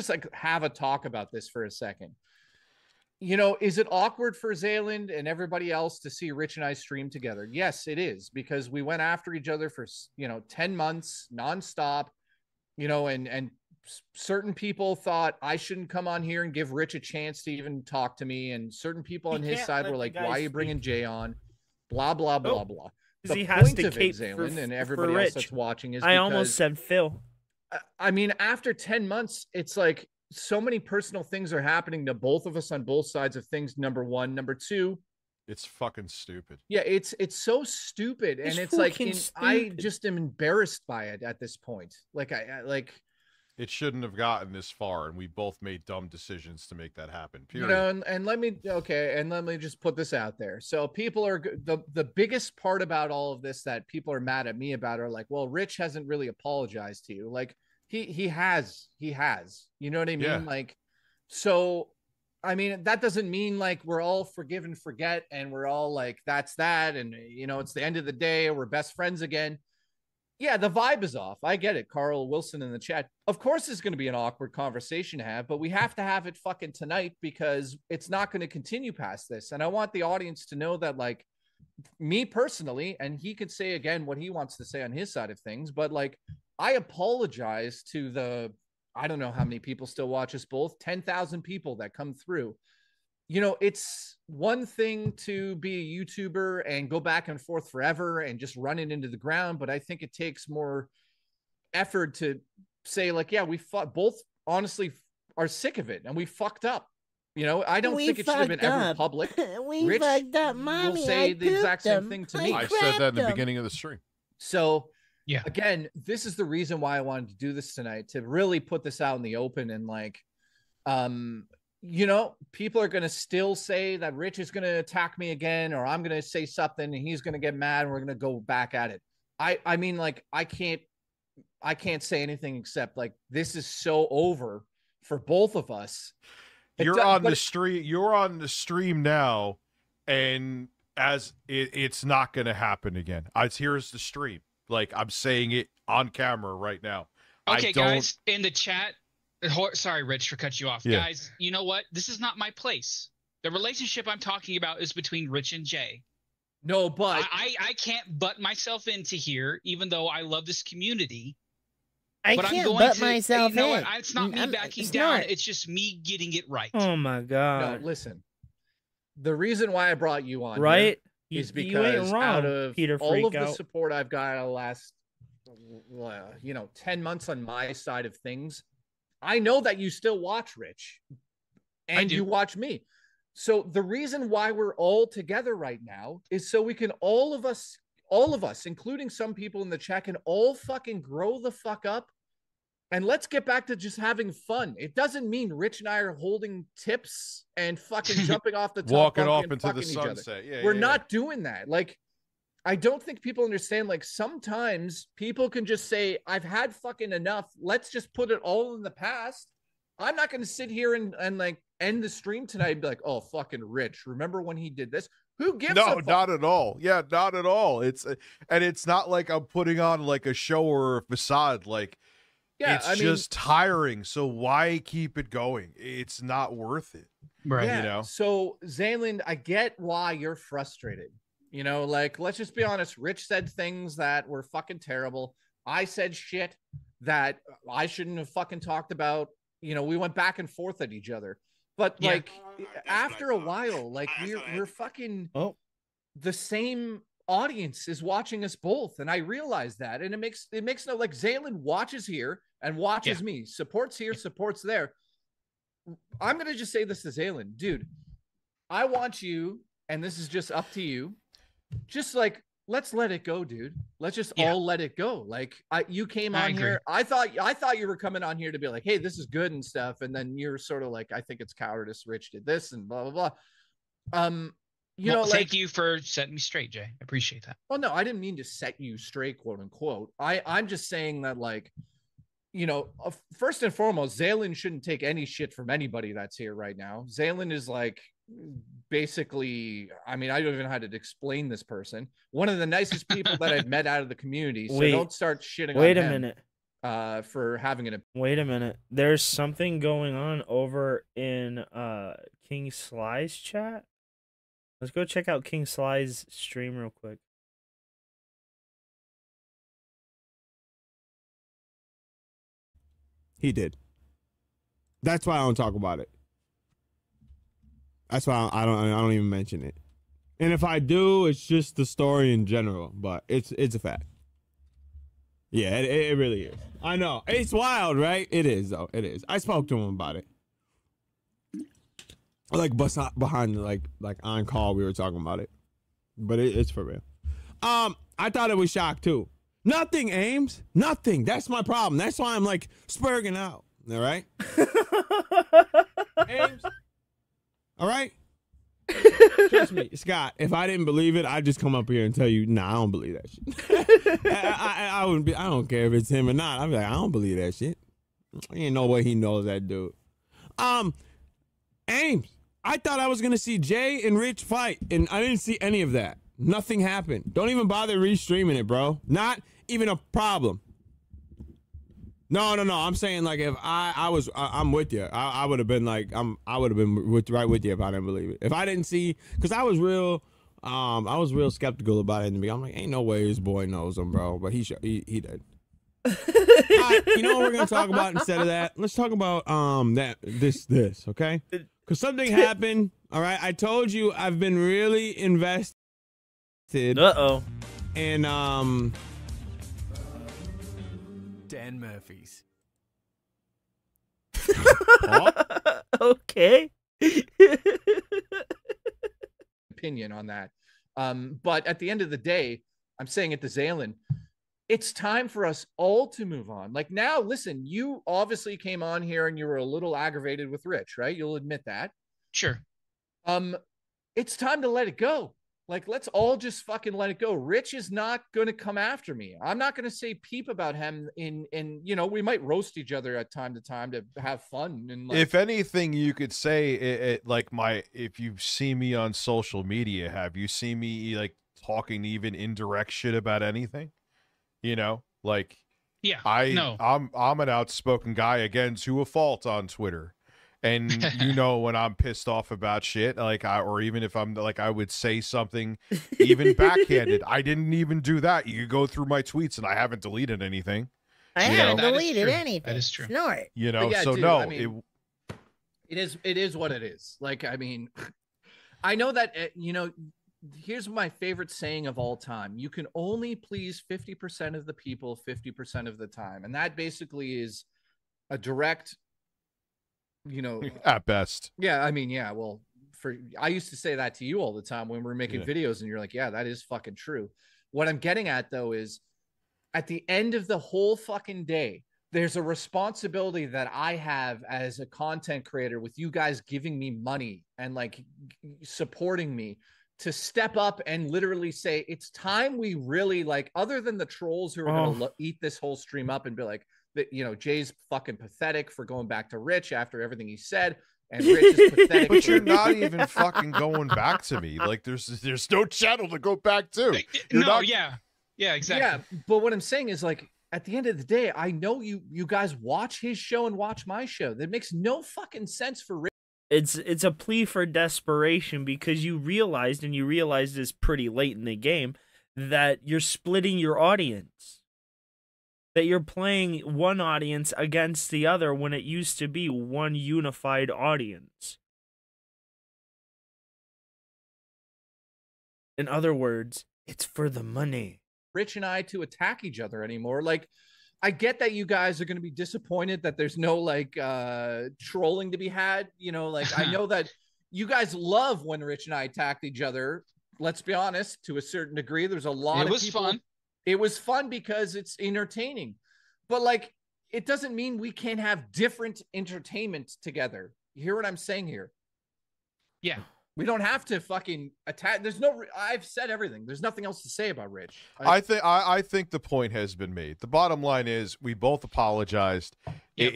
like have a talk about this for a second. You know, is it awkward for Zayland and everybody else to see Rich and I stream together? Yes, it is, because we went after each other for, 10 months nonstop, and certain people thought I shouldn't come on here and give Rich a chance to even talk to me. And certain people on his side were like, why are you bringing Jay on? Blah, blah, blah, blah. Because The he has point to of it, cape Zayland, and for everybody else Rich. that's watching is I almost because- said Phil. I mean, after 10 months, it's like so many personal things are happening to both of us on both sides of things. Number one. Number two, it's fucking stupid. yeah, it's so stupid. And It's it's like, fucking I stupid. just am embarrassed by it at this point. Like, I like, It shouldn't have gotten this far, and we both made dumb decisions to make that happen. Period. you know, and let me just put this out there. So people are the biggest part about all of this that people are mad at me about are like, well, Rich hasn't really apologized to you. Like, he has, you know what I mean? Yeah. Like, so, I mean, that doesn't mean like we're all forgive and forget and we're all like, that's that. And, it's the end of the day, we're best friends again. Yeah, the vibe is off. I get it. Carl Wilson in the chat. Of course, it's going to be an awkward conversation to have, but we have to have it fucking tonight because it's not going to continue past this. And I want the audience to know that, like, me personally, and he could say again what he wants to say on his side of things, but like, I apologize to I don't know how many people still watch us both, 10,000 people that come through. you know, it's one thing to be a YouTuber and go back and forth forever and just run it into the ground, but I think it takes more effort to say, like, yeah, we fought, both honestly are sick of it and we fucked up. You know, I don't think it should have been ever public. We fucked up, Mommy. Will say the exact same thing to me. I said that in the beginning of the stream. So, yeah, again, this is the reason why I wanted to do this tonight, to really put this out in the open. And like, you know, people are going to still say that Rich is going to attack me again, or I'm going to say something and he's going to get mad and we're going to go back at it. I mean, like, I can't say anything except, like, this is so over for both of us. You're on the stream. You're on the stream now, and it's not going to happen again. Here's the stream. Like, I'm saying it on camera right now. Okay, guys, in the chat. Sorry, Rich, for cut you off. Yeah. Guys, you know what? This is not my place. The relationship I'm talking about is between Rich and Jay. No, but I can't butt myself into here, even though I love this community. I can't butt myself in. What? It's not me backing down. It's just me getting it right. Oh my god! No, listen. The reason why I brought you on, right, is because out of Peter all of the support I've got the last, 10 months on my side of things, I know that you still watch Rich, and you watch me. So the reason why we're all together right now is so we can all of us, including some people in the chat, can all fucking grow the fuck up. And let's get back to just having fun. It doesn't mean Rich and I are holding tips and fucking jumping off the top, walking off into the sunset. Yeah, we're not doing that. Like, I don't think people understand. Like, sometimes people can just say, "I've had fucking enough. Let's just put it all in the past." I'm not going to sit here and like end the stream tonight and be like, "Oh, fucking Rich, remember when he did this?" Who gives a fuck? No, not at all. Yeah, not at all. It's not like I'm putting on like a show or a facade. Like, yeah, it's just tiring. So why keep it going? It's not worth it. Right. Yeah. You know? So Zayland, I get why you're frustrated. You know, like, let's just be honest. Rich said things that were fucking terrible. I said shit that I shouldn't have fucking talked about. You know, we went back and forth at each other. But like, after a while, like, we're fucking the same audience is watching us both, and I realize that, and it makes no, like, Zayland watches here and watches me, supports here, supports there. I'm gonna just say this to Zayland, dude. I want you, and this is just up to you. Just like, let's let it go, dude. Let's just all let it go. Like, you came on here. I thought you were coming on here to be like, hey, this is good and stuff. And then you're sort of like, I think it's cowardice. Rich did this and blah, blah, blah. You know, thank you for setting me straight, Jay. I appreciate that. Well, no, I didn't mean to set you straight, quote unquote. I'm just saying that, like, you know, first and foremost, Zayland shouldn't take any shit from anybody that's here right now. Zayland is like, basically, I mean, I don't even know how to explain this person. One of the nicest people that I've met out of the community. So don't start shitting on him. Wait a minute. For having an. Wait a minute. There's something going on over in King Sly's chat. Let's go check out King Sly's stream real quick. He did. That's why I don't talk about it. That's why I don't even mention it. And if I do, it's just the story in general. But it's a fact. Yeah, it really is. I know. It's wild, right? It is, though. It is. I spoke to him about it. Like, behind, like on call, we were talking about it. But it's for real. I thought it was shock, too. Nothing, Ames. Nothing. That's my problem. That's why I'm, like, spurging out. All right? Ames. All right? Trust me, Scott, if I didn't believe it, I'd just come up here and tell you, nah, I don't believe that shit. I wouldn't be, I don't care if it's him or not. I'd be like, I don't believe that shit. Ain't no way he knows that dude. Ames, I thought I was going to see Jay and Rich fight, and I didn't see any of that. Nothing happened. Don't even bother restreaming it, bro. Not even a problem. No. I'm saying, like, if I'm with you. I would have been like, I would have been right with you if I didn't believe it. If I didn't see, because I was real skeptical about it in the beginning. I'm like, ain't no way his boy knows him, bro. But he did. You know what we're gonna talk about instead of that? Let's talk about this, okay? Because something happened. All right, I told you I've been really invested. Uh-oh. In Dan Murphy's. Okay. Opinion on that. But at the end of the day, I'm saying it to Zaylin, it's time for us all to move on. Like now, listen, you obviously came on here and you were a little aggravated with Rich, right? You'll admit that. Sure. It's time to let it go. Like, let's all just fucking let it go. Rich is not going to come after me. I'm not going to say peep about him you know, we might roast each other at time to time to have fun. And like, if anything, you could say like if you see me on social media, have you seen me like talking even indirect shit about anything? You know, like, yeah, I'm an outspoken guy, again, to a fault on Twitter. And you know, when I'm pissed off about shit, like or even if I'm like, I would say something even backhanded. I didn't even do that. You could go through my tweets and I haven't deleted anything. I haven't deleted anything. That is true. Snort. You know, yeah, so dude, no, I mean, it is what it is. Like, I mean, I know that, you know, here's my favorite saying of all time. You can only please 50% of the people 50% of the time. And that basically is a direct, you know, at best. Yeah, I mean, yeah, well, I used to say that to you all the time when we were making videos, and you're like, yeah, that is fucking true. What I'm getting at, though, is at the end of the whole fucking day, there's a responsibility that I have as a content creator with you guys giving me money and like supporting me to step up and literally say, it's time we really, like, other than the trolls who are going to eat this whole stream up and be like, that, you know, Jay's fucking pathetic for going back to Rich after everything he said, and Rich is pathetic. But you're not even fucking going back to me. Like, there's no channel to go back to. Yeah, exactly. Yeah, but what I'm saying is, like, at the end of the day, I know you guys watch his show and watch my show. That makes no fucking sense for Rich. It's a plea for desperation, because you realized this pretty late in the game, that you're splitting your audience. That you're playing one audience against the other when it used to be one unified audience. In other words, it's for the money. Rich and I to attack each other anymore. Like, I get that you guys are going to be disappointed that there's no like trolling to be had. You know, like, I know that you guys love when Rich and I attacked each other. Let's be honest, to a certain degree, there's a lot of people. It was fun. It was fun because it's entertaining, but like, it doesn't mean we can't have different entertainment together. You hear what I'm saying here? Yeah. We don't have to fucking attack. I've said everything. There's nothing else to say about Rich. I think the point has been made. The bottom line is we both apologized. Yep.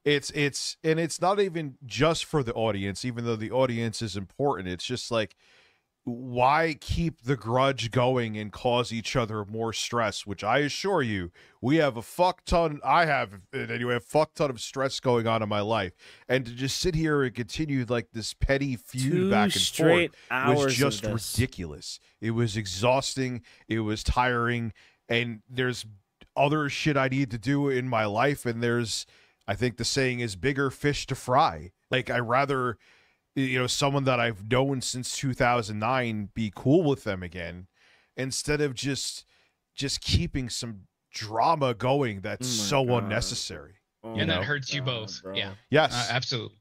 It's not even just for the audience, even though the audience is important. It's just like, why keep the grudge going and cause each other more stress, which I assure you, we have a fuck ton. I have, anyway, a fuck ton of stress going on in my life. And to just sit here and continue like this petty feud back and forth was just ridiculous. It was exhausting. It was tiring. And there's other shit I need to do in my life. And there's, I think the saying is, bigger fish to fry. Like, I rather, you know, someone that I've known since 2009 be cool with them again, instead of just keeping some drama going that's so unnecessary. And that hurts you both. Bro. Yeah. Yes. Absolutely.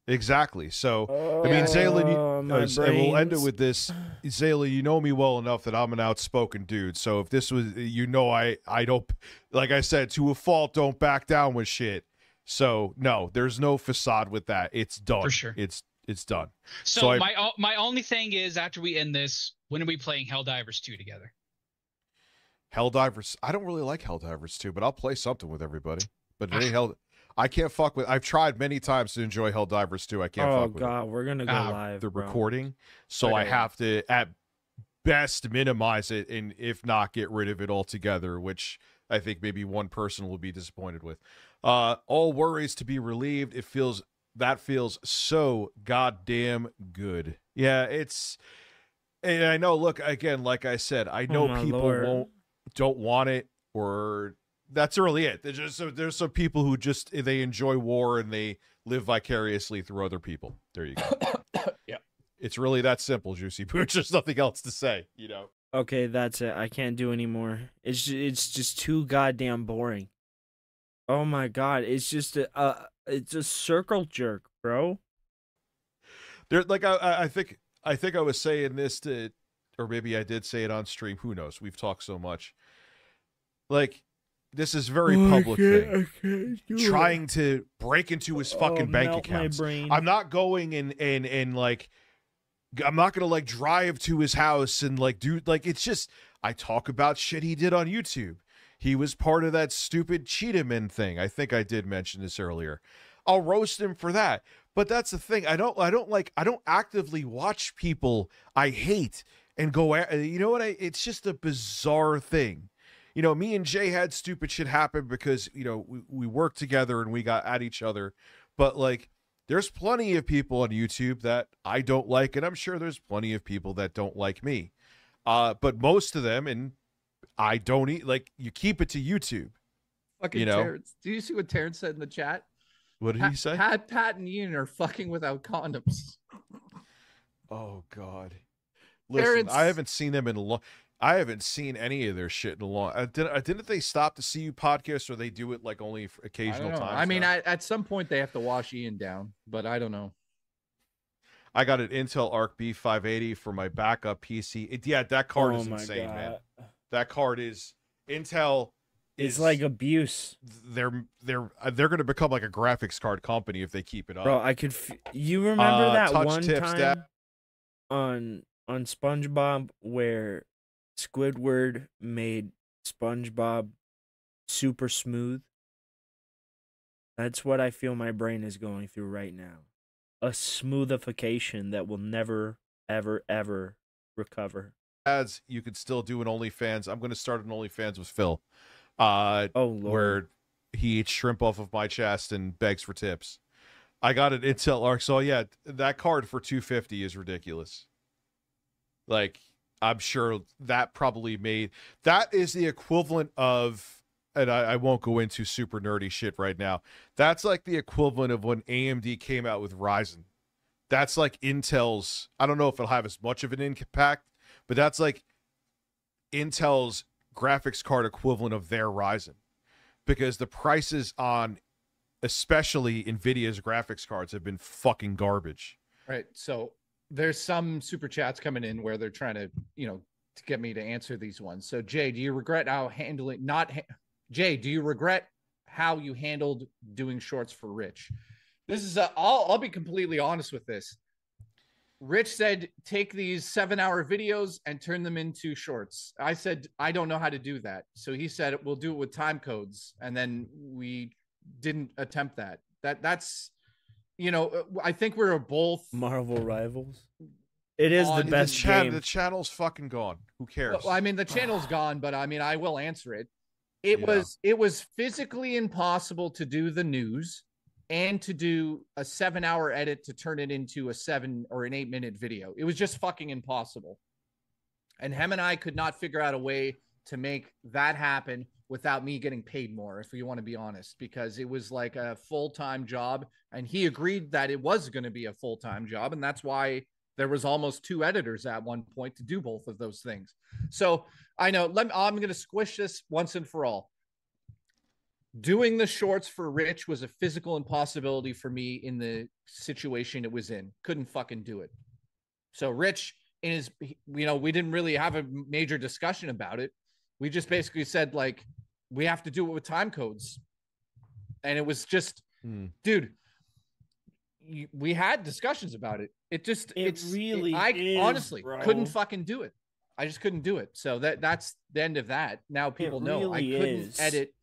Exactly. So, I mean, Zayla, and we'll end it with this. Zayla, you know me well enough that I'm an outspoken dude. So if this was, you know, I don't, like I said, to a fault, don't back down with shit. So no, there's no facade with that. It's done. For sure. It's done. So my only thing is, after we end this, when are we playing Helldivers 2 together? Helldivers. I don't really like Helldivers 2, but I'll play something with everybody. But it ain't I can't fuck with. I've tried many times to enjoy Helldivers 2. I can't fuck with it. Oh god, we're gonna go live. The recording, so I have to at best minimize it, and if not, get rid of it altogether. Which I think maybe one person will be disappointed with. All worries to be relieved. That feels so goddamn good. Yeah, and I know, look, again, like I said, I know people don't want it, or That's really it. There's some people who just they enjoy war and they live vicariously through other people. There you go. Yeah. It's really that simple, Juicy Pooch. There's nothing else to say, you know. Okay, that's it. I can't do anymore. It's just too goddamn boring. Oh my god, it's just it's a circle jerk, bro. There, like I think I was saying this to, or maybe I did say it on stream. Who knows? We've talked so much. Like, this is very public thing. Trying to break into his fucking bank accounts. I'm not going and like, I'm not gonna like drive to his house and like do like, it's just, I talk about shit he did on YouTube. He was part of that stupid Cheetahman thing. I think I did mention this earlier. I'll roast him for that. But that's the thing. I don't actively watch people I hate and go, you know what? It's just a bizarre thing. You know, me and Jay had stupid shit happen because, you know, we worked together and we got at each other. But like, there's plenty of people on YouTube that I don't like, and I'm sure there's plenty of people that don't like me. But most of them, and I don't eat, like, you keep it to YouTube. Fucking you know? Terrence. Do you see what Terrence said in the chat? What did he say? Pat and Ian are fucking without condoms. Oh God. Listen, Terrence, I haven't seen them in a long. I haven't seen any of their shit in a long. Didn't they stop the CU podcast, or they do it like only for occasional times? I mean, at some point they have to wash Ian down, but I don't know. I got an Intel Arc B580 for my backup PC. Yeah, that card is insane, man. That card is Intel. It's like abuse. They're going to become like a graphics card company if they keep it up. Bro, I could. You remember that one tips, time Dad? on SpongeBob where Squidward made SpongeBob super smooth? That's what I feel my brain is going through right now. A smoothification that will never, ever, ever recover. As you could still do an OnlyFans. I'm going to start an OnlyFans with Phil. Oh Lord. Where he eats shrimp off of my chest and begs for tips. I got an Intel Arc, so yeah, that card for $250 is ridiculous. Like, I'm sure that probably made, that is the equivalent of, and I won't go into super nerdy shit right now. That's like the equivalent of when AMD came out with Ryzen. That's like Intel's, I don't know if it'll have as much of an impact, but that's like Intel's graphics card equivalent of their Ryzen, because the prices on especially Nvidia's graphics cards have been fucking garbage. Right. So there's some super chats coming in where they're trying to, you know, to get me to answer these ones. So Jay, do you regret how handling Jay, do you regret how you handled doing shorts for Rich? This is I'll be completely honest with this. Rich said, take these 7-hour videos and turn them into shorts. I said, I don't know how to do that. So he said, we'll do it with time codes. And then we didn't attempt that. That's, you know, I think we were both Marvel Rivals. It is the best game. The channel's fucking gone. Who cares? Well, I mean, the channel's gone, but I mean, I will answer it. It was physically impossible to do the news and to do a 7-hour edit to turn it into a 7 or an 8-minute video. It was just fucking impossible. And Hem and I could not figure out a way to make that happen without me getting paid more, if you want to be honest, because it was like a full-time job. And he agreed that it was going to be a full-time job. And that's why there was almost 2 editors at one point to do both of those things. So I know, I'm going to squish this once and for all. Doing the shorts for Rich was a physical impossibility for me in the situation it was in. Couldn't fucking do it. So Rich, in his, you know, we didn't really have a major discussion about it. We just basically said, like, we have to do it with time codes. And it was just, dude, we had discussions about it. I honestly couldn't fucking do it. I just couldn't do it. So that's the end of that. Now people know I couldn't edit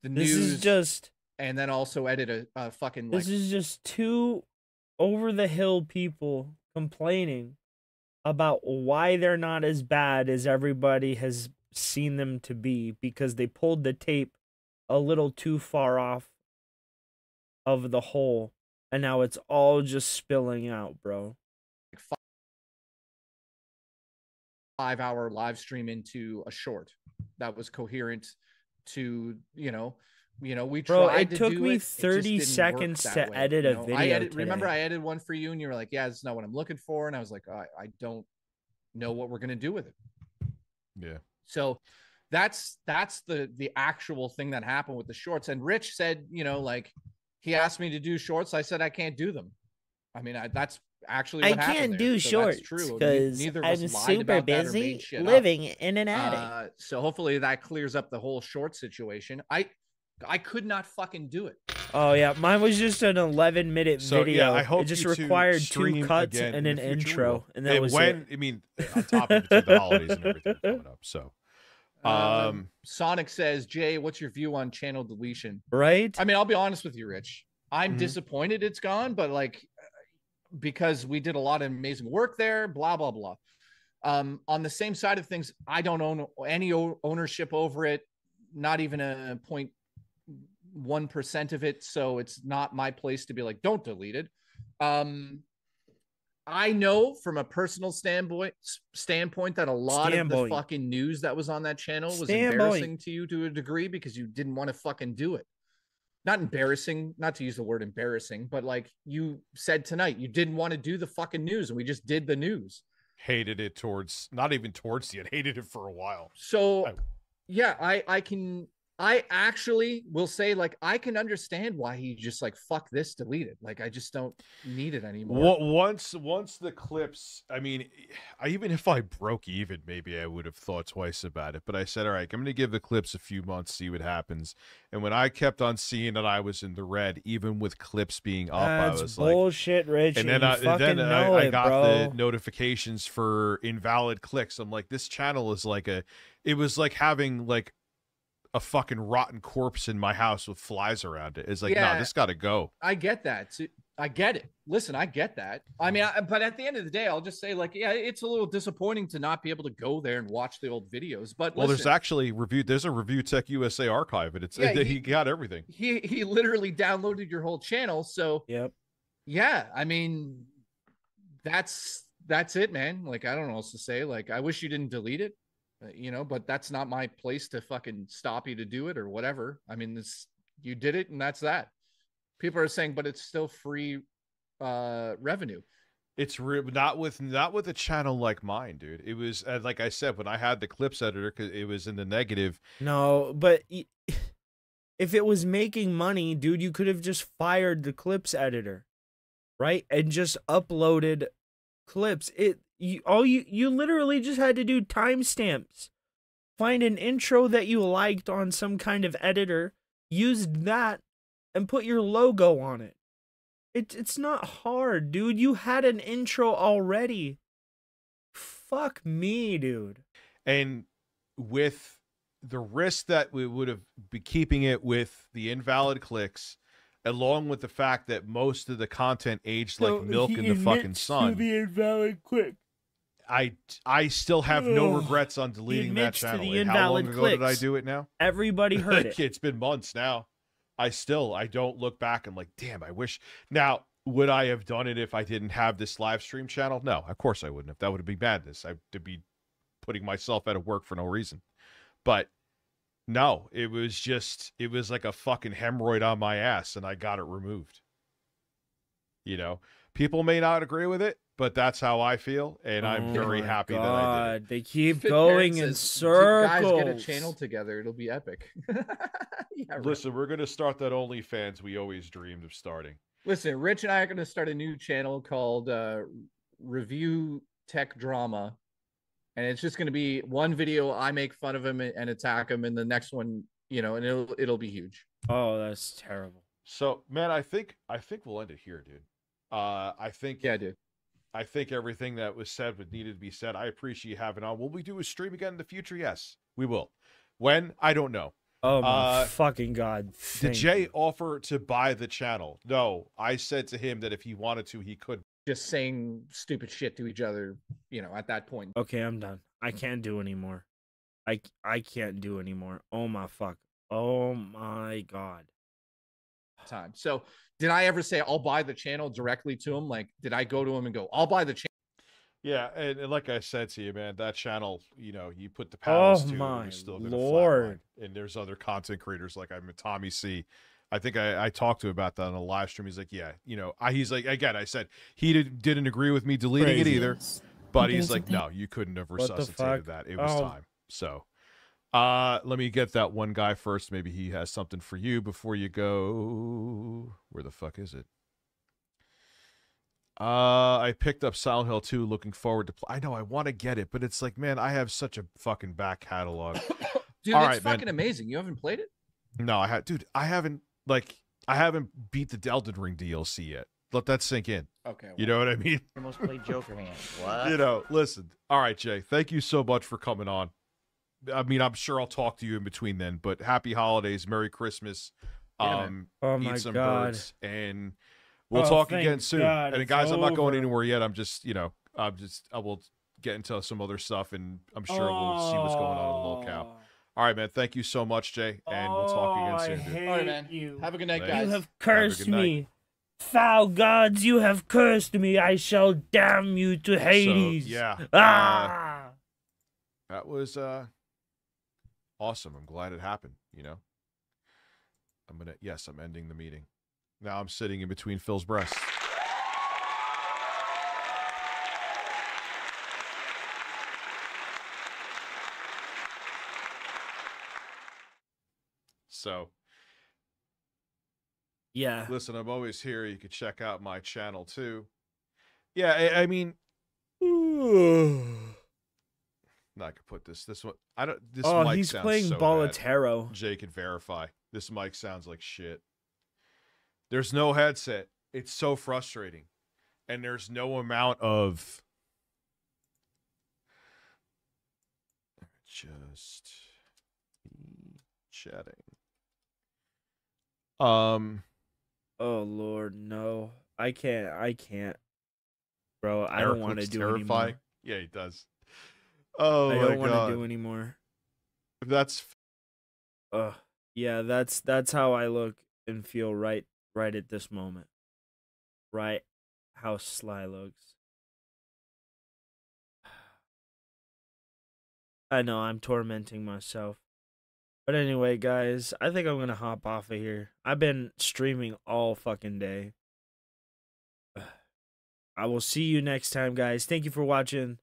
the news. This is just, and then also edit a fucking. This is just 2 over the hill people complaining about why they're not as bad as everybody has seen them to be, because they pulled the tape a little too far off of the hole, and now it's all just spilling out, bro. 5-hour live stream into a short that was coherent, to, we Bro, tried it to took do me it. It just 30 didn't work seconds that to way, edit a video Remember, today. I edited one for you, and you were like, "Yeah, it's not what I'm looking for," and I was like, "I don't know what we're gonna do with it." Yeah. So that's the actual thing that happened with the shorts. And Rich said, like, he asked me to do shorts. I said I can't do them. I mean, that's actually what I happened can't there. do So shorts that's true. because Neither of I'm us lied super about that or busy made shit living up. in an attic. So hopefully that clears up the whole short situation. I could not fucking do it. Oh yeah, mine was just an 11-minute So, video. yeah, I hope it just you two required 2 stream cuts again and in an the future. We intro, will. and that was it. I mean, on top of the holidays and everything coming up. So, Sonic says, Jay, what's your view on channel deletion? Right? I mean, I'll be honest with you, Rich. I'm Mhm. disappointed it's gone, but like, because we did a lot of amazing work there, blah, blah, blah. On the same side of things, I don't own any ownership over it, not even a 0.1% of it. So it's not my place to be like, don't delete it. I know from a personal standpoint that a lot of the fucking news that was on that channel was embarrassing to you to a degree because you didn't want to fucking do it. Not embarrassing, not to use the word embarrassing, but like you said tonight, you didn't want to do the fucking news, and we just did the news. Hated it not even towards the end, hated it for a while. So yeah, I actually will say, like, I can understand why he just like, fuck this, delete it. Like, I just don't need it anymore. Once the clips, I mean, even if I broke even, maybe I would have thought twice about it. But I said, all right, I'm going to give the clips a few months, see what happens. And when I kept on seeing that I was in the red, even with clips being up, I was bullshit, like, Rich. and then I got the notifications for invalid clicks. I'm like, this channel is like it was like having like a fucking rotten corpse in my house with flies around it. It's like, no, this got to go. I get that. I get it. Listen, I get that. I mean, but at the end of the day, I'll just say, like, yeah, it's a little disappointing to not be able to go there and watch the old videos. But well, listen, there's a Review Tech USA archive, and he got everything. He literally downloaded your whole channel. So yep. Yeah, I mean, that's it, man. Like, I don't know what else to say. Like, I wish you didn't delete it. But that's not my place to fucking stop you to do it or whatever. I mean, you did it and that's that. People are saying, but it's still free revenue. It's not with a channel like mine, dude. It was like I said, when I had the clips editor, because it was in the negative. No, but if it was making money, dude, you could have just fired the clips editor, right? And just uploaded clips. You literally just had to do timestamps. Find an intro that you liked on some kind of editor, used that, and put your logo on it. It's not hard, dude. You had an intro already. Fuck me, dude. And with the risk that we would have been keeping it with the invalid clicks, along with the fact that most of the content aged like milk in the fucking sun. The invalid click. I still have no regrets on deleting that channel. The and how long ago did I do it now? Everybody heard it. It's been months now. I don't look back and like, damn, I wish. Now, would I have done it if I didn't have this live stream channel? No, of course I wouldn't have. That would be madness. I'd be putting myself out of work for no reason. But no, it was like a fucking hemorrhoid on my ass, and I got it removed. People may not agree with it, but that's how I feel, and I'm very happy that I did it. They keep going in circles. Guys, get a channel together. It'll be epic. Yeah, listen, we're going to start that OnlyFans we always dreamed of starting. Listen, Rich and I are going to start a new channel called Review Tech Drama, and it's just going to be one video. I make fun of him and attack him, and the next one, and it'll be huge. Oh, that's terrible. So, man, I think we'll end it here, dude. Dude. I think everything that was said would needed to be said. I appreciate you having on. Will we do a stream again in the future? Yes, we will. When? I don't know. Oh my fucking God. Did Jay offer to buy the channel? No. I said to him that if he wanted to, he could. Just saying stupid shit to each other, at that point. Okay, I'm done. I can't do anymore. I can't do anymore. Oh my fuck. Oh my God. Time. So did I ever say I'll buy the channel directly to him? Like, did I go to him and go, I'll buy the channel? Yeah, and like I said to you, man, that channel, you know, you put the panels to, my it was still gonna Lord. flatline. And there's other content creators like I'm Tommy C. I think I talked to him about that on a live stream. He's like, yeah, you know, he's like, again, I said he didn't agree with me deleting it Crazy. either, but he's like, no, you couldn't have What the resuscitated fuck? that. It was Oh. time. So, let me get that one guy first. Maybe he has something for you before you go. Where the fuck is it? I picked up Silent Hill 2, looking forward to play. I know I want to get it, but it's like, man, I have such a fucking back catalog. Dude, All it's right, man. fucking amazing. You haven't played it? No, I haven't beat the Elden Ring DLC yet. Let that sink in. Okay. You know what I mean? Almost played Joker hand. What? You know, listen. All right, Jay, thank you so much for coming on. I mean, I'm sure I'll talk to you in between then, but happy holidays, Merry Christmas. Yeah, Oh Eat my some God. birds, and we'll Oh, talk thank again soon. God And it's guys, I'm not going over. anywhere yet. I'm just, you know, I will get into some other stuff, and I'm sure we'll see what's going on in the locale. All right, man. Thank you so much, Jay, and we'll talk again soon, I dude. hate All right, man. you. Have a good night, Later. guys. You have Have cursed a good night. me. Foul gods, you have cursed me. I shall damn you to Hades. yeah, Ah! That was awesome. I'm glad it happened, you know. I'm ending the meeting. Now I'm sitting in between Phil's breasts. So, Yeah. listen, I'm always here. You can check out my channel too. Yeah, I mean, I could put this one. I don't. This Oh, mic he's sounds playing so Ball bad. of Tarot. Jay can verify. This mic sounds like shit. There's no headset. It's so frustrating, and there's no amount of just chatting. Oh Lord, no. I can't. Bro, I Eric don't want to looks do terrifying. anymore. Yeah, he does. Oh I my don't want god. to do anymore. That's Yeah, that's how I look and feel right at this moment. Right how Sly looks. I know I'm tormenting myself. But anyway, guys, I think I'm going to hop off of here. I've been streaming all fucking day. I will see you next time, guys. Thank you for watching.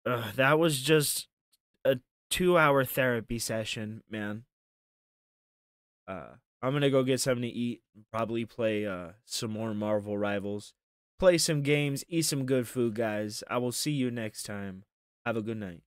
That was just a 2-hour therapy session, man. I'm going to go get something to eat. Probably play some more Marvel Rivals. Play some games. Eat some good food, guys. I will see you next time. Have a good night.